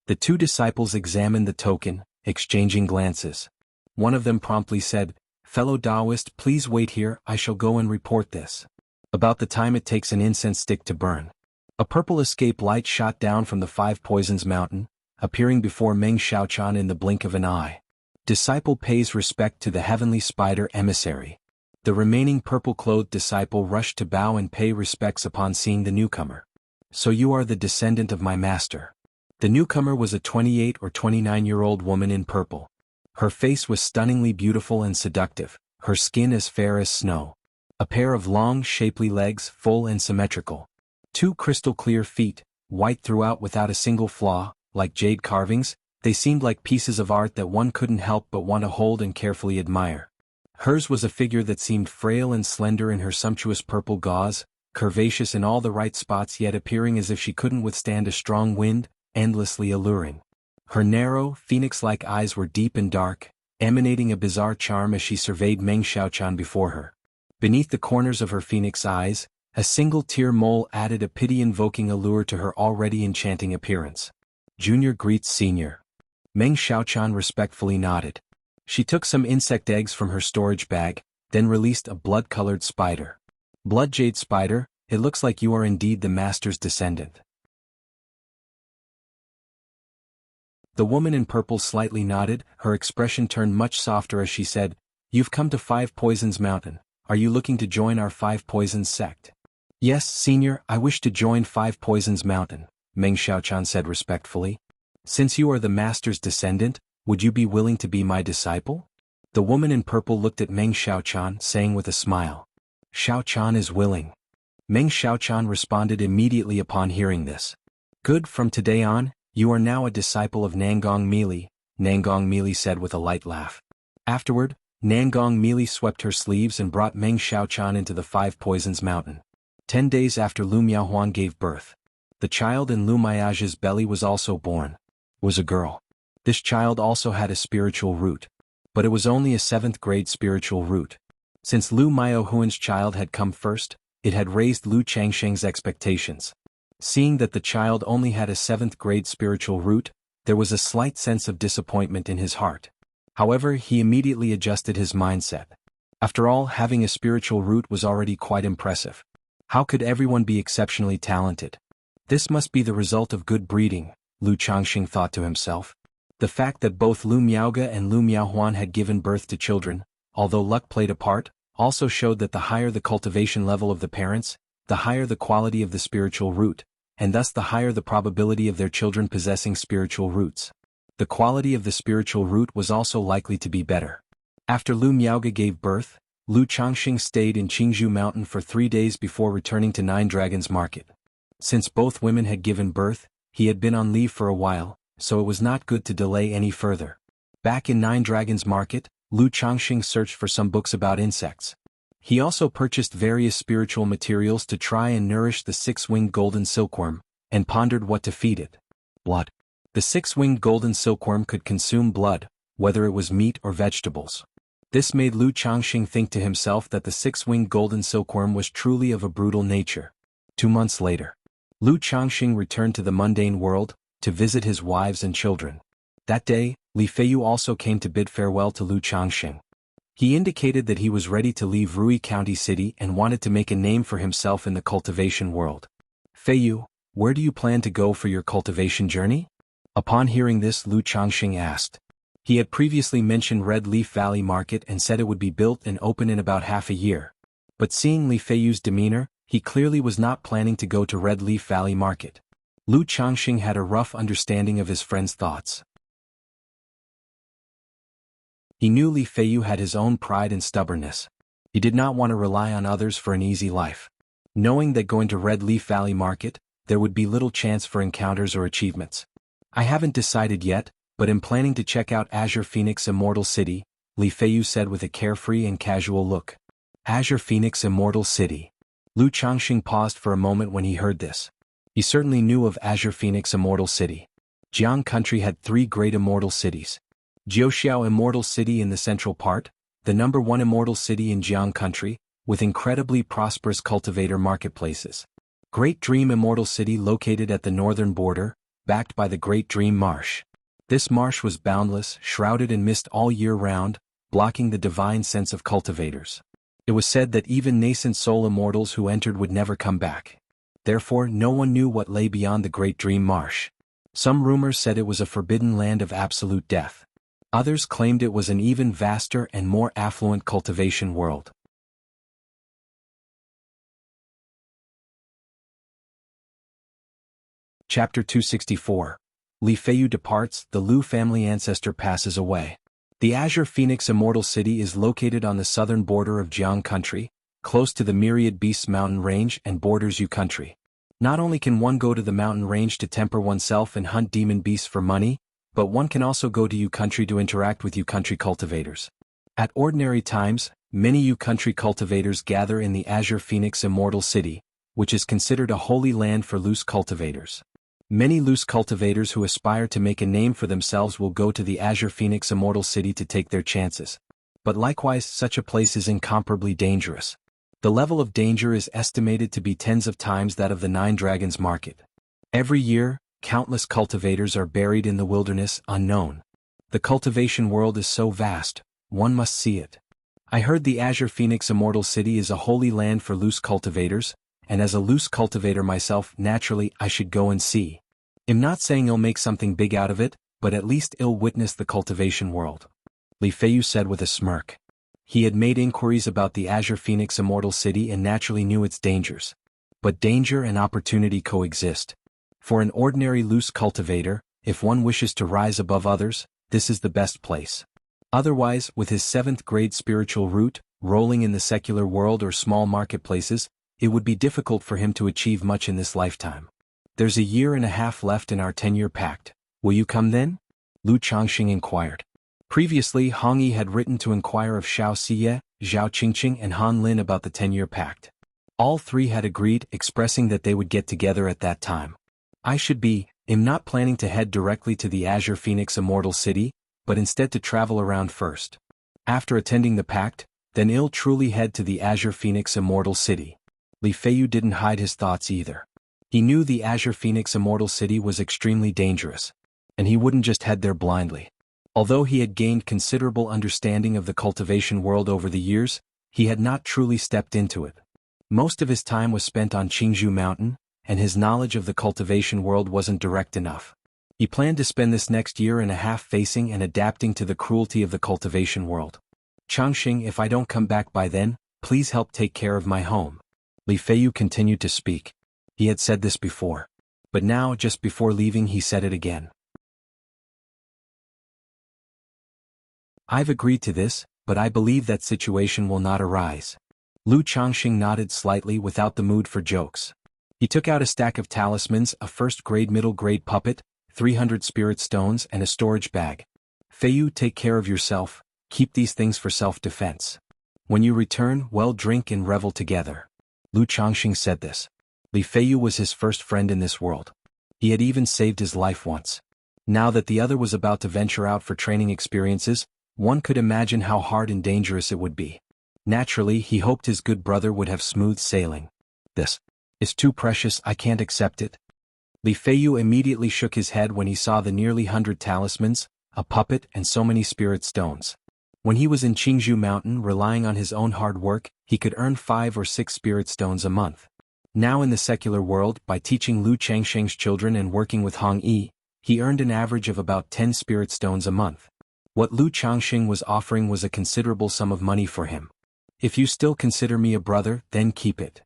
A: The 2 disciples examined the token, exchanging glances. One of them promptly said, "Fellow Taoist, please wait here, I shall go and report this." About the time it takes an incense stick to burn. A purple escape light shot down from the 5 Poisons mountain, appearing before Meng Xiaochan in the blink of an eye. Disciple pays respect to the heavenly spider emissary. The remaining purple-clothed disciple rushed to bow and pay respects upon seeing the newcomer. So you are the descendant of my master. The newcomer was a 28 or 29-year-old woman in purple. Her face was stunningly beautiful and seductive, her skin as fair as snow. A pair of long, shapely legs, full and symmetrical. 2 crystal-clear feet, white throughout without a single flaw, like jade carvings, they seemed like pieces of art that one couldn't help but want to hold and carefully admire. Hers was a figure that seemed frail and slender in her sumptuous purple gauze, curvaceous in all the right spots yet appearing as if she couldn't withstand a strong wind, endlessly alluring. Her narrow, phoenix-like eyes were deep and dark, emanating a bizarre charm as she surveyed Meng Xiaochan before her. Beneath the corners of her phoenix eyes, a single tear mole added a pity-invoking allure to her already enchanting appearance. Junior greets senior. Meng Xiaochan respectfully nodded. She took some insect eggs from her storage bag, then released a blood-colored spider. Blood jade spider, it looks like you are indeed the master's descendant. The woman in purple slightly nodded, her expression turned much softer as she said, "You've come to Five Poisons Mountain. Are you looking to join our Five Poisons sect?" "Yes, senior, I wish to join Five Poisons Mountain," Meng Xiaochan said respectfully. "Since you are the master's descendant, would you be willing to be my disciple?" The woman in purple looked at Meng Xiaochan, saying with a smile, "Xiaochan is willing." Meng Xiaochan responded immediately upon hearing this. "Good, from today on, you are now a disciple of Nangong Meili," Nangong Meili said with a light laugh. Afterward, Nangong Meili swept her sleeves and brought Meng Xiaochan into the Five Poisons Mountain. 10 days after Lu Miaohuan gave birth. The child in Lu Miao's belly was also born. Was a girl. This child also had a spiritual root. But it was only a 7th grade spiritual root. Since Lu Miaohuan's child had come first, it had raised Lu Changsheng's expectations. Seeing that the child only had a 7th grade spiritual root, there was a slight sense of disappointment in his heart. However, he immediately adjusted his mindset. After all, having a spiritual root was already quite impressive. How could everyone be exceptionally talented? This must be the result of good breeding, Lu Changxing thought to himself. The fact that both Lu Miaoge and Lu Miaohuan had given birth to children, although luck played a part, also showed that the higher the cultivation level of the parents, the higher the quality of the spiritual root, and thus the higher the probability of their children possessing spiritual roots. The quality of the spiritual root was also likely to be better. After Lu Miaoge gave birth, Lu Changxing stayed in Qingzhou Mountain for 3 days before returning to Nine Dragons Market. Since both women had given birth, he had been on leave for a while, so it was not good to delay any further. Back in Nine Dragons Market, Lu Changxing searched for some books about insects. He also purchased various spiritual materials to try and nourish the 6-winged golden silkworm, and pondered what to feed it. Blood. The 6-winged golden silkworm could consume blood, whether it was meat or vegetables. This made Lu Changxing think to himself that the 6-winged golden silkworm was truly of a brutal nature. 2 months later, Lu Changxing returned to the mundane world, to visit his wives and children. That day, Li Feiyu also came to bid farewell to Lu Changxing. He indicated that he was ready to leave Rui County City and wanted to make a name for himself in the cultivation world. "Feiyu, where do you plan to go for your cultivation journey?" Upon hearing this, Lu Changxing asked. He had previously mentioned Red Leaf Valley Market and said it would be built and open in about half a year. But seeing Li Feiyu's demeanor, he clearly was not planning to go to Red Leaf Valley Market. Lu Changxing had a rough understanding of his friend's thoughts. He knew Li Feiyu had his own pride and stubbornness. He did not want to rely on others for an easy life. Knowing that going to Red Leaf Valley Market, there would be little chance for encounters or achievements. "I haven't decided yet, but am planning to check out Azure Phoenix Immortal City," Li Feiyu said with a carefree and casual look. Azure Phoenix Immortal City. Lu Changxing paused for a moment when he heard this. He certainly knew of Azure Phoenix Immortal City. Jiang Country had 3 great immortal cities. Jiuxiao Immortal City in the central part, the #1 immortal city in Jiang Country, with incredibly prosperous cultivator marketplaces. Great Dream Immortal City located at the northern border, backed by the Great Dream Marsh. This marsh was boundless, shrouded in mist all year round, blocking the divine sense of cultivators. It was said that even nascent soul immortals who entered would never come back. Therefore, no one knew what lay beyond the Great Dream Marsh. Some rumors said it was a forbidden land of absolute death. Others claimed it was an even vaster and more affluent cultivation world. Chapter 264. Li Feiyu departs, the Lu family ancestor passes away. The Azure Phoenix Immortal City is located on the southern border of Jiang Country, close to the Myriad Beasts mountain range and borders Yu Country. Not only can one go to the mountain range to temper oneself and hunt demon beasts for money, but one can also go to Yu Country to interact with Yu Country cultivators. At ordinary times, many Yu Country cultivators gather in the Azure Phoenix Immortal City, which is considered a holy land for loose cultivators. Many loose cultivators who aspire to make a name for themselves will go to the Azure Phoenix Immortal City to take their chances. But likewise, such a place is incomparably dangerous. The level of danger is estimated to be tens of times that of the Nine Dragons market. Every year, countless cultivators are buried in the wilderness, unknown. The cultivation world is so vast, one must see it. I heard the Azure Phoenix Immortal City is a holy land for loose cultivators, and as a loose cultivator myself, naturally I should go and see. I'm not saying I'll make something big out of it, but at least I'll witness the cultivation world. Li Feiyu said with a smirk. He had made inquiries about the Azure Phoenix Immortal City and naturally knew its dangers. But danger and opportunity coexist. For an ordinary loose cultivator, if one wishes to rise above others, this is the best place. Otherwise, with his 7th grade spiritual root, rolling in the secular world or small marketplaces, it would be difficult for him to achieve much in this lifetime. There's a year and a half left in our 10-year pact. Will you come then? Lu Changxing inquired. Previously, Hong Yi had written to inquire of Xiao Siye, Zhao Qingqing and Han Lin about the 10-year pact. All three had agreed, expressing that they would get together at that time. I'm not planning to head directly to the Azure Phoenix Immortal City, but instead to travel around first. After attending the pact, then I'll truly head to the Azure Phoenix Immortal City. Li Feiyu didn't hide his thoughts either. He knew the Azure Phoenix Immortal City was extremely dangerous, and he wouldn't just head there blindly. Although he had gained considerable understanding of the cultivation world over the years, he had not truly stepped into it. Most of his time was spent on Qingzhou Mountain, and his knowledge of the cultivation world wasn't direct enough. He planned to spend this next year and a half facing and adapting to the cruelty of the cultivation world. Changxing, if I don't come back by then, please help take care of my home. Li Feiyu continued to speak. He had said this before. But now, just before leaving, he said it again. I've agreed to this, but I believe that situation will not arise. Lu Changxing nodded slightly without the mood for jokes. He took out a stack of talismans, a first-grade middle-grade puppet, 300 spirit stones and a storage bag. Feiyu, take care of yourself, keep these things for self-defense. When you return, well, drink and revel together. Lu Changxing said this. Li Feiyu was his first friend in this world. He had even saved his life once. Now that the other was about to venture out for training experiences, one could imagine how hard and dangerous it would be. Naturally, he hoped his good brother would have smooth sailing. This is too precious, I can't accept it. Li Feiyu immediately shook his head when he saw the nearly 100 talismans, a puppet and so many spirit stones. When he was in Qingzhou Mountain relying on his own hard work, he could earn 5 or 6 spirit stones a month. Now in the secular world, by teaching Lu Changxing's children and working with Hong Yi, he earned an average of about 10 spirit stones a month. What Lu Changxing was offering was a considerable sum of money for him. If you still consider me a brother, then keep it.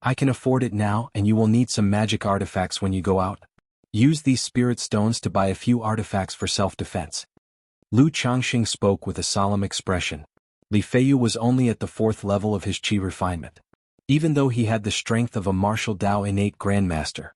A: I can afford it now, and you will need some magic artifacts when you go out. Use these spirit stones to buy a few artifacts for self-defense. Lu Changxing spoke with a solemn expression. Li Feiyu was only at the 4th level of his qi refinement. Even though he had the strength of a martial Dao innate grandmaster.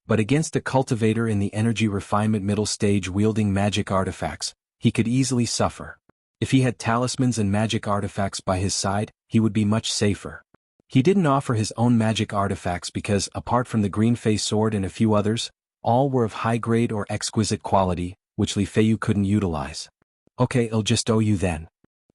A: But against a cultivator in the energy refinement middle stage wielding magic artifacts, he could easily suffer. If he had talismans and magic artifacts by his side, he would be much safer. He didn't offer his own magic artifacts because, apart from the green face sword and a few others, all were of high grade or exquisite quality, which Li Feiyu couldn't utilize. Okay, I'll just owe you then.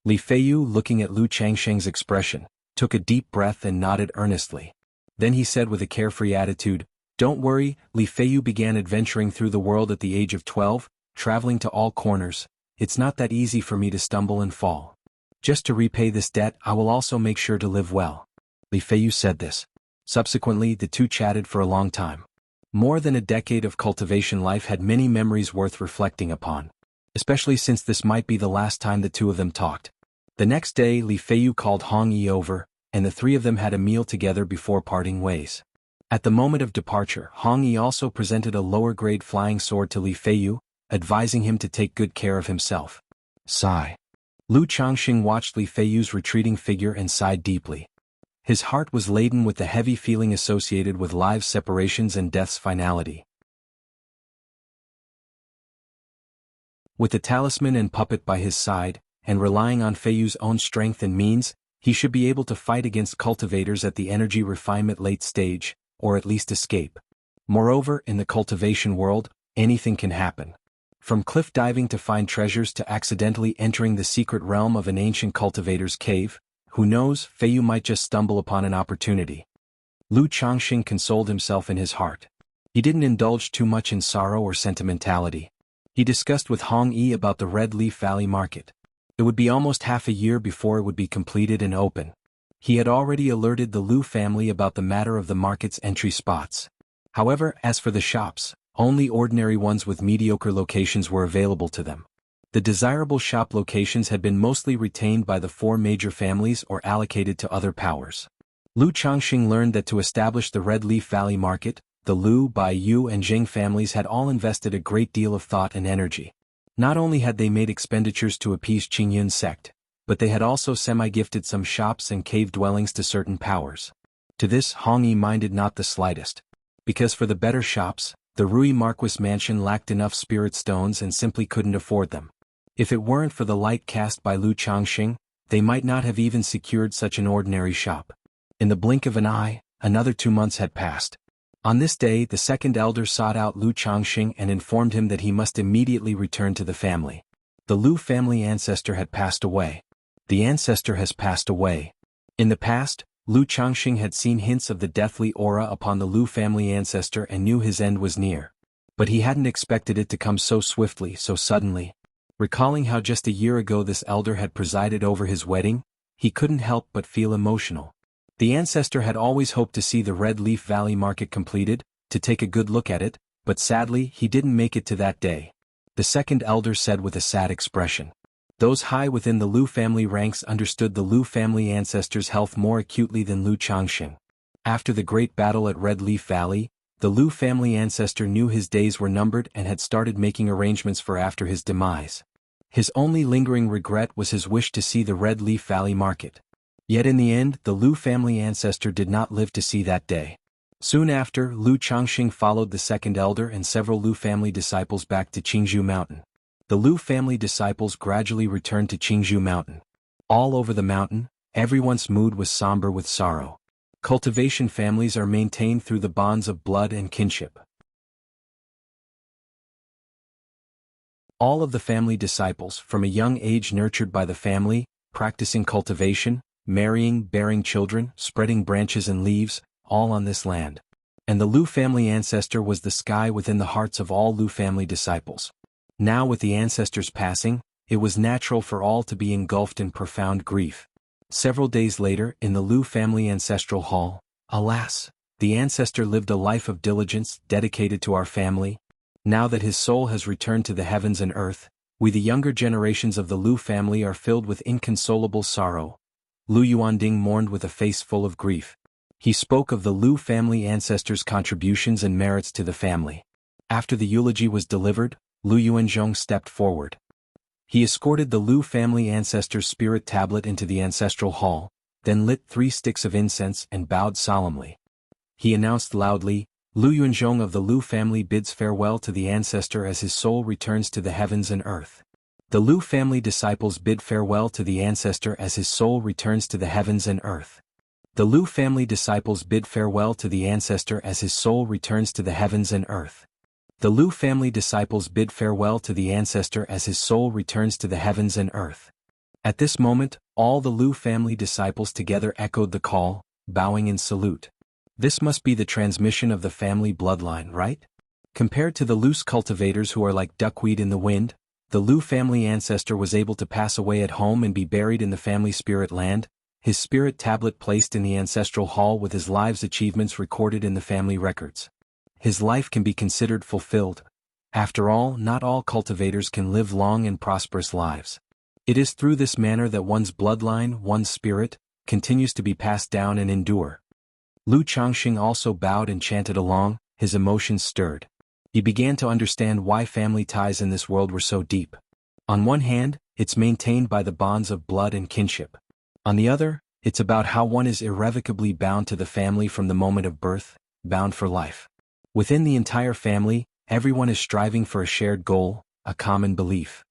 A: Li Feiyu, looking at Lu Changxing's expression, took a deep breath and nodded earnestly. Then he said with a carefree attitude, Don't worry. Li Feiyu began adventuring through the world at the age of 12, traveling to all corners. It's not that easy for me to stumble and fall. Just to repay this debt, I will also make sure to live well. Li Feiyu said this. Subsequently, the two chatted for a long time. More than a decade of cultivation life had many memories worth reflecting upon. especially since this might be the last time the two of them talked. The next day Li Feiyu called Hong Yi over, and the three of them had a meal together before parting ways. At the moment of departure, Hong Yi also presented a lower-grade flying sword to Li Feiyu, advising him to take good care of himself. Sigh. Lu Changxing watched Li Feiyu's retreating figure and sighed deeply. His heart was laden with the heavy feeling associated with lives' separations and death's finality. With the talisman and puppet by his side, and relying on Feiyu's own strength and means, he should be able to fight against cultivators at the energy refinement late stage, or at least escape. Moreover, in the cultivation world, anything can happen. From cliff diving to find treasures to accidentally entering the secret realm of an ancient cultivator's cave, who knows, Feiyu might just stumble upon an opportunity. Lu Changxing consoled himself in his heart. He didn't indulge too much in sorrow or sentimentality. He discussed with Hong Yi about the Red Leaf Valley market. It would be almost half a year before it would be completed and open. He had already alerted the Lu family about the matter of the market's entry spots. However, as for the shops, only ordinary ones with mediocre locations were available to them. The desirable shop locations had been mostly retained by the four major families or allocated to other powers. Lu Changxing learned that to establish the Red Leaf Valley market, the Lu, Bai Yu and Zheng families had all invested a great deal of thought and energy. Not only had they made expenditures to appease Qingyun's sect, but they had also semi-gifted some shops and cave dwellings to certain powers. To this Hong Yi minded not the slightest. Because for the better shops, the Rui Marquis mansion lacked enough spirit stones and simply couldn't afford them. If it weren't for the light cast by Lu Changxing, they might not have even secured such an ordinary shop. In the blink of an eye, another 2 months had passed. On this day the second elder sought out Lu Changxing and informed him that he must immediately return to the family. The Lu family ancestor had passed away. The ancestor has passed away. In the past, Lu Changxing had seen hints of the deathly aura upon the Lu family ancestor and knew his end was near. But he hadn't expected it to come so swiftly, so suddenly. Recalling how just a year ago this elder had presided over his wedding, he couldn't help but feel emotional. The ancestor had always hoped to see the Red Leaf Valley market completed, to take a good look at it, but sadly he didn't make it to that day. The second elder said with a sad expression. Those high within the Lu family ranks understood the Lu family ancestor's health more acutely than Lu Changxing. After the great battle at Red Leaf Valley, the Lu family ancestor knew his days were numbered and had started making arrangements for after his demise. His only lingering regret was his wish to see the Red Leaf Valley market. Yet in the end the Lu family ancestor did not live to see that day. Soon after, Lu Changxing followed the second elder and several Lu family disciples back to Qingzhou Mountain. The Lu family disciples gradually returned to Qingzhou Mountain. All over the mountain, everyone's mood was somber with sorrow. Cultivation families are maintained through the bonds of blood and kinship. All of the family disciples, from a young age nurtured by the family, practicing cultivation, marrying, bearing children, spreading branches and leaves, all on this land. And the Lu family ancestor was the sky within the hearts of all Lu family disciples. Now with the ancestor's passing, it was natural for all to be engulfed in profound grief. Several days later, in the Lu family ancestral hall, alas, the ancestor lived a life of diligence dedicated to our family. Now that his soul has returned to the heavens and earth, we the younger generations of the Lu family are filled with inconsolable sorrow. Lu Yuanding mourned with a face full of grief. He spoke of the Lu family ancestors' contributions and merits to the family. After the eulogy was delivered, Lu Yuanzhong stepped forward. He escorted the Lu family ancestor's spirit tablet into the ancestral hall, then lit 3 sticks of incense and bowed solemnly. He announced loudly, Lu Yuanzhong of the Lu family bids farewell to the ancestor as his soul returns to the heavens and earth. The Lu family disciples bid farewell to the ancestor as his soul returns to the heavens and earth. The Lu family disciples bid farewell to the ancestor as his soul returns to the heavens and earth. The Lu family disciples bid farewell to the ancestor as his soul returns to the heavens and earth. At this moment, all the Lu family disciples together echoed the call, bowing in salute. This must be the transmission of the family bloodline, right? Compared to the loose cultivators who are like duckweed in the wind, the Lu family ancestor was able to pass away at home and be buried in the family spirit land, his spirit tablet placed in the ancestral hall with his life's achievements recorded in the family records. His life can be considered fulfilled. After all, not all cultivators can live long and prosperous lives. It is through this manner that one's bloodline, one's spirit, continues to be passed down and endure. Lu Changxing also bowed and chanted along, his emotions stirred. He began to understand why family ties in this world were so deep. On one hand, it's maintained by the bonds of blood and kinship. On the other, it's about how one is irrevocably bound to the family from the moment of birth, bound for life. Within the entire family, everyone is striving for a shared goal, a common belief.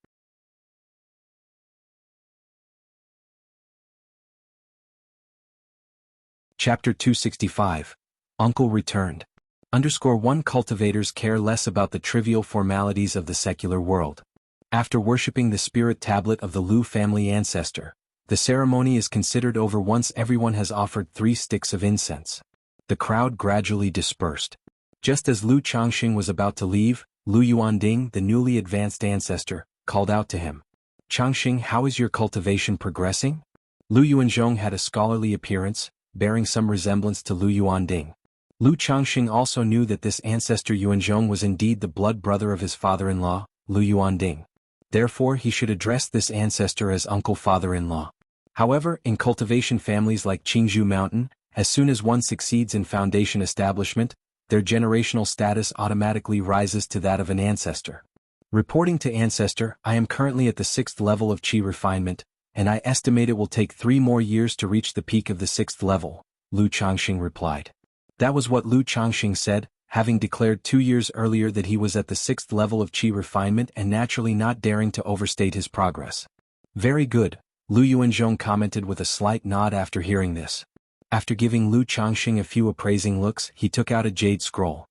A: Chapter 265. Uncle returned. _1 Cultivators care less about the trivial formalities of the secular world. After worshipping the spirit tablet of the Lu family ancestor, the ceremony is considered over once everyone has offered 3 sticks of incense. The crowd gradually dispersed. Just as Lu Changxing was about to leave, Lu Yuanding, the newly advanced ancestor, called out to him. Changxing, how is your cultivation progressing? Lu Yuanzhong had a scholarly appearance, bearing some resemblance to Lu Yuanding. Lu Changxing also knew that this ancestor Yuanzhong was indeed the blood brother of his father-in-law, Lu Yuanding. Therefore he should address this ancestor as uncle father-in-law. However, in cultivation families like Qingzhou Mountain, as soon as one succeeds in foundation establishment, their generational status automatically rises to that of an ancestor. Reporting to ancestor, I am currently at the 6th level of qi refinement, and I estimate it will take 3 more years to reach the peak of the 6th level, Lu Changxing replied. That was what Lu Changxing said, having declared 2 years earlier that he was at the 6th level of qi refinement and naturally not daring to overstate his progress. Very good, Lu Yuanzhong commented with a slight nod after hearing this. After giving Lu Changxing a few appraising looks, he took out a jade scroll.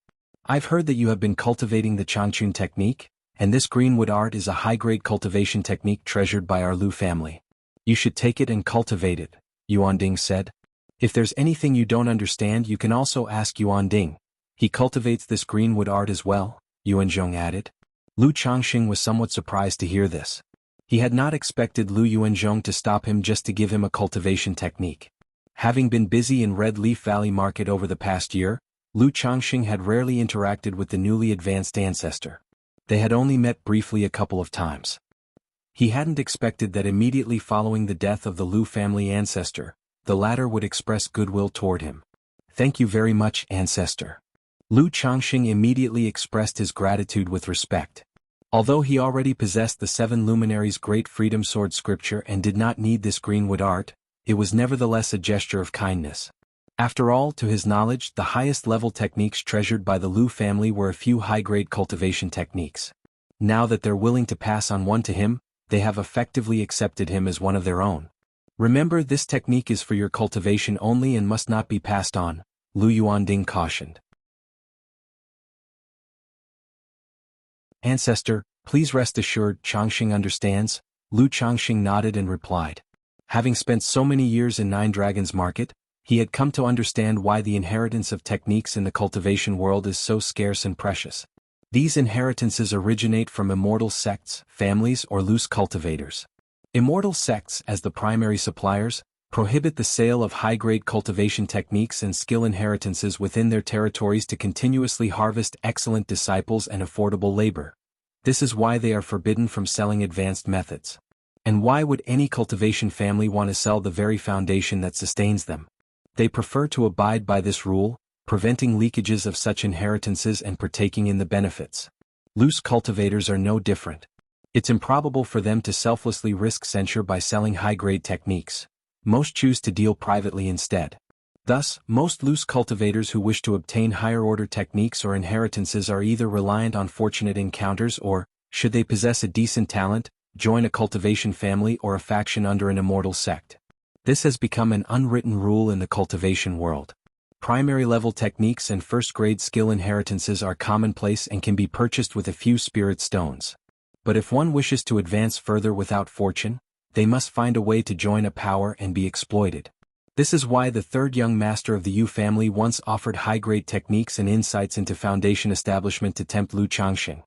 A: I've heard that you have been cultivating the Changchun technique, and this greenwood art is a high-grade cultivation technique treasured by our Lu family. You should take it and cultivate it, Yuanding said. If there's anything you don't understand, you can also ask Yuanding. He cultivates this greenwood art as well, Yuanzhong added. Lu Changxing was somewhat surprised to hear this. He had not expected Lu Yuanzhong to stop him just to give him a cultivation technique. Having been busy in Red Leaf Valley Market over the past year, Lu Changxing had rarely interacted with the newly advanced ancestor. They had only met briefly a couple of times. He hadn't expected that immediately following the death of the Lu family ancestor, the latter would express goodwill toward him. Thank you very much, ancestor. Lu Changxing immediately expressed his gratitude with respect. Although he already possessed the 7 luminaries' great freedom sword scripture and did not need this greenwood art, it was nevertheless a gesture of kindness. After all, to his knowledge, the highest level techniques treasured by the Lu family were a few high-grade cultivation techniques. Now that they're willing to pass on one to him, they have effectively accepted him as one of their own. Remember, this technique is for your cultivation only and must not be passed on, Lu Yuanding cautioned. Ancestor, please rest assured Changxing understands, Lu Changxing nodded and replied. Having spent so many years in Nine Dragons Market, he had come to understand why the inheritance of techniques in the cultivation world is so scarce and precious. These inheritances originate from immortal sects, families, or loose cultivators. Immortal sects, as the primary suppliers, prohibit the sale of high-grade cultivation techniques and skill inheritances within their territories to continuously harvest excellent disciples and affordable labor. This is why they are forbidden from selling advanced methods. And why would any cultivation family want to sell the very foundation that sustains them? They prefer to abide by this rule, preventing leakages of such inheritances and partaking in the benefits. Loose cultivators are no different. It's improbable for them to selflessly risk censure by selling high-grade techniques. Most choose to deal privately instead. Thus, most loose cultivators who wish to obtain higher-order techniques or inheritances are either reliant on fortunate encounters or, should they possess a decent talent, join a cultivation family or a faction under an immortal sect. This has become an unwritten rule in the cultivation world. Primary-level techniques and first-grade skill inheritances are commonplace and can be purchased with a few spirit stones. But if one wishes to advance further without fortune, they must find a way to join a power and be exploited. This is why the third young master of the Yu family once offered high-grade techniques and insights into foundation establishment to tempt Lu Changxing.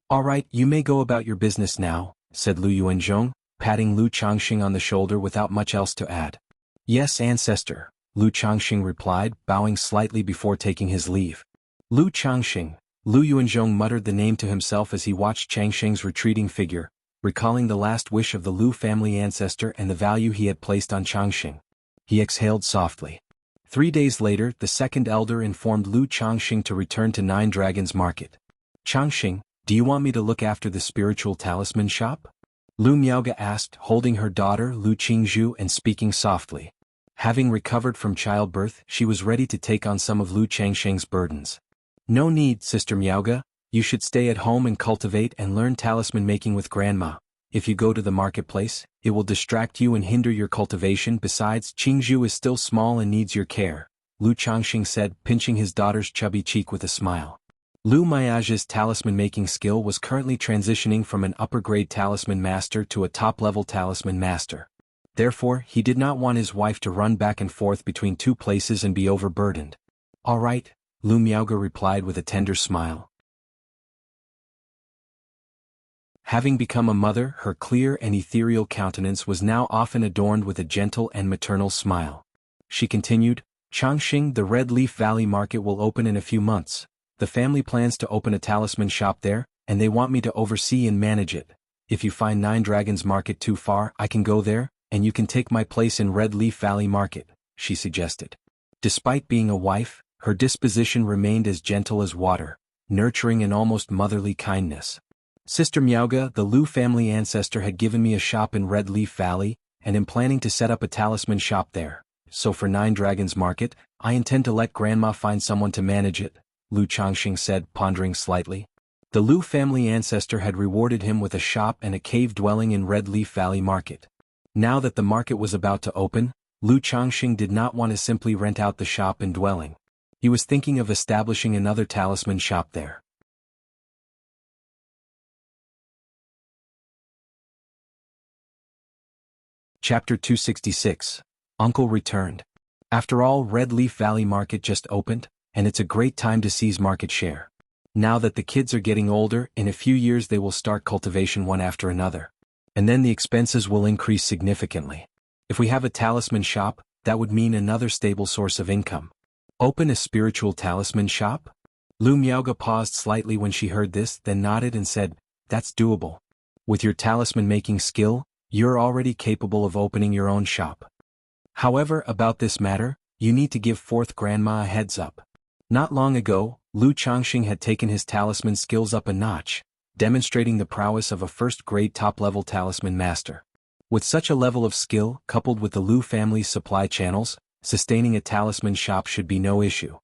A: All right, you may go about your business now, said Lu Yuanzhong, patting Lu Changxing on the shoulder without much else to add. Yes, ancestor, Lu Changxing replied, bowing slightly before taking his leave. Lu Changxing, Lu Yuanzhong muttered the name to himself as he watched Changsheng's retreating figure, recalling the last wish of the Lu family ancestor and the value he had placed on Changsheng. He exhaled softly. 3 days later, the second elder informed Lu Changsheng to return to Nine Dragons Market. Changsheng, do you want me to look after the spiritual talisman shop? Lu Miaoge asked, holding her daughter Lu Qingzhu and speaking softly. Having recovered from childbirth, she was ready to take on some of Lu Changsheng's burdens. No need, Sister Miaoge, you should stay at home and cultivate and learn talisman making with Grandma. If you go to the marketplace, it will distract you and hinder your cultivation. Besides, Qingzhu is still small and needs your care, Lu Changsheng said, pinching his daughter's chubby cheek with a smile. Lu Miaoge's talisman-making skill was currently transitioning from an upper-grade talisman master to a top-level talisman master. Therefore, he did not want his wife to run back and forth between two places and be overburdened. All right, Lu Miaoge replied with a tender smile. Having become a mother, her clear and ethereal countenance was now often adorned with a gentle and maternal smile. She continued, Changsheng, the Red Leaf Valley Market will open in a few months. The family plans to open a talisman shop there, and they want me to oversee and manage it. If you find Nine Dragons Market too far, I can go there, and you can take my place in Red Leaf Valley Market, she suggested. Despite being a wife, her disposition remained as gentle as water, nurturing an almost motherly kindness. Sister Miaoge, the Lu family ancestor, had given me a shop in Red Leaf Valley, and am planning to set up a talisman shop there. So for Nine Dragons Market, I intend to let Grandma find someone to manage it, Lu Changsheng said, pondering slightly. The Lu family ancestor had rewarded him with a shop and a cave dwelling in Red Leaf Valley Market. Now that the market was about to open, Lu Changsheng did not want to simply rent out the shop and dwelling. He was thinking of establishing another talisman shop there. Chapter 266. Uncle returned. After all, Red Leaf Valley Market just opened, and it's a great time to seize market share. Now that the kids are getting older, in a few years they will start cultivation one after another. And then the expenses will increase significantly. If we have a talisman shop, that would mean another stable source of income. Open a spiritual talisman shop? Lu Miaoge paused slightly when she heard this, then nodded and said, That's doable. With your talisman-making skill, you're already capable of opening your own shop. However, about this matter, you need to give fourth Grandma a heads up. Not long ago, Lu Changsheng had taken his talisman skills up a notch, demonstrating the prowess of a first-grade top-level talisman master. With such a level of skill, coupled with the Lu family's supply channels, sustaining a talisman shop should be no issue.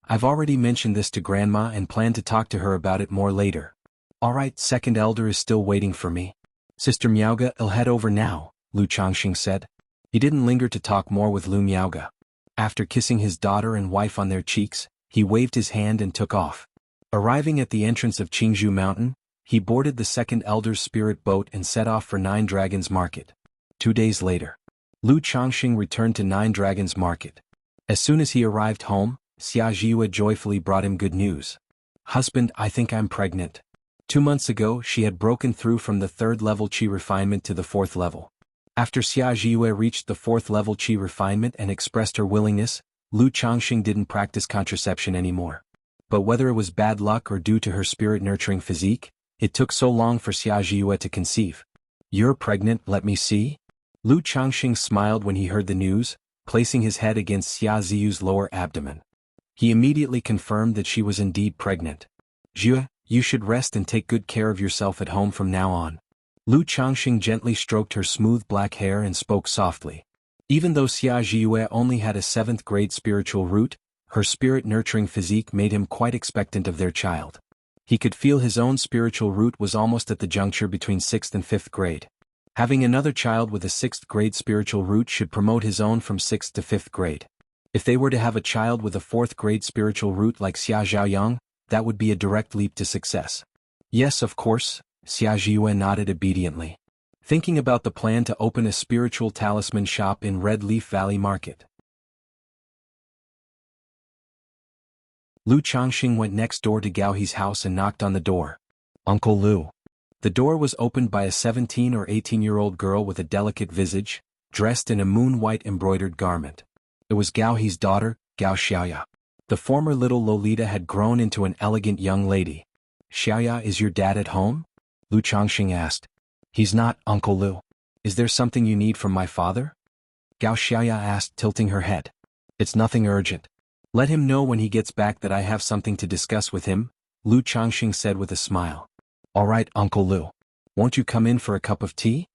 A: I've already mentioned this to Grandma and plan to talk to her about it more later. Alright, second elder is still waiting for me. Sister Miaoge, I'll head over now, Lu Changsheng said. He didn't linger to talk more with Lu Miaoge. After kissing his daughter and wife on their cheeks, he waved his hand and took off. Arriving at the entrance of Qingzhu Mountain, he boarded the second elder's spirit boat and set off for Nine Dragons Market. 2 days later, Lu Changsheng returned to Nine Dragons Market. As soon as he arrived home, Xia Zhiyue joyfully brought him good news. Husband, I think I'm pregnant. 2 months ago, she had broken through from the 3rd level Qi refinement to the 4th level. After Xia Zhiyue reached the 4th level Qi refinement and expressed her willingness, Lu Changsheng didn't practice contraception anymore. But whether it was bad luck or due to her spirit-nurturing physique, it took so long for Xia Zhiyue to conceive. You're pregnant, let me see? Lu Changsheng smiled when he heard the news, placing his head against Xia Zhiyue's lower abdomen. He immediately confirmed that she was indeed pregnant. Zhiyue, you should rest and take good care of yourself at home from now on. Lu Changsheng gently stroked her smooth black hair and spoke softly. Even though Xia Zhiyue only had a 7th grade spiritual root, her spirit-nurturing physique made him quite expectant of their child. He could feel his own spiritual root was almost at the juncture between 6th and 5th grade. Having another child with a 6th grade spiritual root should promote his own from 6th to 5th grade. If they were to have a child with a 4th grade spiritual root like Xia Zhaoyang, that would be a direct leap to success. Yes, of course, Xia Zhiyue nodded obediently, thinking about the plan to open a spiritual talisman shop in Red Leaf Valley Market. Lu Changsheng went next door to Gao He's house and knocked on the door. Uncle Lu. The door was opened by a 17 or 18-year-old girl with a delicate visage, dressed in a moon-white embroidered garment. It was Gao He's daughter, Gao Xiaoya. The former little Lolita had grown into an elegant young lady. "Xiaoya, is your dad at home?" Lu Changxing asked. "He's not, Uncle Lu. Is there something you need from my father?" Gao Xiaoya asked, tilting her head. "It's nothing urgent. Let him know when he gets back that I have something to discuss with him," Lu Changxing said with a smile. "All right, Uncle Lu. Won't you come in for a cup of tea?"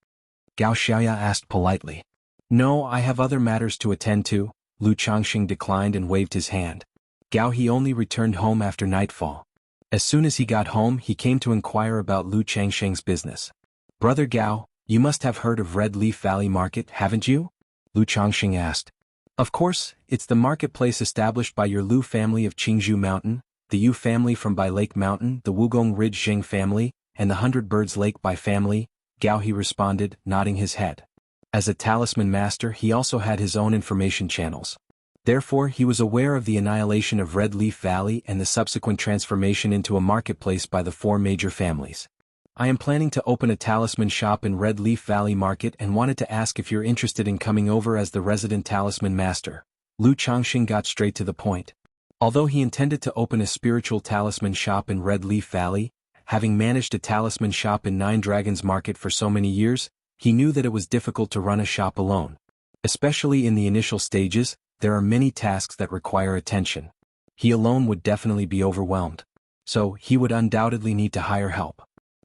A: Gao Xiaoya asked politely. "No, I have other matters to attend to," Lu Changxing declined and waved his hand. Gao He only returned home after nightfall. As soon as he got home, he came to inquire about Lu Changxing's business. "Brother Gao, you must have heard of Red Leaf Valley Market, haven't you?" Lu Changxing asked. "Of course, it's the marketplace established by your Lu family of Qingzhou Mountain, the Yu family from Bai Lake Mountain, the Wugong Ridge Jing family, and the 100 Birds Lake Bai family," Gao He responded, nodding his head. As a talisman master, he also had his own information channels. Therefore, he was aware of the annihilation of Red Leaf Valley and the subsequent transformation into a marketplace by the 4 major families. "I am planning to open a talisman shop in Red Leaf Valley Market and wanted to ask if you're interested in coming over as the resident talisman master." Lu Changxing got straight to the point. Although he intended to open a spiritual talisman shop in Red Leaf Valley, having managed a talisman shop in Nine Dragons Market for so many years, he knew that it was difficult to run a shop alone. Especially in the initial stages, there are many tasks that require attention. He alone would definitely be overwhelmed. So, he would undoubtedly need to hire help.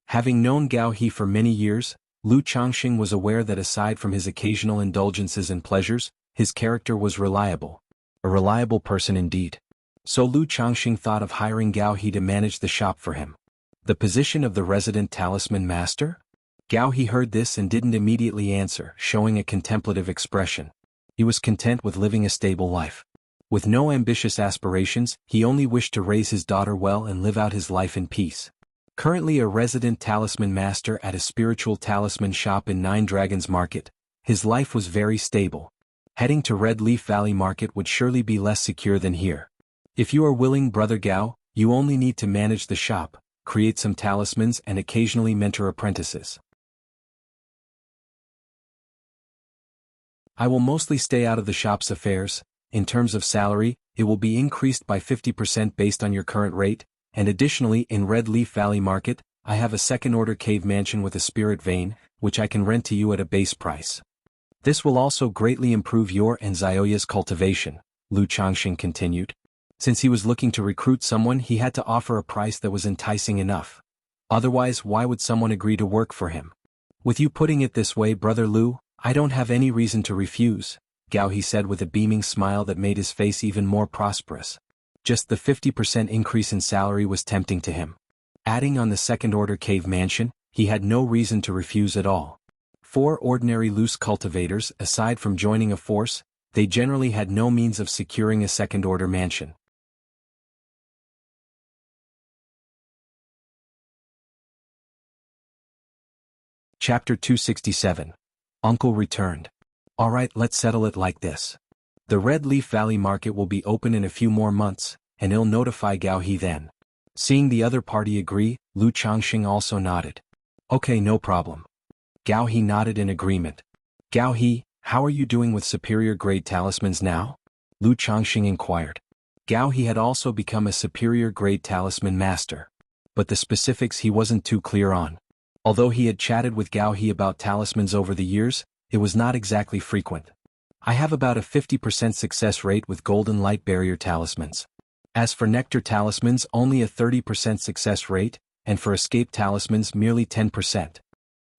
A: Having known Gao He for many years, Lu Changxing was aware that aside from his occasional indulgences and pleasures, his character was reliable. A reliable person indeed. So Lu Changxing thought of hiring Gao He to manage the shop for him. The position of the resident talisman master? Gao He heard this and didn't immediately answer, showing a contemplative expression. He was content with living a stable life. With no ambitious aspirations, he only wished to raise his daughter well and live out his life in peace. Currently a resident talisman master at a spiritual talisman shop in Nine Dragons Market, his life was very stable. Heading to Red Leaf Valley Market would surely be less secure than here. If you are willing, Brother Gao, you only need to manage the shop, create some talismans and occasionally mentor apprentices. I will mostly stay out of the shop's affairs. In terms of salary, it will be increased by 50% based on your current rate, and additionally in Red Leaf Valley Market, I have a second-order cave mansion with a spirit vein, which I can rent to you at a base price. This will also greatly improve your and Xiaoya's cultivation, Lu Changxing continued. Since he was looking to recruit someone, he had to offer a price that was enticing enough. Otherwise, why would someone agree to work for him? With you putting it this way, Brother Lu, I don't have any reason to refuse, Gao He said with a beaming smile that made his face even more prosperous. Just the 50% increase in salary was tempting to him. Adding on the second-order cave mansion, he had no reason to refuse at all. 4 ordinary loose cultivators, aside from joining a force, they generally had no means of securing a second-order mansion. Chapter 267. Uncle returned. Alright, let's settle it like this. The Red Leaf Valley Market will be open in a few more months, and I'll notify Gao He then. Seeing the other party agree, Lu Changxing also nodded. Okay, no problem. Gao He nodded in agreement. Gao He, how are you doing with superior grade talismans now? Lu Changxing inquired. Gao He had also become a superior grade talisman master. But the specifics he wasn't too clear on. Although he had chatted with Gao He about talismans over the years, it was not exactly frequent. I have about a 50% success rate with golden light barrier talismans. As for nectar talismans, only a 30% success rate, and for escape talismans merely 10%.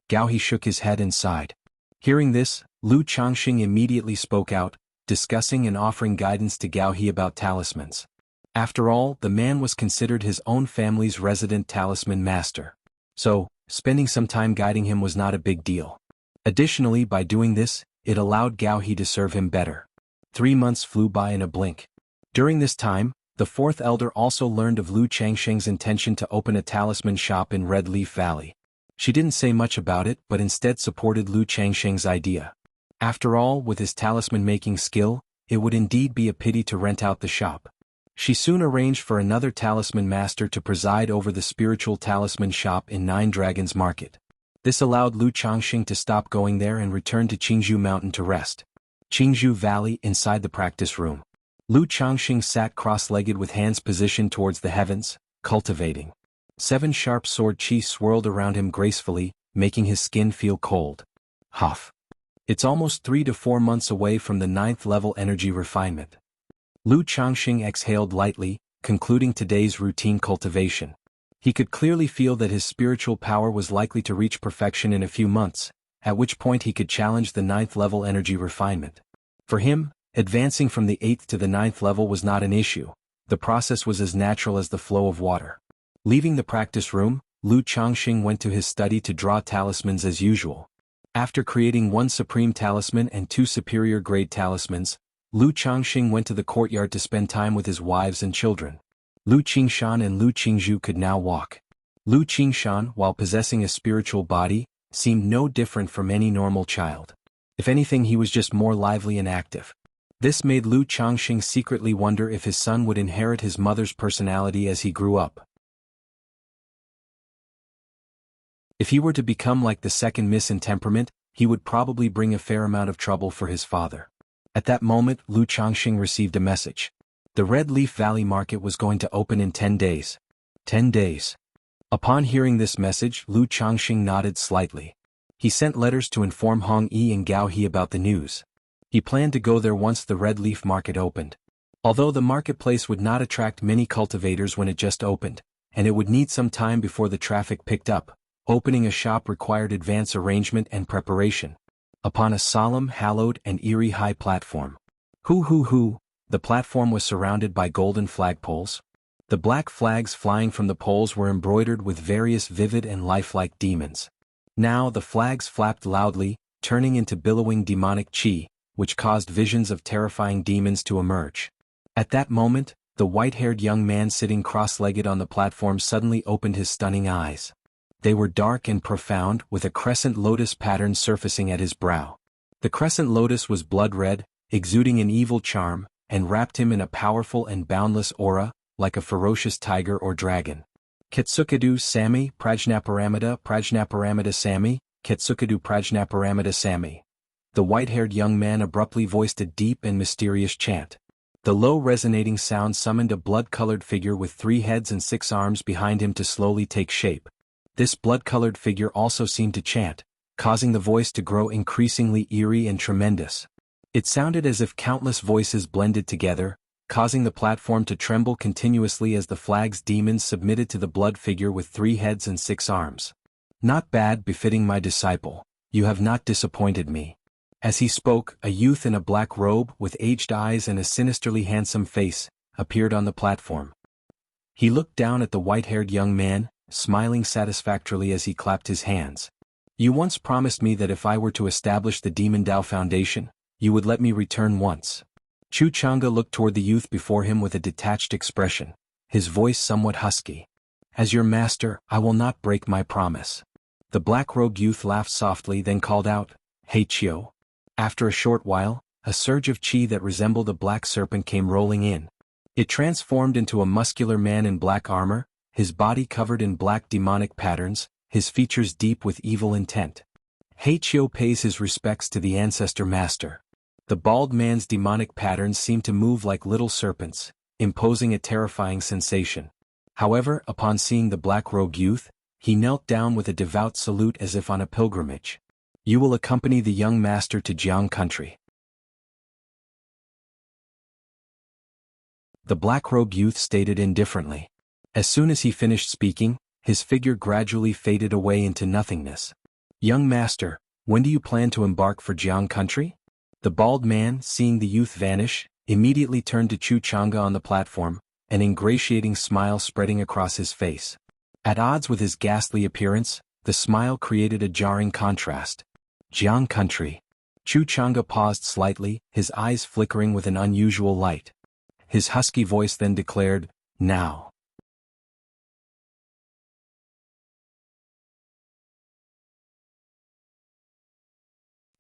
A: Gao He shook his head and sighed. Hearing this, Lu Changxing immediately spoke out, discussing and offering guidance to Gao He about talismans. After all, the man was considered his own family's resident talisman master. So, spending some time guiding him was not a big deal. Additionally, by doing this, it allowed Gao He to serve him better. 3 months flew by in a blink. During this time, the 4th elder also learned of Lu Changxing's intention to open a talisman shop in Red Leaf Valley. She didn't say much about it but instead supported Lu Changxing's idea. After all, with his talisman-making skill, it would indeed be a pity to rent out the shop. She soon arranged for another talisman master to preside over the spiritual talisman shop in Nine Dragons Market. This allowed Lu Changxing to stop going there and return to Qingzhou Mountain to rest. Qingzhou Valley inside the practice room. Lu Changxing sat cross-legged with hands positioned towards the heavens, cultivating. 7 sharp sword chi swirled around him gracefully, making his skin feel cold. Huff. It's almost 3 to 4 months away from the 9th level energy refinement. Lu Changxing exhaled lightly, concluding today's routine cultivation. He could clearly feel that his spiritual power was likely to reach perfection in a few months, at which point he could challenge the 9th level energy refinement. For him, advancing from the 8th to the 9th level was not an issue. The process was as natural as the flow of water. Leaving the practice room, Lu Changxing went to his study to draw talismans as usual. After creating 1 supreme talisman and 2 superior grade talismans, Lu Changxing went to the courtyard to spend time with his wives and children. Lu Qingshan and Lu Qingzhu could now walk. Lu Qingshan, while possessing a spiritual body, seemed no different from any normal child. If anything, he was just more lively and active. This made Lu Changxing secretly wonder if his son would inherit his mother's personality as he grew up. If he were to become like the second miss in temperament, he would probably bring a fair amount of trouble for his father. At that moment, Lu Changxing received a message. The Red Leaf Valley Market was going to open in 10 days. 10 days. Upon hearing this message, Lu Changxing nodded slightly. He sent letters to inform Hong Yi and Gao He about the news. He planned to go there once the Red Leaf Market opened. Although the marketplace would not attract many cultivators when it just opened, and it would need some time before the traffic picked up, opening a shop required advance arrangement and preparation. Upon a solemn, hallowed, and eerie high platform. Hoo! The platform was surrounded by golden flagpoles. The black flags flying from the poles were embroidered with various vivid and lifelike demons. Now the flags flapped loudly, turning into billowing demonic chi, which caused visions of terrifying demons to emerge. At that moment, the white-haired young man sitting cross-legged on the platform suddenly opened his stunning eyes. They were dark and profound, with a crescent lotus pattern surfacing at his brow. The crescent lotus was blood-red, exuding an evil charm, and wrapped him in a powerful and boundless aura, like a ferocious tiger or dragon. Ketsukadu Sami Prajnaparamita Sami, Ketsukadu Prajnaparamita Sami. The white-haired young man abruptly voiced a deep and mysterious chant. The low resonating sound summoned a blood-colored figure with 3 heads and 6 arms behind him to slowly take shape. This blood-colored figure also seemed to chant, causing the voice to grow increasingly eerie and tremendous. It sounded as if countless voices blended together, causing the platform to tremble continuously as the flag's demons submitted to the blood figure with 3 heads and 6 arms. Not bad, befitting my disciple. You have not disappointed me. As he spoke, a youth in a black robe with aged eyes and a sinisterly handsome face appeared on the platform. He looked down at the white-haired young man, smiling satisfactorily as he clapped his hands. You once promised me that if I were to establish the Demon Dao Foundation, you would let me return once. Chu Chang'e looked toward the youth before him with a detached expression, his voice somewhat husky. As your master, I will not break my promise. The black-robed youth laughed softly, then called out, Hey Chio. After a short while, a surge of chi that resembled a black serpent came rolling in. It transformed into a muscular man in black armor, his body covered in black demonic patterns, his features deep with evil intent. Heichio pays his respects to the ancestor master. The bald man's demonic patterns seemed to move like little serpents, imposing a terrifying sensation. However, upon seeing the black-robed youth, he knelt down with a devout salute as if on a pilgrimage. You will accompany the young master to Jiang country. The black-robed youth stated indifferently. As soon as he finished speaking, his figure gradually faded away into nothingness. Young master, when do you plan to embark for Jiang country? The bald man, seeing the youth vanish, immediately turned to Chu Chang'e on the platform, an ingratiating smile spreading across his face. At odds with his ghastly appearance, the smile created a jarring contrast. Jiang country. Chu Chang'e paused slightly, his eyes flickering with an unusual light. His husky voice then declared, Now.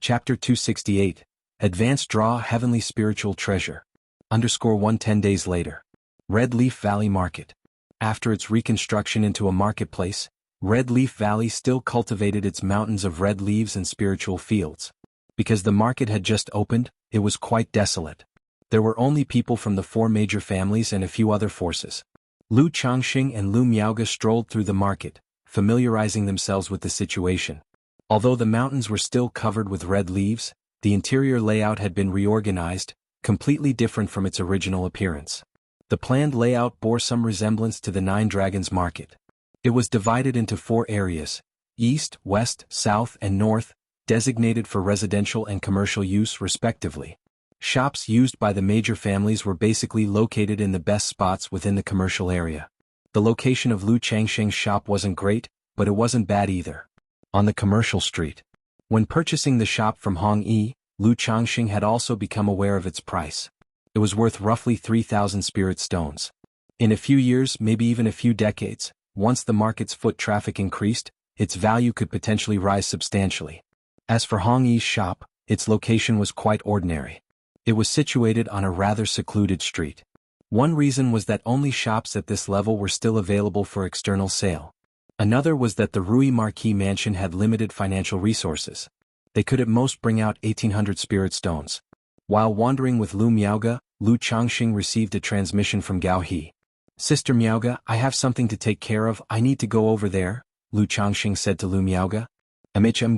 A: Chapter 268. Advanced Draw Heavenly Spiritual Treasure. _ 10 days later. Red Leaf Valley Market. After its reconstruction into a marketplace, Red Leaf Valley still cultivated its mountains of red leaves and spiritual fields. Because the market had just opened, it was quite desolate. There were only people from the 4 major families and a few other forces. Lu Changxing and Lu Miaoge strolled through the market, familiarizing themselves with the situation. Although the mountains were still covered with red leaves, the interior layout had been reorganized, completely different from its original appearance. The planned layout bore some resemblance to the Nine Dragons market. It was divided into 4 areas: east, west, south, and north, designated for residential and commercial use respectively. Shops used by the major families were basically located in the best spots within the commercial area. The location of Lu Changxing's shop wasn't great, but it wasn't bad either. On the commercial street. When purchasing the shop from Hong Yi, Lu Changxing had also become aware of its price. It was worth roughly 3,000 spirit stones. In a few years, maybe even a few decades, once the market's foot traffic increased, its value could potentially rise substantially. As for Hong Yi's shop, its location was quite ordinary. It was situated on a rather secluded street. One reason was that only shops at this level were still available for external sale. Another was that the Rui Marquis mansion had limited financial resources. They could at most bring out 1,800 spirit stones. While wandering with Lu Miaoge, Lu Changxing received a transmission from Gao He. "Sister Miaoge, I have something to take care of, I need to go over there," Lu Changxing said to Lu Miaoge.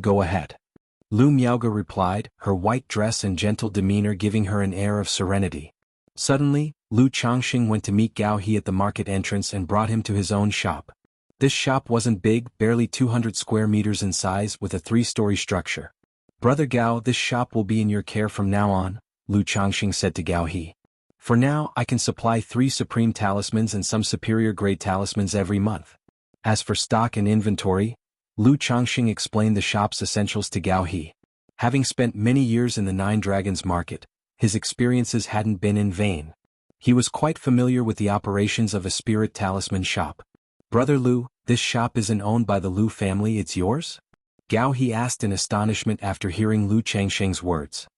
A: Go ahead." Lu Miaoge replied, her white dress and gentle demeanor giving her an air of serenity. Suddenly, Lu Changxing went to meet Gao He at the market entrance and brought him to his own shop. This shop wasn't big, barely 200 square meters in size with a 3-story structure. "Brother Gao, this shop will be in your care from now on," Lu Changxing said to Gao He. "For now, I can supply 3 supreme talismans and some superior grade talismans every month. As for stock and inventory," Lu Changxing explained the shop's essentials to Gao He. Having spent many years in the Nine Dragons market, his experiences hadn't been in vain. He was quite familiar with the operations of a spirit talisman shop. "Brother Lu, this shop isn't owned by the Lu family, it's yours?" Gao He asked in astonishment after hearing Lu Changxing's words.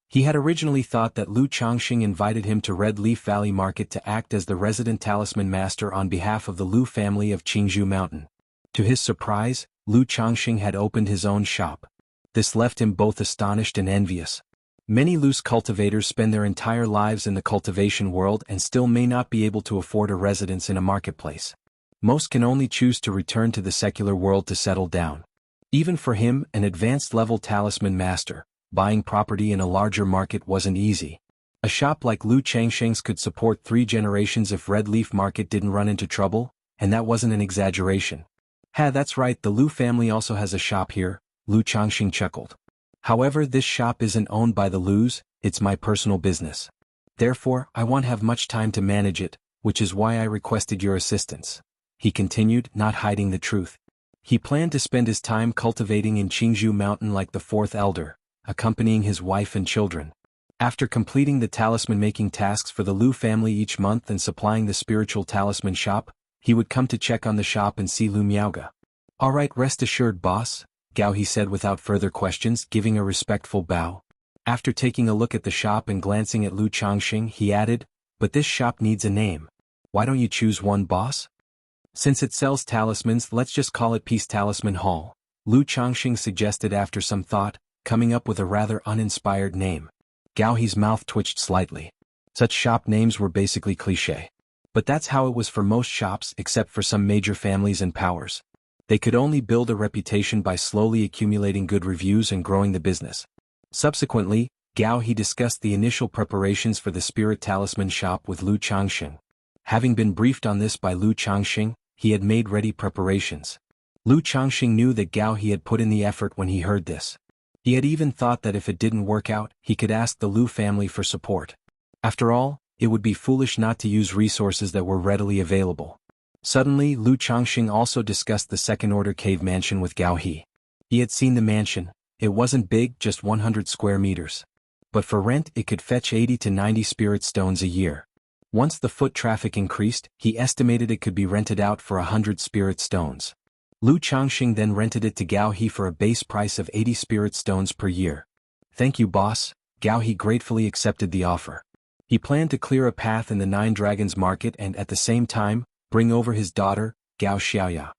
A: He had originally thought that Lu Changxing invited him to Red Leaf Valley Market to act as the resident talisman master on behalf of the Lu family of Qingzhou Mountain. To his surprise, Lu Changxing had opened his own shop. This left him both astonished and envious. Many Lu's cultivators spend their entire lives in the cultivation world and still may not be able to afford a residence in a marketplace. Most can only choose to return to the secular world to settle down. Even for him, an advanced-level talisman master, buying property in a larger market wasn't easy. A shop like Lu Changxing's could support 3 generations if Red Leaf Market didn't run into trouble, and that wasn't an exaggeration. That's right, the Lu family also has a shop here," Lu Changxing chuckled. "However, this shop isn't owned by the Lus, it's my personal business. Therefore, I won't have much time to manage it, which is why I requested your assistance," he continued, not hiding the truth. He planned to spend his time cultivating in Qingzhou Mountain like the 4th elder, accompanying his wife and children. After completing the talisman-making tasks for the Lu family each month and supplying the spiritual talisman shop, he would come to check on the shop and see Lu Miaoge. "All right, rest assured, boss," Gao He said without further questions, giving a respectful bow. After taking a look at the shop and glancing at Lu Changxing, he added, "But this shop needs a name. Why don't you choose one, boss? Since it sells talismans, let's just call it Peace Talisman Hall," Lu Changxing suggested after some thought, coming up with a rather uninspired name. Gao He's mouth twitched slightly. Such shop names were basically cliché. But that's how it was for most shops except for some major families and powers. They could only build a reputation by slowly accumulating good reviews and growing the business. Subsequently, Gao He discussed the initial preparations for the spirit talisman shop with Lu Changxing. Having been briefed on this by Lu Changxing, he had made ready preparations. Lu Changxing knew that Gao He had put in the effort when he heard this. He had even thought that if it didn't work out, he could ask the Lu family for support. After all, it would be foolish not to use resources that were readily available. Suddenly, Lu Changxing also discussed the second-order cave mansion with Gao He. He had seen the mansion. It wasn't big, just 100 square meters. But for rent, it could fetch 80 to 90 spirit stones a year. Once the foot traffic increased, he estimated it could be rented out for 100 spirit stones. Lu Changxing then rented it to Gao He for a base price of 80 spirit stones per year. "Thank you, boss," Gao He gratefully accepted the offer. He planned to clear a path in the Nine Dragons market and at the same time, bring over his daughter, Gao Xiaoya.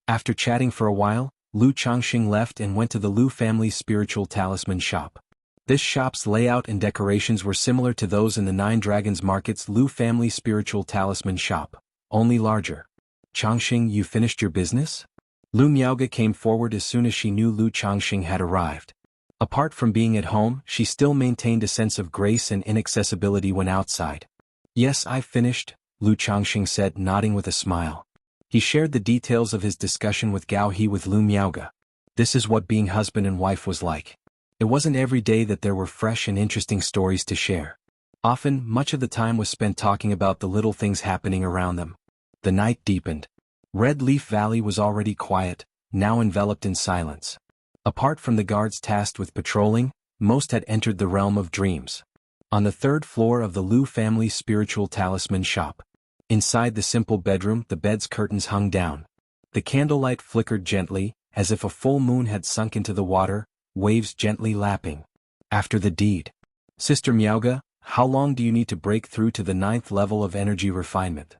A: After chatting for a while, Lu Changxing left and went to the Lu family's spiritual talisman shop. This shop's layout and decorations were similar to those in the Nine Dragons Market's Lu family spiritual talisman shop, only larger. Changxing, you finished your business? Lu Miaoge came forward as soon as she knew Lu Changxing had arrived. Apart from being at home, she still maintained a sense of grace and inaccessibility when outside. Yes, I've finished, Lu Changxing said, nodding with a smile. He shared the details of his discussion with Gao He with Lu Miaoge. This is what being husband and wife was like. It wasn't every day that there were fresh and interesting stories to share. Often, much of the time was spent talking about the little things happening around them. The night deepened. Red Leaf Valley was already quiet, now enveloped in silence. Apart from the guards tasked with patrolling, most had entered the realm of dreams. On the third floor of the Lu family's spiritual talisman shop. Inside the simple bedroom, the bed's curtains hung down. The candlelight flickered gently, as if a full moon had sunk into the water, waves gently lapping. After the deed. Sister Miaoge, how long do you need to break through to the 9th level of energy refinement?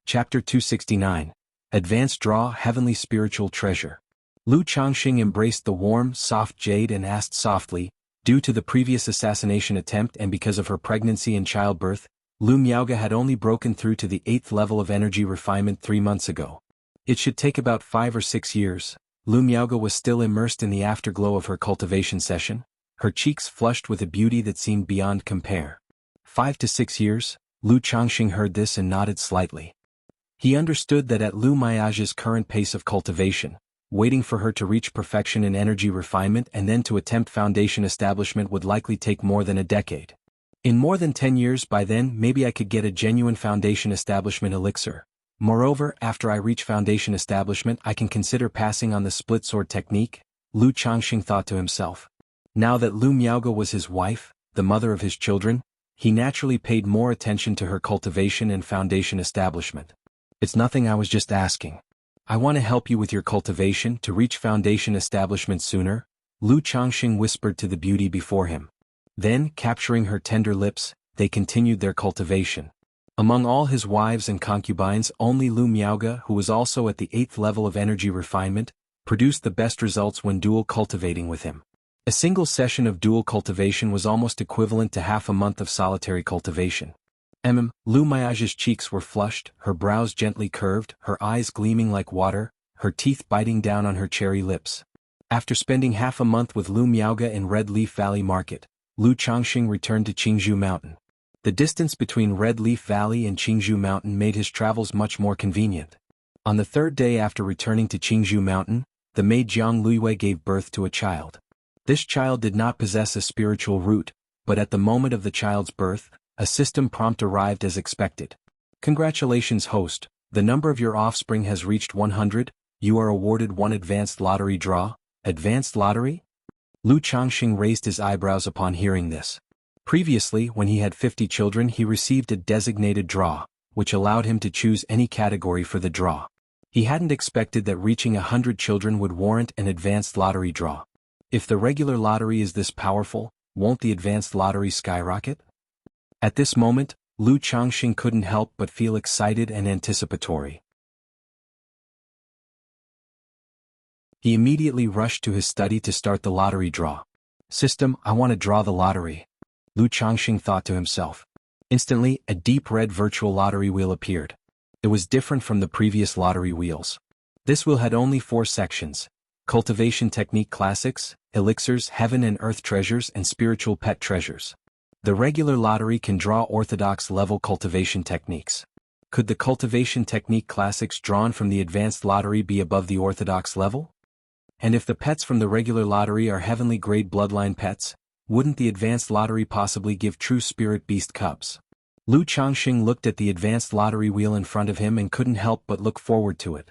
A: Chapter 269. Advanced Draw Heavenly Spiritual Treasure. Lu Changxing embraced the warm, soft jade and asked softly, due to the previous assassination attempt and because of her pregnancy and childbirth, Lu Miaoge had only broken through to the 8th level of energy refinement 3 months ago. It should take about 5 or 6 years. Lu Miaoge was still immersed in the afterglow of her cultivation session, her cheeks flushed with a beauty that seemed beyond compare. 5 to 6 years, Lu Changxing heard this and nodded slightly. He understood that at Lu Miaoge's current pace of cultivation, waiting for her to reach perfection in energy refinement and then to attempt foundation establishment would likely take more than a decade. In more than 10 years by then maybe I could get a genuine foundation establishment elixir. Moreover, after I reach foundation establishment I can consider passing on the split sword technique, Lu Changxing thought to himself. Now that Lu Miaoge was his wife, the mother of his children, he naturally paid more attention to her cultivation and foundation establishment. It's nothing, I was just asking. I want to help you with your cultivation to reach foundation establishment sooner, Lu Changxing whispered to the beauty before him. Then, capturing her tender lips, they continued their cultivation. Among all his wives and concubines, only Lu Miaoge, who was also at the 8th level of energy refinement, produced the best results when dual cultivating with him. A single session of dual cultivation was almost equivalent to half a month of solitary cultivation. Lu Miaoge's cheeks were flushed, her brows gently curved, her eyes gleaming like water, her teeth biting down on her cherry lips. After spending half a month with Lu Miaoge in Red Leaf Valley Market, Lu Changxing returned to Qingzhou Mountain. The distance between Red Leaf Valley and Qingzhou Mountain made his travels much more convenient. On the third day after returning to Qingzhou Mountain, the maid Jiang Luiwei gave birth to a child. This child did not possess a spiritual root, but at the moment of the child's birth, a system prompt arrived as expected. Congratulations, host, the number of your offspring has reached 100, you are awarded 1 advanced lottery draw. Advanced lottery? Lu Changxing raised his eyebrows upon hearing this. Previously, when he had 50 children, he received a designated draw, which allowed him to choose any category for the draw. He hadn't expected that reaching 100 children would warrant an advanced lottery draw. If the regular lottery is this powerful, won't the advanced lottery skyrocket? At this moment, Lu Changxing couldn't help but feel excited and anticipatory. He immediately rushed to his study to start the lottery draw. System, I want to draw the lottery. Lu Changxing thought to himself. Instantly, a deep red virtual lottery wheel appeared. It was different from the previous lottery wheels. This wheel had only 4 sections: Cultivation Technique Classics, Elixirs, Heaven and Earth Treasures and Spiritual Pet Treasures. The regular lottery can draw orthodox level cultivation techniques. Could the Cultivation Technique Classics drawn from the advanced lottery be above the orthodox level? And if the pets from the regular lottery are heavenly grade bloodline pets, wouldn't the advanced lottery possibly give true spirit beast cubs? Lu Changxing looked at the advanced lottery wheel in front of him and couldn't help but look forward to it.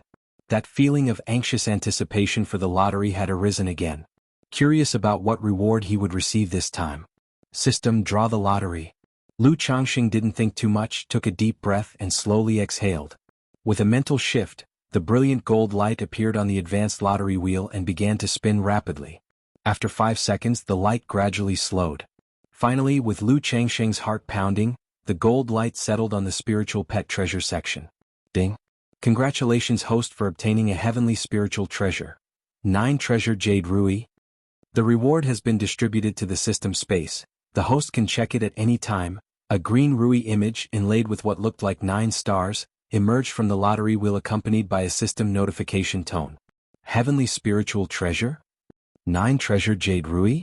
A: That feeling of anxious anticipation for the lottery had arisen again. Curious about what reward he would receive this time. System, draw the lottery. Lu Changxing didn't think too much, took a deep breath and slowly exhaled. With a mental shift, the brilliant gold light appeared on the advanced lottery wheel and began to spin rapidly. After 5 seconds, the light gradually slowed. Finally, with Lu Changxing's heart pounding, the gold light settled on the spiritual pet treasure section. Ding! Congratulations host for obtaining a heavenly spiritual treasure. 9 treasure jade rui. The reward has been distributed to the system space. The host can check it at any time. A green rui image inlaid with what looked like 9 stars emerged from the lottery wheel accompanied by a system notification tone. Heavenly spiritual treasure? 9 treasure jade rui?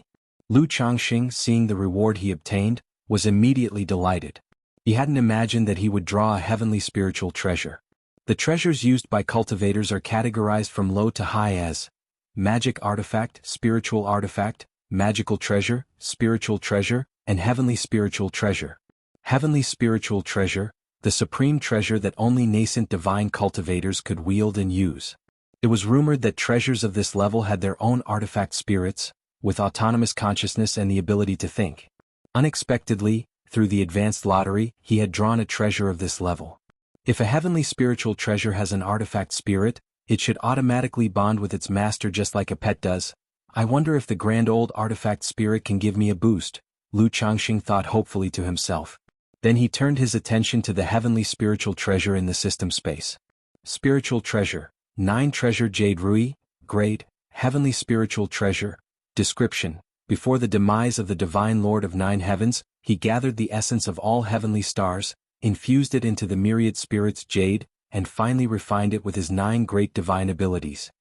A: Lu Changxing, seeing the reward he obtained, was immediately delighted. He hadn't imagined that he would draw a heavenly spiritual treasure. The treasures used by cultivators are categorized from low to high as magic artifact, magical treasure, spiritual treasure, and heavenly spiritual treasure. Heavenly spiritual treasure, the supreme treasure that only nascent divine cultivators could wield and use. It was rumored that treasures of this level had their own artifact spirits, with autonomous consciousness and the ability to think. Unexpectedly, through the advanced lottery, he had drawn a treasure of this level. If a heavenly spiritual treasure has an artifact spirit, it should automatically bond with its master just like a pet does. I wonder if the grand old artifact spirit can give me a boost, Lu Changxing thought hopefully to himself. Then he turned his attention to the heavenly spiritual treasure in the system space. Spiritual treasure, 9 treasure jade rui, grade, heavenly spiritual treasure. Description: before the demise of the divine Lord of 9 heavens, he gathered the essence of all heavenly stars, infused it into the myriad spirits jade, and finally refined it with his 9 great divine abilities.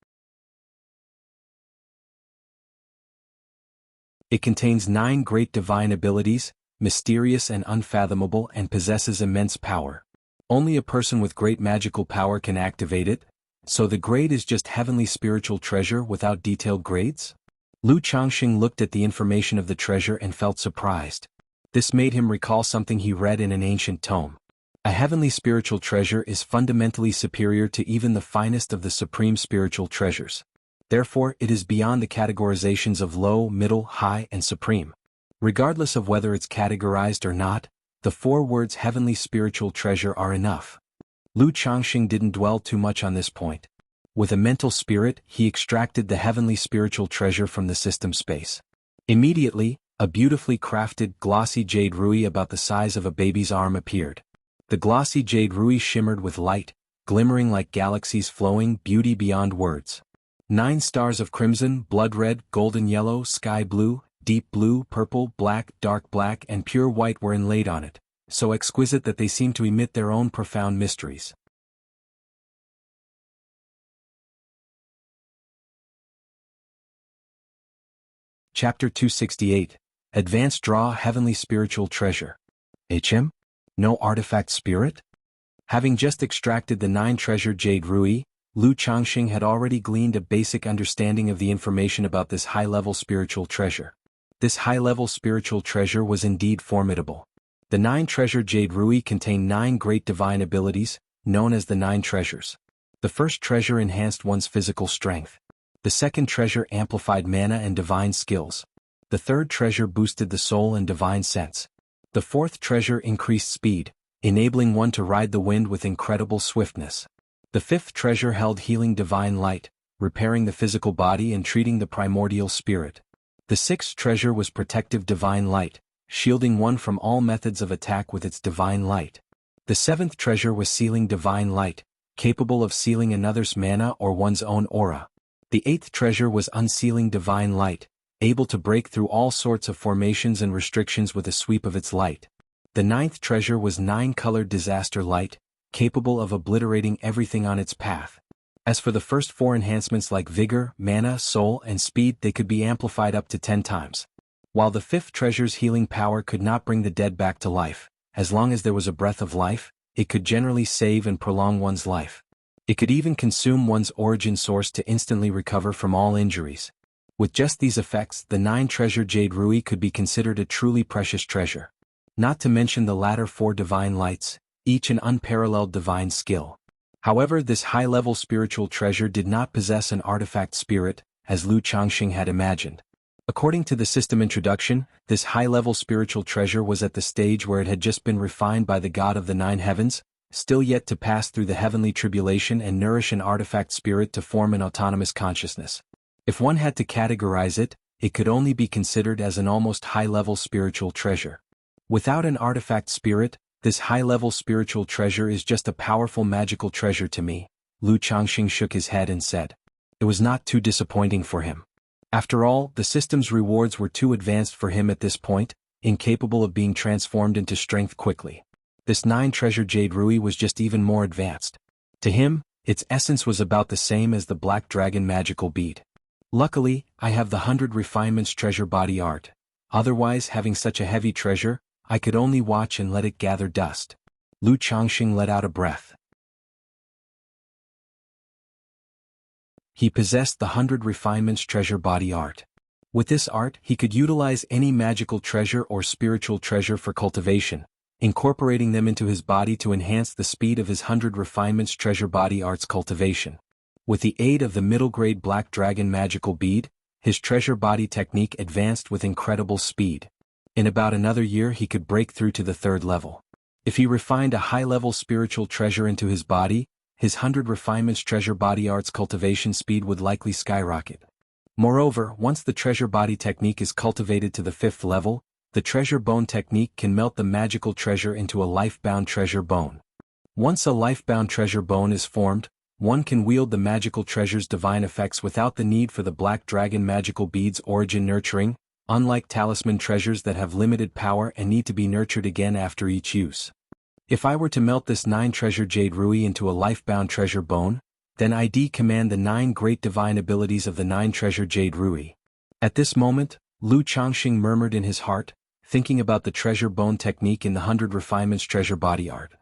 A: It contains 9 great divine abilities, mysterious and unfathomable, and possesses immense power. Only a person with great magical power can activate it, so the grade is just heavenly spiritual treasure without detailed grades? Lu Changxing looked at the information of the treasure and felt surprised. This made him recall something he read in an ancient tome. A heavenly spiritual treasure is fundamentally superior to even the finest of the supreme spiritual treasures. Therefore, it is beyond the categorizations of low, middle, high, and supreme. Regardless of whether it's categorized or not, the 4 words heavenly spiritual treasure are enough. Lu Changxing didn't dwell too much on this point. With a mental spirit, he extracted the heavenly spiritual treasure from the system space. Immediately, a beautifully crafted, glossy jade rui about the size of a baby's arm appeared. The glossy jade rui shimmered with light, glimmering like galaxies flowing, beauty beyond words. 9 stars of crimson, blood red, golden yellow, sky blue, deep blue, purple, black, dark black, and pure white were inlaid on it, so exquisite that they seemed to emit their own profound mysteries. Chapter 268, Advanced Draw Heavenly Spiritual Treasure. HM? No artifact spirit? Having just extracted the 9 treasure jade rui, Lu Changxing had already gleaned a basic understanding of the information about this high-level spiritual treasure. This high-level spiritual treasure was indeed formidable. The 9 treasure jade rui contained 9 great divine abilities, known as the 9 treasures. The first treasure enhanced one's physical strength. The second treasure amplified mana and divine skills. The third treasure boosted the soul and divine sense. The fourth treasure increased speed, enabling one to ride the wind with incredible swiftness. The fifth treasure held healing divine light, repairing the physical body and treating the primordial spirit. The sixth treasure was protective divine light, shielding one from all methods of attack with its divine light. The seventh treasure was sealing divine light, capable of sealing another's mana or one's own aura. The eighth treasure was unsealing divine light, able to break through all sorts of formations and restrictions with a sweep of its light. The ninth treasure was 9-colored disaster light, capable of obliterating everything on its path. As for the first 4 enhancements like vigor, mana, soul, and speed, they could be amplified up to 10 times. While the fifth treasure's healing power could not bring the dead back to life, as long as there was a breath of life, it could generally save and prolong one's life. It could even consume one's origin source to instantly recover from all injuries. With just these effects, the 9 treasure jade rui could be considered a truly precious treasure. Not to mention the latter 4 divine lights, each an unparalleled divine skill. However, this high-level spiritual treasure did not possess an artifact spirit, as Lu Changxing had imagined. According to the system introduction, this high-level spiritual treasure was at the stage where it had just been refined by the god of the 9 heavens, still yet to pass through the heavenly tribulation and nourish an artifact spirit to form an autonomous consciousness. If one had to categorize it, it could only be considered as an almost high-level spiritual treasure. Without an artifact spirit, This high-level spiritual treasure is just a powerful magical treasure to me. Lu Changxing shook his head and said. It was not too disappointing for him. After all, the system's rewards were too advanced for him at this point, incapable of being transformed into strength quickly. This 9-treasure jade rui was just even more advanced. To him, its essence was about the same as the black dragon magical bead. Luckily, I have the 100 refinements treasure body art. Otherwise, having such a heavy treasure, I could only watch and let it gather dust. Lu Changxing let out a breath. He possessed the 100 refinements treasure body art. With this art, he could utilize any magical treasure or spiritual treasure for cultivation, incorporating them into his body to enhance the speed of his 100 refinements treasure body art's cultivation. With the aid of the middle-grade black dragon magical bead, his treasure body technique advanced with incredible speed. In about another year he could break through to the 3rd level. If he refined a high-level spiritual treasure into his body, his 100 refinements treasure body art's cultivation speed would likely skyrocket. Moreover, once the treasure body technique is cultivated to the 5th level, the treasure bone technique can melt the magical treasure into a life-bound treasure bone. Once a life-bound treasure bone is formed, one can wield the magical treasure's divine effects without the need for the black dragon magical bead's origin nurturing, unlike talisman treasures that have limited power and need to be nurtured again after each use. If I were to melt this 9-treasure jade rui into a life-bound treasure bone, then I'd command the 9 great divine abilities of the 9-treasure jade rui. At this moment, Lu Changxing murmured in his heart, thinking about the treasure bone technique in the 100 refinements treasure body art.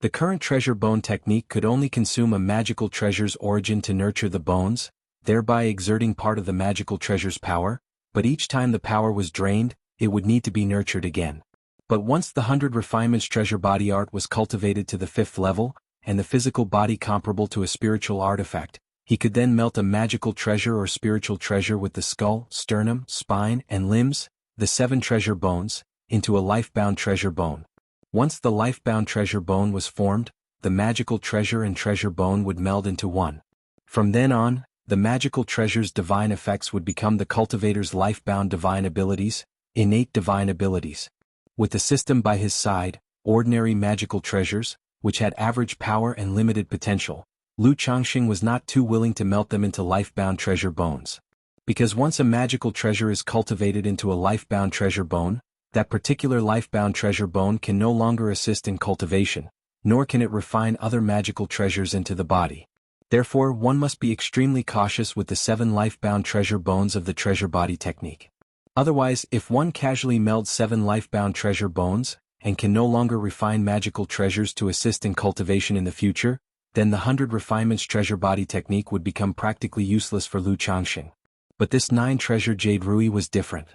A: The current treasure bone technique could only consume a magical treasure's origin to nurture the bones, thereby exerting part of the magical treasure's power, but each time the power was drained, it would need to be nurtured again. But once the 100 refinements treasure body art was cultivated to the 5th level, and the physical body comparable to a spiritual artifact, he could then melt a magical treasure or spiritual treasure with the skull, sternum, spine, and limbs, the 7 treasure bones, into a life-bound treasure bone. Once the life-bound treasure bone was formed, the magical treasure and treasure bone would meld into one. From then on, the magical treasure's divine effects would become the cultivator's life-bound divine abilities, innate divine abilities. With the system by his side, ordinary magical treasures, which had average power and limited potential, Lu Changxing was not too willing to melt them into life-bound treasure bones. Because once a magical treasure is cultivated into a life-bound treasure bone, that particular life-bound treasure bone can no longer assist in cultivation, nor can it refine other magical treasures into the body. Therefore, one must be extremely cautious with the 7 life-bound treasure bones of the treasure body technique. Otherwise, if one casually melts 7 life-bound treasure bones, and can no longer refine magical treasures to assist in cultivation in the future, then the 100 refinements treasure body technique would become practically useless for Lu Changxing. But this 9-treasure jade rui was different.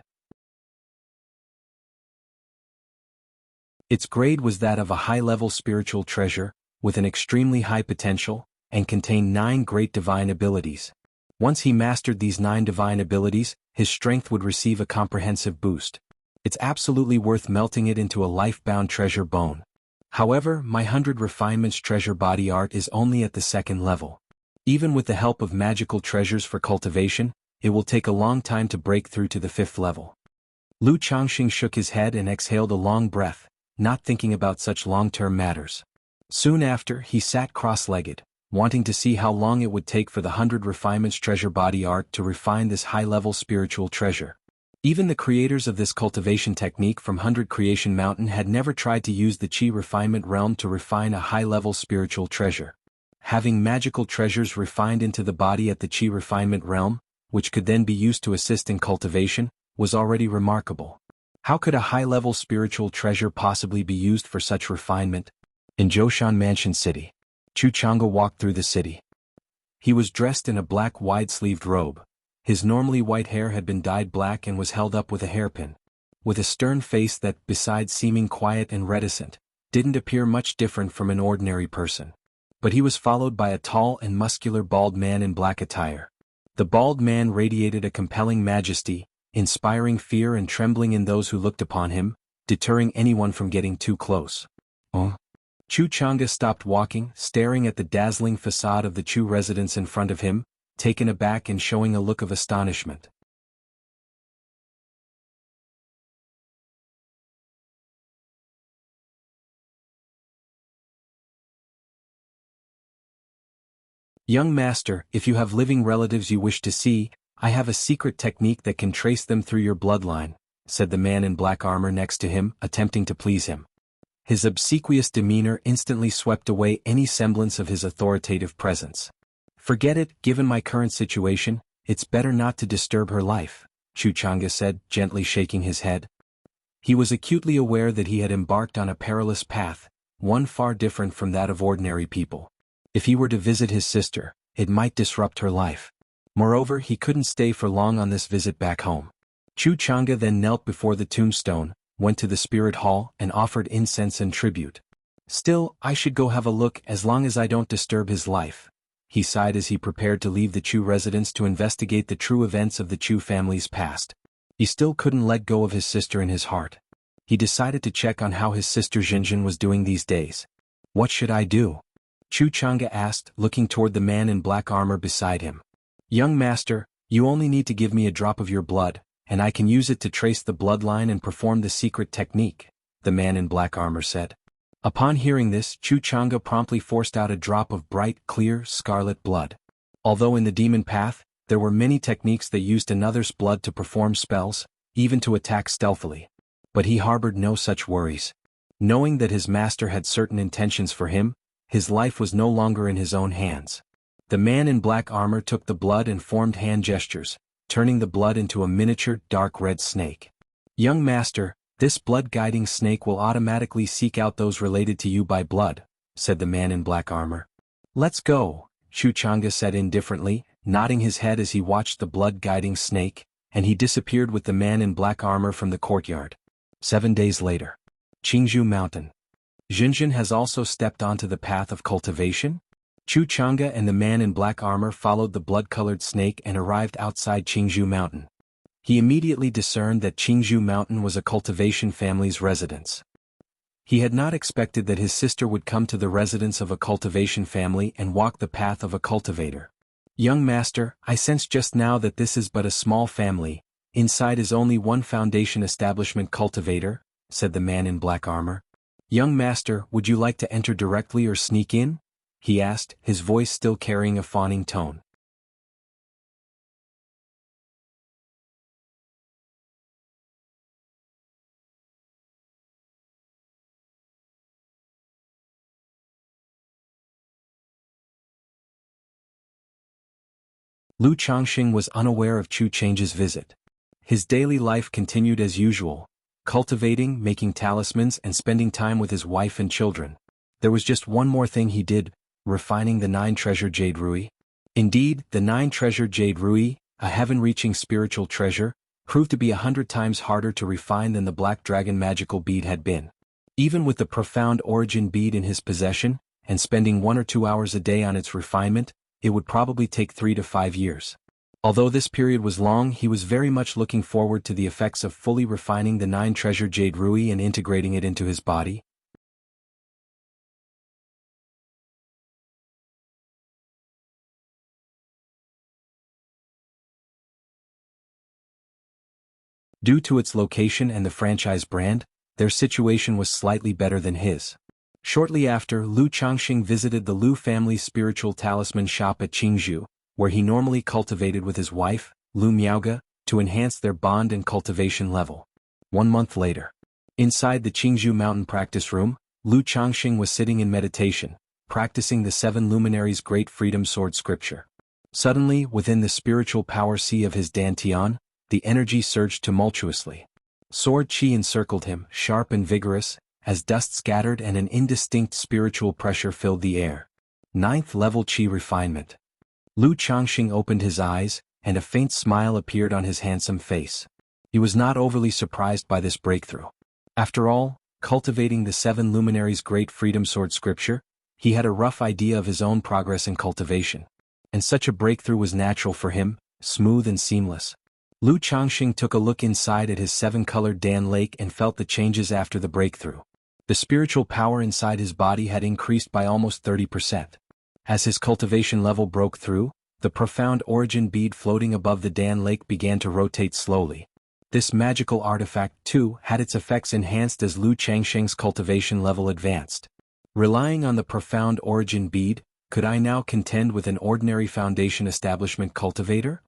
A: Its grade was that of a high-level spiritual treasure, with an extremely high potential, and contained 9 great divine abilities. Once he mastered these 9 divine abilities, his strength would receive a comprehensive boost. It's absolutely worth melting it into a life-bound treasure bone. However, my 100 refinements treasure body art is only at the 2nd level. Even with the help of magical treasures for cultivation, it will take a long time to break through to the 5th level. Lu Changxing shook his head and exhaled a long breath, not thinking about such long-term matters. Soon after, he sat cross-legged, wanting to see how long it would take for the 100 refinements treasure body art to refine this high-level spiritual treasure. Even the creators of this cultivation technique from 100 Creation Mountain had never tried to use the Qi refinement realm to refine a high-level spiritual treasure. Having magical treasures refined into the body at the Qi refinement realm, which could then be used to assist in cultivation, was already remarkable. How could a high-level spiritual treasure possibly be used for such refinement? In Zhoushan Mansion City, Chu Chang'e walked through the city. He was dressed in a black wide-sleeved robe. His normally white hair had been dyed black and was held up with a hairpin. With a stern face that, besides seeming quiet and reticent, didn't appear much different from an ordinary person. But he was followed by a tall and muscular bald man in black attire. The bald man radiated a compelling majesty, inspiring fear and trembling in those who looked upon him, deterring anyone from getting too close. Chu Chang'e stopped walking, staring at the dazzling facade of the Chu residence in front of him, taken aback and showing a look of astonishment. Young master, if you have living relatives you wish to see, I have a secret technique that can trace them through your bloodline, said the man in black armor next to him, attempting to please him. His obsequious demeanor instantly swept away any semblance of his authoritative presence. Forget it, given my current situation, it's better not to disturb her life, Chu Chang'e said, gently shaking his head. He was acutely aware that he had embarked on a perilous path, one far different from that of ordinary people. If he were to visit his sister, it might disrupt her life. Moreover, he couldn't stay for long on this visit back home. Chu Chang'e then knelt before the tombstone, went to the spirit hall, and offered incense and tribute. Still, I should go have a look as long as I don't disturb his life, he sighed as he prepared to leave the Chu residence to investigate the true events of the Chu family's past. He still couldn't let go of his sister in his heart. He decided to check on how his sister Jinjin was doing these days. What should I do? Chu Chang'e asked, looking toward the man in black armor beside him. Young master, you only need to give me a drop of your blood, and I can use it to trace the bloodline and perform the secret technique, the man in black armor said. Upon hearing this, Chu Chang'e promptly forced out a drop of bright, clear, scarlet blood. Although in the demon path, there were many techniques that used another's blood to perform spells, even to attack stealthily. But he harbored no such worries. Knowing that his master had certain intentions for him, his life was no longer in his own hands. The man in black armor took the blood and formed hand gestures, turning the blood into a miniature, dark red snake. Young master, this blood-guiding snake will automatically seek out those related to you by blood, said the man in black armor. Let's go, Chu Chang'e said indifferently, nodding his head as he watched the blood-guiding snake, and he disappeared with the man in black armor from the courtyard. 7 days later. Qingzhou Mountain. Jinjin has also stepped onto the path of cultivation? Chu Chang'e and the man in black armor followed the blood-colored snake and arrived outside Qingzhou Mountain. He immediately discerned that Qingzhou Mountain was a cultivation family's residence. He had not expected that his sister would come to the residence of a cultivation family and walk the path of a cultivator. Young master, I sense just now that this is but a small family. Inside is only one foundation establishment cultivator, said the man in black armor. Young master, would you like to enter directly or sneak in? He asked, his voice still carrying a fawning tone. Lu Changxing was unaware of Chu Chang's visit. His daily life continued as usual, cultivating, making talismans, and spending time with his wife and children. There was just one more thing he did, refining the 9-treasure jade ruby. Indeed, the 9-treasure jade ruby, a heaven-reaching spiritual treasure, proved to be 100 times harder to refine than the black dragon magical bead had been. Even with the profound origin bead in his possession, and spending 1 or 2 hours a day on its refinement, it would probably take 3 to 5 years. Although this period was long, he was very much looking forward to the effects of fully refining the 9-treasure jade ruby and integrating it into his body. Due to its location and the franchise brand, their situation was slightly better than his. Shortly after, Lu Changxing visited the Lu family's spiritual talisman shop at Qingzhou, where he normally cultivated with his wife, Lu Miaoge, to enhance their bond and cultivation level. 1 month later. Inside the Qingzhou Mountain practice room, Lu Changxing was sitting in meditation, practicing the 7 luminaries' great freedom sword scripture. Suddenly, within the spiritual power sea of his dantian, the energy surged tumultuously. Sword chi encircled him, sharp and vigorous, as dust scattered and an indistinct spiritual pressure filled the air. 9th level chi refinement. Lu Changxing opened his eyes, and a faint smile appeared on his handsome face. He was not overly surprised by this breakthrough. After all, cultivating the 7 luminaries' great freedom sword scripture, he had a rough idea of his own progress in cultivation. And such a breakthrough was natural for him, smooth and seamless. Lu Changxing took a look inside at his 7-colored Dan lake and felt the changes after the breakthrough. The spiritual power inside his body had increased by almost 30%. As his cultivation level broke through, the profound origin bead floating above the Dan lake began to rotate slowly. This magical artifact, too, had its effects enhanced as Lu Changxing's cultivation level advanced. Relying on the profound origin bead, could I now contend with an ordinary Foundation establishment cultivator?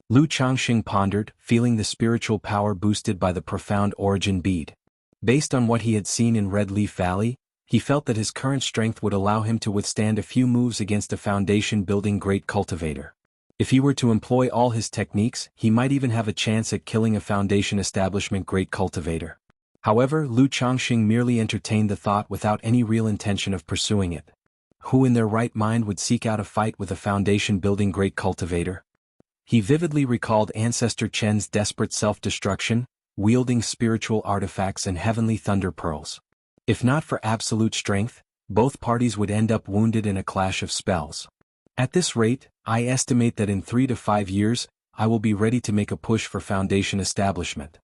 A: Lu Changxing pondered, feeling the spiritual power boosted by the profound origin bead. Based on what he had seen in Red Leaf Valley, he felt that his current strength would allow him to withstand a few moves against a foundation-building great cultivator. If he were to employ all his techniques, he might even have a chance at killing a Foundation establishment great cultivator. However, Lu Changxing merely entertained the thought without any real intention of pursuing it. Who in their right mind would seek out a fight with a Foundation-building great cultivator? He vividly recalled Ancestor Chen's desperate self-destruction, wielding spiritual artifacts and heavenly thunder pearls. If not for absolute strength, both parties would end up wounded in a clash of spells. At this rate, I estimate that in 3 to 5 years, I will be ready to make a push for Foundation establishment.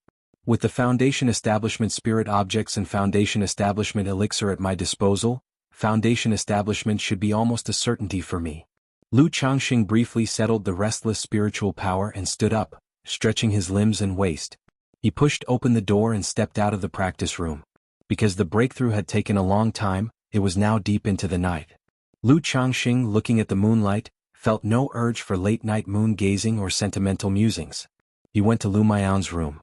A: With the Foundation establishment spirit objects and Foundation establishment elixir at my disposal, Foundation establishment should be almost a certainty for me. Lu Changxing briefly settled the restless spiritual power and stood up, stretching his limbs and waist. He pushed open the door and stepped out of the practice room. Because the breakthrough had taken a long time, it was now deep into the night. Lu Changxing, looking at the moonlight, felt no urge for late-night moon-gazing or sentimental musings. He went to Lu Miao's room.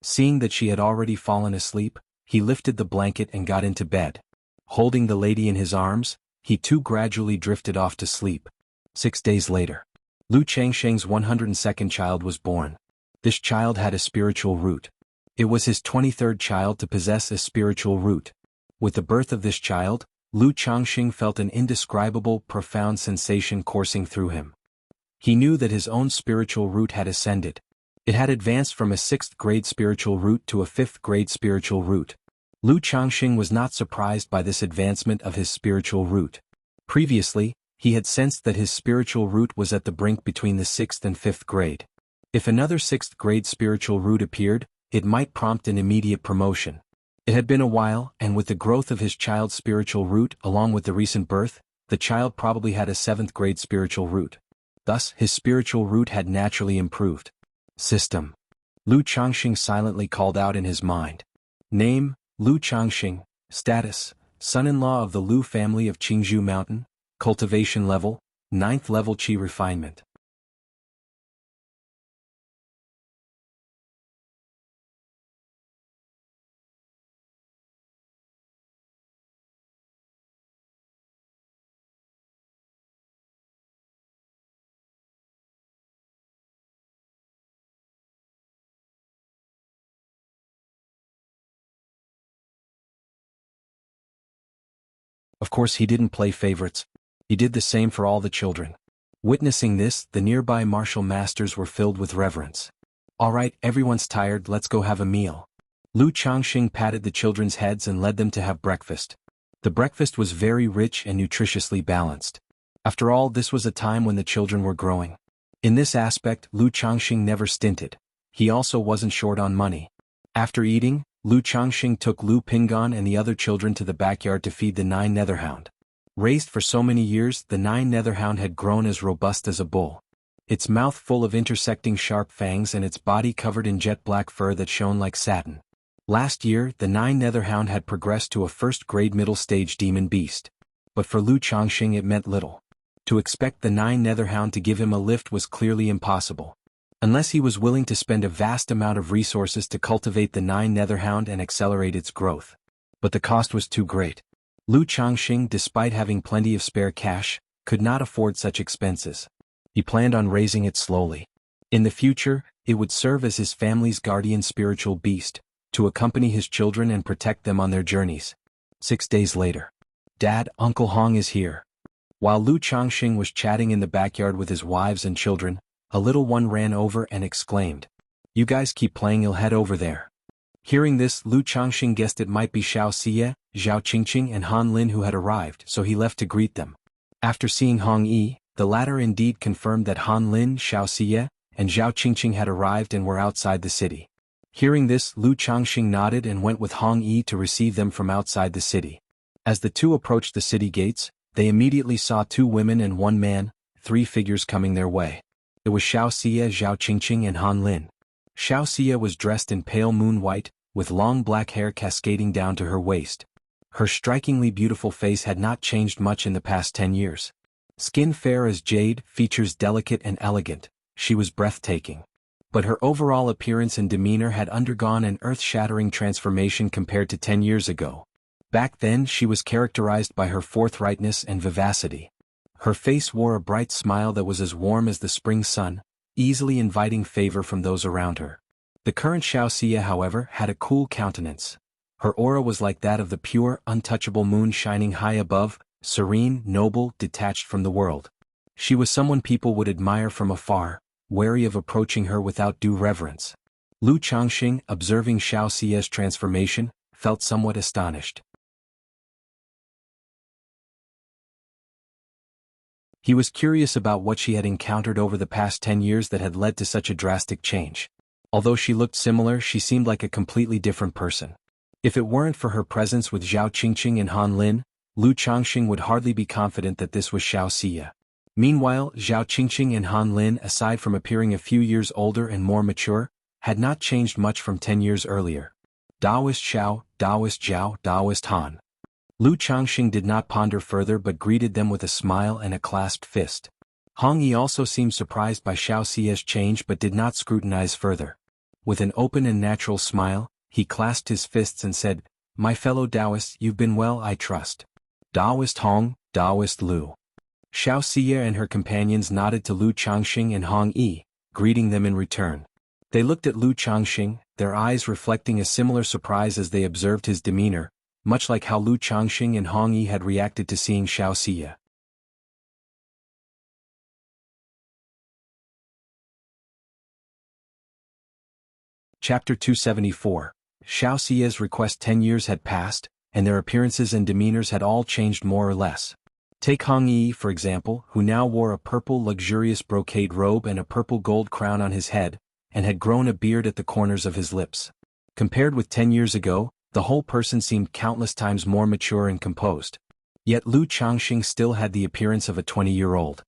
A: Seeing that she had already fallen asleep, he lifted the blanket and got into bed. Holding the lady in his arms, he too gradually drifted off to sleep. 6 days later, Lu Changxing's 102nd child was born. This child had a spiritual root. It was his 23rd child to possess a spiritual root. With the birth of this child, Lu Changxing felt an indescribable, profound sensation coursing through him. He knew that his own spiritual root had ascended. It had advanced from a 6th grade spiritual root to a 5th grade spiritual root. Lu Changxing was not surprised by this advancement of his spiritual root. Previously, he had sensed that his spiritual root was at the brink between the 6th and 5th grade. If another 6th grade spiritual root appeared, it might prompt an immediate promotion. It had been a while, and with the growth of his child's spiritual root along with the recent birth, the child probably had a 7th grade spiritual root. Thus, his spiritual root had naturally improved. System. Lu Changxing silently called out in his mind. Name, Lu Changxing. Status, son-in-law of the Lu family of Qingzhou Mountain. Cultivation level, 9th level Qi refinement. Of course he didn't play favorites. He did the same for all the children. Witnessing this, the nearby martial masters were filled with reverence. All right, everyone's tired, let's go have a meal. Lu Changxing patted the children's heads and led them to have breakfast. The breakfast was very rich and nutritiously balanced. After all, this was a time when the children were growing. In this aspect, Lu Changxing never stinted. He also wasn't short on money. After eating, Lu Changxing took Lu Pingon and the other children to the backyard to feed the 9 netherhound. Raised for so many years, the 9 netherhound had grown as robust as a bull. Its mouth full of intersecting sharp fangs and its body covered in jet black fur that shone like satin. Last year, the 9 netherhound had progressed to a 1st grade middle stage demon beast. But for Lu Changxing it meant little. To expect the 9 netherhound to give him a lift was clearly impossible. Unless he was willing to spend a vast amount of resources to cultivate the 9 netherhound and accelerate its growth. But the cost was too great. Lu Changxing, despite having plenty of spare cash, could not afford such expenses. He planned on raising it slowly. In the future, it would serve as his family's guardian spiritual beast, to accompany his children and protect them on their journeys. 6 days later. Dad, Uncle Hong is here. While Lu Changxing was chatting in the backyard with his wives and children, a little one ran over and exclaimed, "You guys keep playing, you'll head over there." Hearing this, Lu Changxing guessed it might be Xiao Xie, Zhao Qingqing and Han Lin who had arrived, so he left to greet them. After seeing Hong Yi, the latter indeed confirmed that Han Lin, Xiao Xie, and Zhao Qingqing had arrived and were outside the city. Hearing this, Lu Changxing nodded and went with Hong Yi to receive them from outside the city. As the two approached the city gates, they immediately saw 2 women and 1 man, 3 figures coming their way. It was Xiao Xie, Zhao Qingqing and Han Lin. Xiao Xie was dressed in pale moon white, with long black hair cascading down to her waist. Her strikingly beautiful face had not changed much in the past 10 years. Skin fair as jade, features delicate and elegant, she was breathtaking. But her overall appearance and demeanor had undergone an earth-shattering transformation compared to 10 years ago. Back then she was characterized by her forthrightness and vivacity. Her face wore a bright smile that was as warm as the spring sun, easily inviting favor from those around her. The current Xiaoxia, however, had a cool countenance. Her aura was like that of the pure, untouchable moon shining high above, serene, noble, detached from the world. She was someone people would admire from afar, wary of approaching her without due reverence. Lu Changxing, observing Xiaoxia's transformation, felt somewhat astonished. He was curious about what she had encountered over the past 10 years that had led to such a drastic change. Although she looked similar, she seemed like a completely different person. If it weren't for her presence with Zhao Qingqing and Han Lin, Lu Changxing would hardly be confident that this was Xiaoxia. Meanwhile, Zhao Qingqing and Han Lin, aside from appearing a few years older and more mature, had not changed much from 10 years earlier. Daoist Xiao, Daoist Zhao, Daoist Han. Lu Changxing did not ponder further but greeted them with a smile and a clasped fist. Hong Yi also seemed surprised by Xiaoxia's change but did not scrutinize further. With an open and natural smile, he clasped his fists and said, "My fellow Taoists, you've been well, I trust." Taoist Hong, Taoist Lu. Xiaoxia and her companions nodded to Lu Changxing and Hong Yi, greeting them in return. They looked at Lu Changxing, their eyes reflecting a similar surprise as they observed his demeanor, much like how Lu Changxing and Hong Yi had reacted to seeing Xiaoxia. Chapter 274. Xiaoxia's request. 10 years had passed, and their appearances and demeanors had all changed more or less. Take Hong Yi, for example, who now wore a purple luxurious brocade robe and a purple gold crown on his head, and had grown a beard at the corners of his lips. Compared with 10 years ago, the whole person seemed countless times more mature and composed. Yet Lu Changxing still had the appearance of a 20-year-old.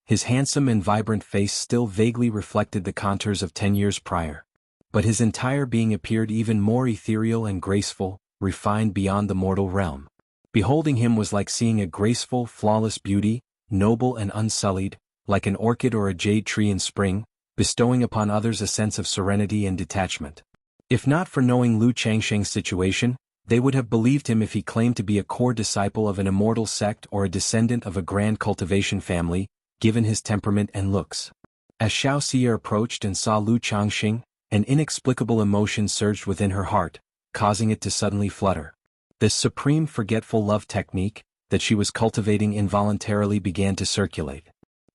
A: His handsome and vibrant face still vaguely reflected the contours of 10 years prior. But his entire being appeared even more ethereal and graceful, refined beyond the mortal realm. Beholding him was like seeing a graceful, flawless beauty, noble and unsullied, like an orchid or a jade tree in spring, bestowing upon others a sense of serenity and detachment. If not for knowing Lu Changxing's situation, they would have believed him if he claimed to be a core disciple of an immortal sect or a descendant of a grand cultivation family, given his temperament and looks. As Xiaoxia approached and saw Lu Changxing, an inexplicable emotion surged within her heart, causing it to suddenly flutter. This supreme forgetful love technique, that she was cultivating involuntarily, began to circulate.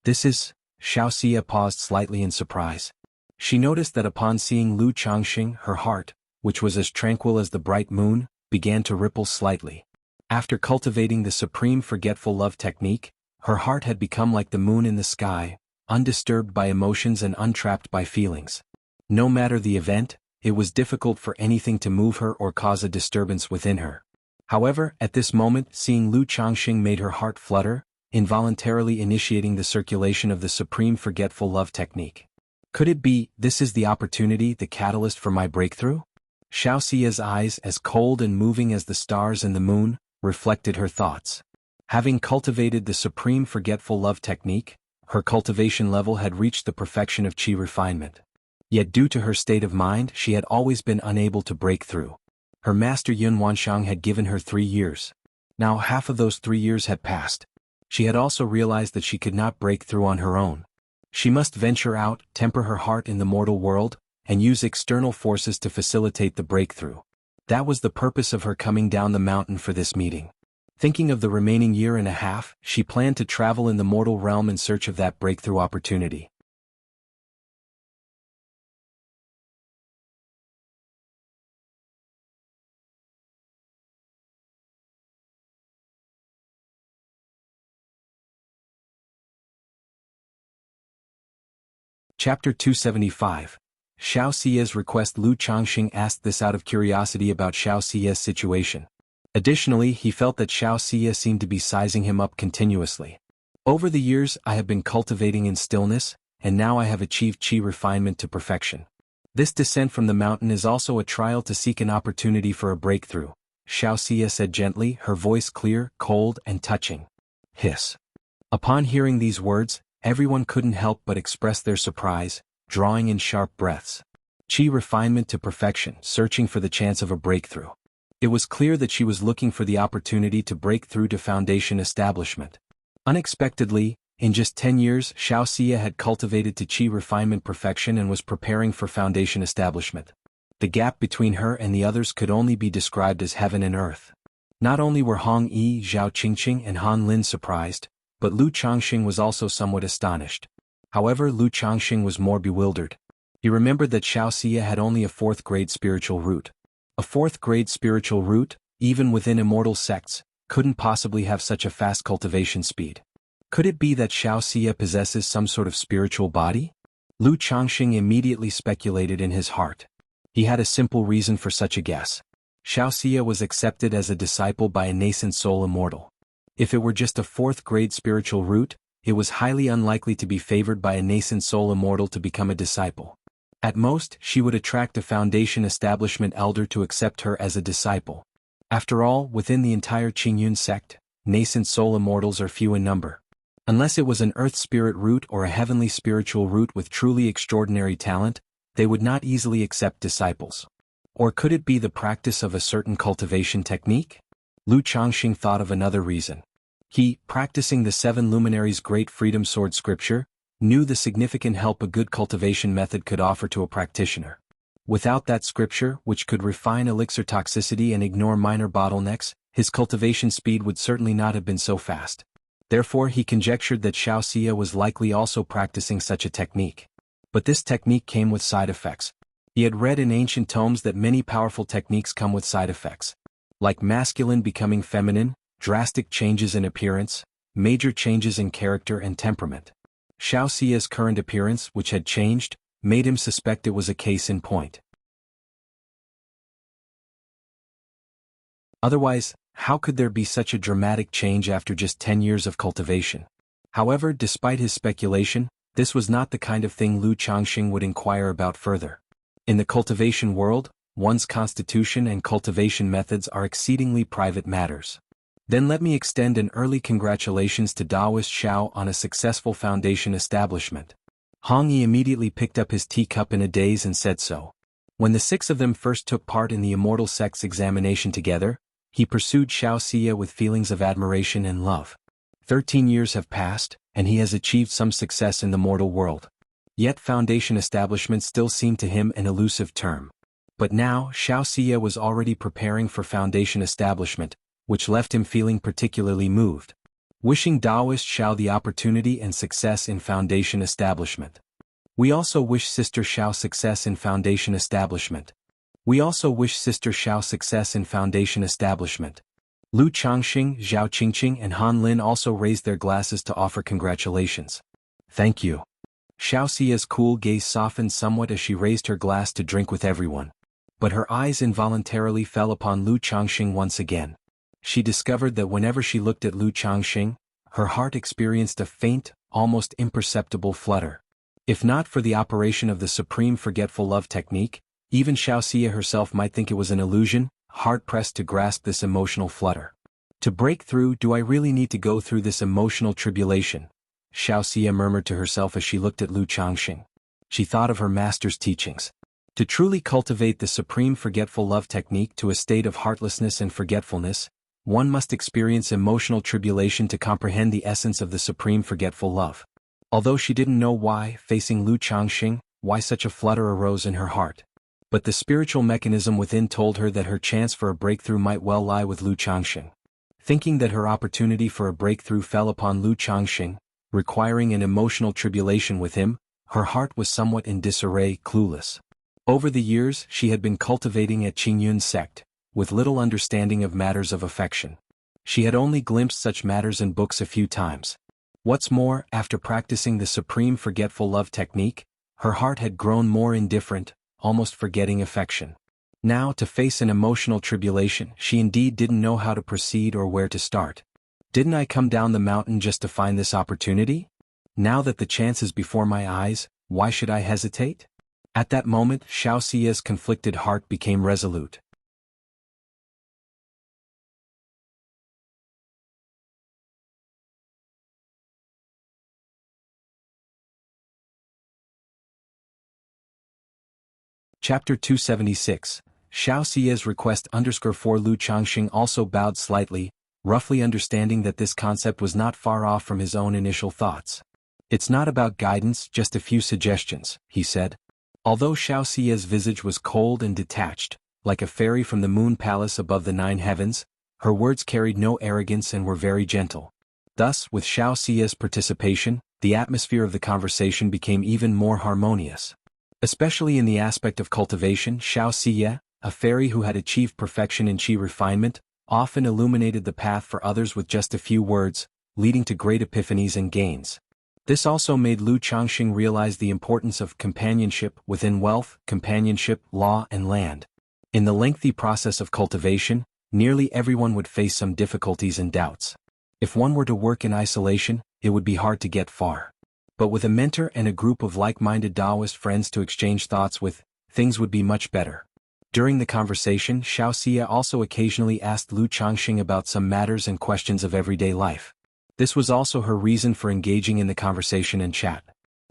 A: This is... Xiaoxia paused slightly in surprise. She noticed that upon seeing Lu Changxing, her heart, which was as tranquil as the bright moon, began to ripple slightly. After cultivating the supreme forgetful love technique, her heart had become like the moon in the sky, undisturbed by emotions and untrapped by feelings. No matter the event, it was difficult for anything to move her or cause a disturbance within her. However, at this moment, seeing Lu Changxing made her heart flutter, involuntarily initiating the circulation of the supreme forgetful love technique. Could it be, this is the opportunity, the catalyst for my breakthrough? Xiaoxia's eyes, as cold and moving as the stars and the moon, reflected her thoughts. Having cultivated the supreme forgetful love technique, her cultivation level had reached the perfection of qi refinement. Yet due to her state of mind, she had always been unable to break through. Her master Yun Wanshang had given her 3 years. Now half of those 3 years had passed. She had also realized that she could not break through on her own. She must venture out, temper her heart in the mortal world, and use external forces to facilitate the breakthrough. That was the purpose of her coming down the mountain for this meeting. Thinking of the remaining year and a half, she planned to travel in the mortal realm in search of that breakthrough opportunity. Chapter 275. Xiaoxia's request. Lu Changxing asked this out of curiosity about Xiaoxia's situation. Additionally, he felt that Xiaoxia seemed to be sizing him up continuously. Over the years, I have been cultivating in stillness, and now I have achieved qi refinement to perfection. This descent from the mountain is also a trial to seek an opportunity for a breakthrough, Xiao Xia said gently, her voice clear, cold, and touching. Hiss. Upon hearing these words, everyone couldn't help but express their surprise, drawing in sharp breaths. Qi refinement to perfection, searching for the chance of a breakthrough. It was clear that she was looking for the opportunity to break through to foundation establishment. Unexpectedly, in just 10 years, Xiao Xia had cultivated to Qi refinement perfection and was preparing for foundation establishment. The gap between her and the others could only be described as heaven and earth. Not only were Hong Yi, Zhao Qingqing and Han Lin surprised, but Lu Changxing was also somewhat astonished. However, Lu Changxing was more bewildered. He remembered that Xiao Xia had only a 4th grade spiritual root. A 4th grade spiritual root, even within immortal sects, couldn't possibly have such a fast cultivation speed. Could it be that Xiao Xia possesses some sort of spiritual body? Lu Changxing immediately speculated in his heart. He had a simple reason for such a guess. Xiao Xia was accepted as a disciple by a nascent soul immortal. If it were just a 4th grade spiritual root, it was highly unlikely to be favored by a nascent soul immortal to become a disciple. At most, she would attract a foundation establishment elder to accept her as a disciple. After all, within the entire Qingyun sect, nascent soul immortals are few in number. Unless it was an earth spirit root or a heavenly spiritual root with truly extraordinary talent, they would not easily accept disciples. Or could it be the practice of a certain cultivation technique? Lu Changxing thought of another reason. He, practicing the 7 luminaries' great freedom sword scripture, knew the significant help a good cultivation method could offer to a practitioner. Without that scripture, which could refine elixir toxicity and ignore minor bottlenecks, his cultivation speed would certainly not have been so fast. Therefore, he conjectured that Xiao Xia was likely also practicing such a technique. But this technique came with side effects. He had read in ancient tomes that many powerful techniques come with side effects. Like masculine becoming feminine, drastic changes in appearance, major changes in character and temperament. Xiao Xia's current appearance, which had changed, made him suspect it was a case in point. Otherwise, how could there be such a dramatic change after just 10 years of cultivation? However, despite his speculation, this was not the kind of thing Lu Changxing would inquire about further. In the cultivation world, one's constitution and cultivation methods are exceedingly private matters. Then let me extend an early congratulations to Daoist Xiao on a successful foundation establishment. Hong Yi immediately picked up his teacup in a daze and said so. When the 6 of them first took part in the Immortal Sect's examination together, he pursued Xiao Xia with feelings of admiration and love. 13 years have passed, and he has achieved some success in the mortal world. Yet foundation establishment still seemed to him an elusive term. But now, Xiao Xia was already preparing for foundation establishment, which left him feeling particularly moved. Wishing Daoist Xiao the opportunity and success in foundation establishment. We also wish Sister Xiao success in foundation establishment. We also wish Sister Xiao success in foundation establishment. Lu Changxing, Zhao Qingqing and Han Lin also raised their glasses to offer congratulations. Thank you. Xiao Xia's cool gaze softened somewhat as she raised her glass to drink with everyone. But her eyes involuntarily fell upon Lu Changxing once again. She discovered that whenever she looked at Lu Changxing, her heart experienced a faint, almost imperceptible flutter. If not for the operation of the supreme forgetful love technique, even Xiao Xia herself might think it was an illusion, hard-pressed to grasp this emotional flutter. To break through, do I really need to go through this emotional tribulation? Xiao Xia murmured to herself as she looked at Lu Changxing. She thought of her master's teachings. To truly cultivate the supreme forgetful love technique to a state of heartlessness and forgetfulness, one must experience emotional tribulation to comprehend the essence of the supreme forgetful love. Although she didn't know why, facing Lu Changxing, why such a flutter arose in her heart. But the spiritual mechanism within told her that her chance for a breakthrough might well lie with Lu Changxing. Thinking that her opportunity for a breakthrough fell upon Lu Changxing, requiring an emotional tribulation with him, her heart was somewhat in disarray, clueless. Over the years, she had been cultivating at Qingyun sect, with little understanding of matters of affection. She had only glimpsed such matters in books a few times. What's more, after practicing the supreme forgetful love technique, her heart had grown more indifferent, almost forgetting affection. Now, to face an emotional tribulation, she indeed didn't know how to proceed or where to start. Didn't I come down the mountain just to find this opportunity? Now that the chance is before my eyes, why should I hesitate? At that moment, Xiao Xia's conflicted heart became resolute. Chapter 276, Xiao Xie's request _4 Lu Changxing also bowed slightly, roughly understanding that this concept was not far off from his own initial thoughts. It's not about guidance, just a few suggestions, he said. Although Xiao Xie's visage was cold and detached, like a fairy from the moon palace above the 9 heavens, her words carried no arrogance and were very gentle. Thus, with Xiao Xie's participation, the atmosphere of the conversation became even more harmonious. Especially in the aspect of cultivation, Xiao Xie, a fairy who had achieved perfection in qi refinement, often illuminated the path for others with just a few words, leading to great epiphanies and gains. This also made Lu Changxing realize the importance of companionship within wealth, companionship, law, and land. In the lengthy process of cultivation, nearly everyone would face some difficulties and doubts. If one were to work in isolation, it would be hard to get far. But with a mentor and a group of like-minded Taoist friends to exchange thoughts with, things would be much better. During the conversation, Xiao Xie also occasionally asked Lu Changxing about some matters and questions of everyday life. This was also her reason for engaging in the conversation and chat.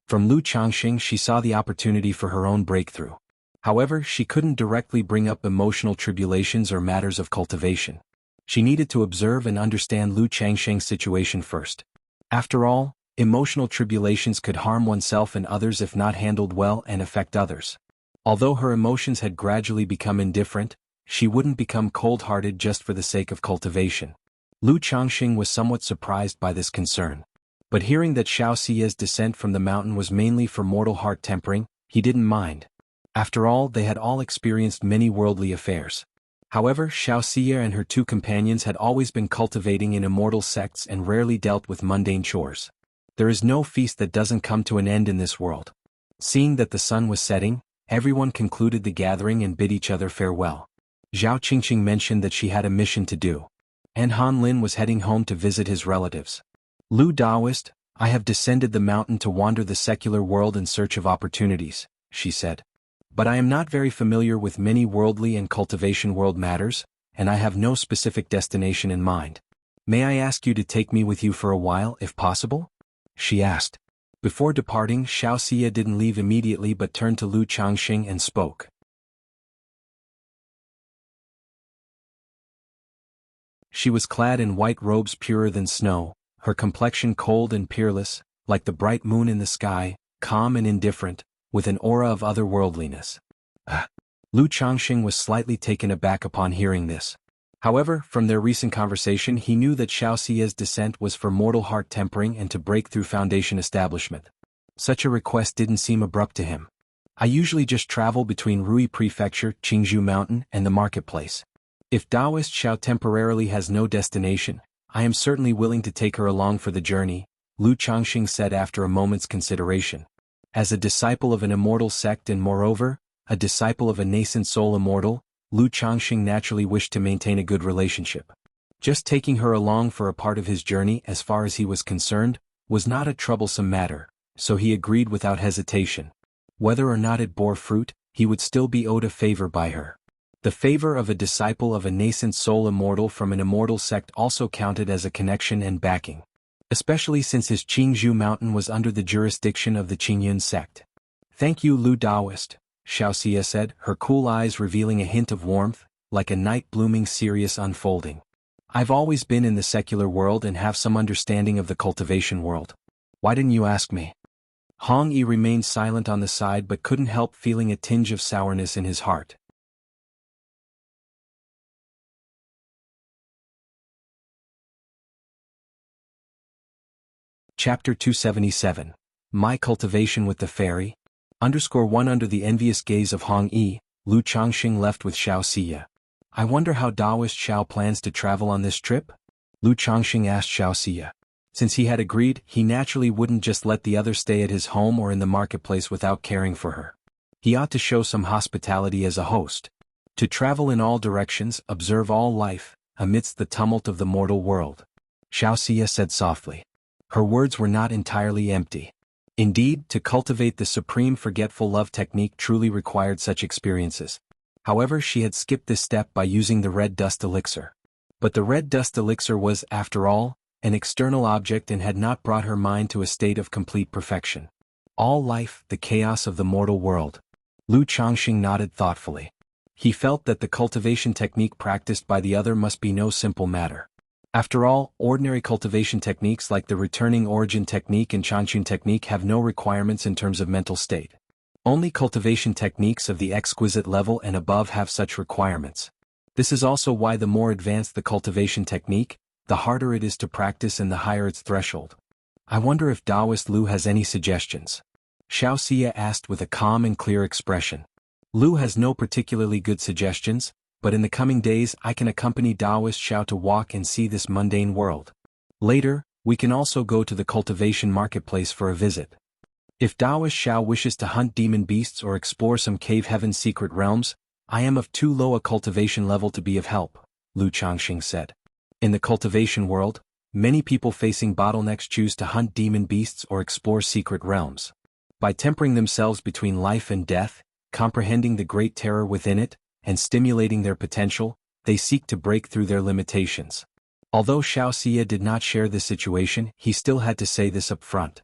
A: From Lu Changxing she saw the opportunity for her own breakthrough. However, she couldn't directly bring up emotional tribulations or matters of cultivation. She needed to observe and understand Lu Changxing's situation first. After all, emotional tribulations could harm oneself and others if not handled well and affect others. Although her emotions had gradually become indifferent, she wouldn't become cold-hearted just for the sake of cultivation. Lu Changxing was somewhat surprised by this concern. But hearing that Xiao Xie's descent from the mountain was mainly for mortal heart tempering, he didn't mind. After all, they had all experienced many worldly affairs. However, Xiao Xie and her 2 companions had always been cultivating in immortal sects and rarely dealt with mundane chores. There is no feast that doesn't come to an end in this world. Seeing that the sun was setting, everyone concluded the gathering and bid each other farewell. Zhao Qingqing mentioned that she had a mission to do. And Han Lin was heading home to visit his relatives. Lu Taoist, I have descended the mountain to wander the secular world in search of opportunities, she said. But I am not very familiar with many worldly and cultivation world matters, and I have no specific destination in mind. May I ask you to take me with you for a while, if possible? She asked. Before departing, Xiao Xie didn't leave immediately but turned to Lu Changxing and spoke. She was clad in white robes purer than snow, her complexion cold and peerless, like the bright moon in the sky, calm and indifferent, with an aura of otherworldliness. Lu Changxing was slightly taken aback upon hearing this. However, from their recent conversation he knew that Xiao Xie's descent was for mortal heart tempering and to break through foundation establishment. Such a request didn't seem abrupt to him. I usually just travel between Rui Prefecture, Qingzhou Mountain, and the marketplace. If Taoist Xiao temporarily has no destination, I am certainly willing to take her along for the journey, Lu Changxing said after a moment's consideration. As a disciple of an immortal sect and moreover, a disciple of a nascent soul immortal, Lu Changxing naturally wished to maintain a good relationship. Just taking her along for a part of his journey as far as he was concerned, was not a troublesome matter, so he agreed without hesitation. Whether or not it bore fruit, he would still be owed a favor by her. The favor of a disciple of a nascent soul immortal from an immortal sect also counted as a connection and backing. Especially since his Qingzhou Mountain was under the jurisdiction of the Qingyun sect. Thank you, Lu Taoist, Xiao Xie said, her cool eyes revealing a hint of warmth, like a night blooming serious unfolding. I've always been in the secular world and have some understanding of the cultivation world. Why didn't you ask me? Hong Yi remained silent on the side but couldn't help feeling a tinge of sourness in his heart. Chapter 277. My Cultivation with the Fairy. _1 Under the envious gaze of Hong Yi, Lu Changxing left with Xiao Xie. I wonder how Taoist Xiao plans to travel on this trip? Lu Changxing asked Xiao Xie. Since he had agreed, he naturally wouldn't just let the other stay at his home or in the marketplace without caring for her. He ought to show some hospitality as a host. To travel in all directions, observe all life, amidst the tumult of the mortal world. Xiao Xie said softly. Her words were not entirely empty. Indeed, to cultivate the supreme forgetful love technique truly required such experiences. However, she had skipped this step by using the red dust elixir. But the red dust elixir was, after all, an external object and had not brought her mind to a state of complete perfection. All life, the chaos of the mortal world. Lu Changxing nodded thoughtfully. He felt that the cultivation technique practiced by the other must be no simple matter. After all, ordinary cultivation techniques like the returning origin technique and Chanchun technique have no requirements in terms of mental state. Only cultivation techniques of the exquisite level and above have such requirements. This is also why the more advanced the cultivation technique, the harder it is to practice and the higher its threshold. I wonder if Taoist Lu has any suggestions. Xiao Xia asked with a calm and clear expression. Lu has no particularly good suggestions, but in the coming days I can accompany Taoist Xiao to walk and see this mundane world. Later, we can also go to the cultivation marketplace for a visit. If Taoist Xiao wishes to hunt demon beasts or explore some cave heaven's secret realms, I am of too low a cultivation level to be of help, Lu Changxing said. In the cultivation world, many people facing bottlenecks choose to hunt demon beasts or explore secret realms. By tempering themselves between life and death, comprehending the great terror within it, and stimulating their potential, they seek to break through their limitations. Although Xiao Xia did not share this situation, he still had to say this up front.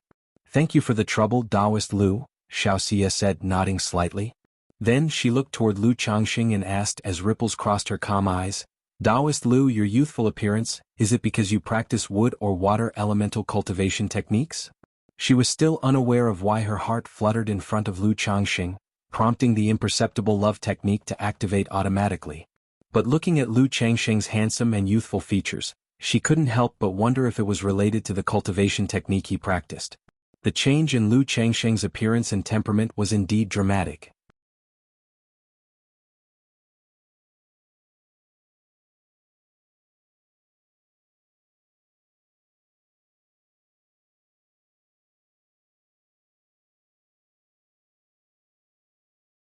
A: Thank you for the trouble, Taoist Lu, Xiao Xia said, nodding slightly. Then she looked toward Lu Changxing and asked as ripples crossed her calm eyes, Taoist Lu, your youthful appearance, is it because you practice wood or water elemental cultivation techniques? She was still unaware of why her heart fluttered in front of Lu Changxing, prompting the imperceptible love technique to activate automatically. But looking at Lu Changxing's handsome and youthful features, she couldn't help but wonder if it was related to the cultivation technique he practiced. The change in Lu Changxing's appearance and temperament was indeed dramatic.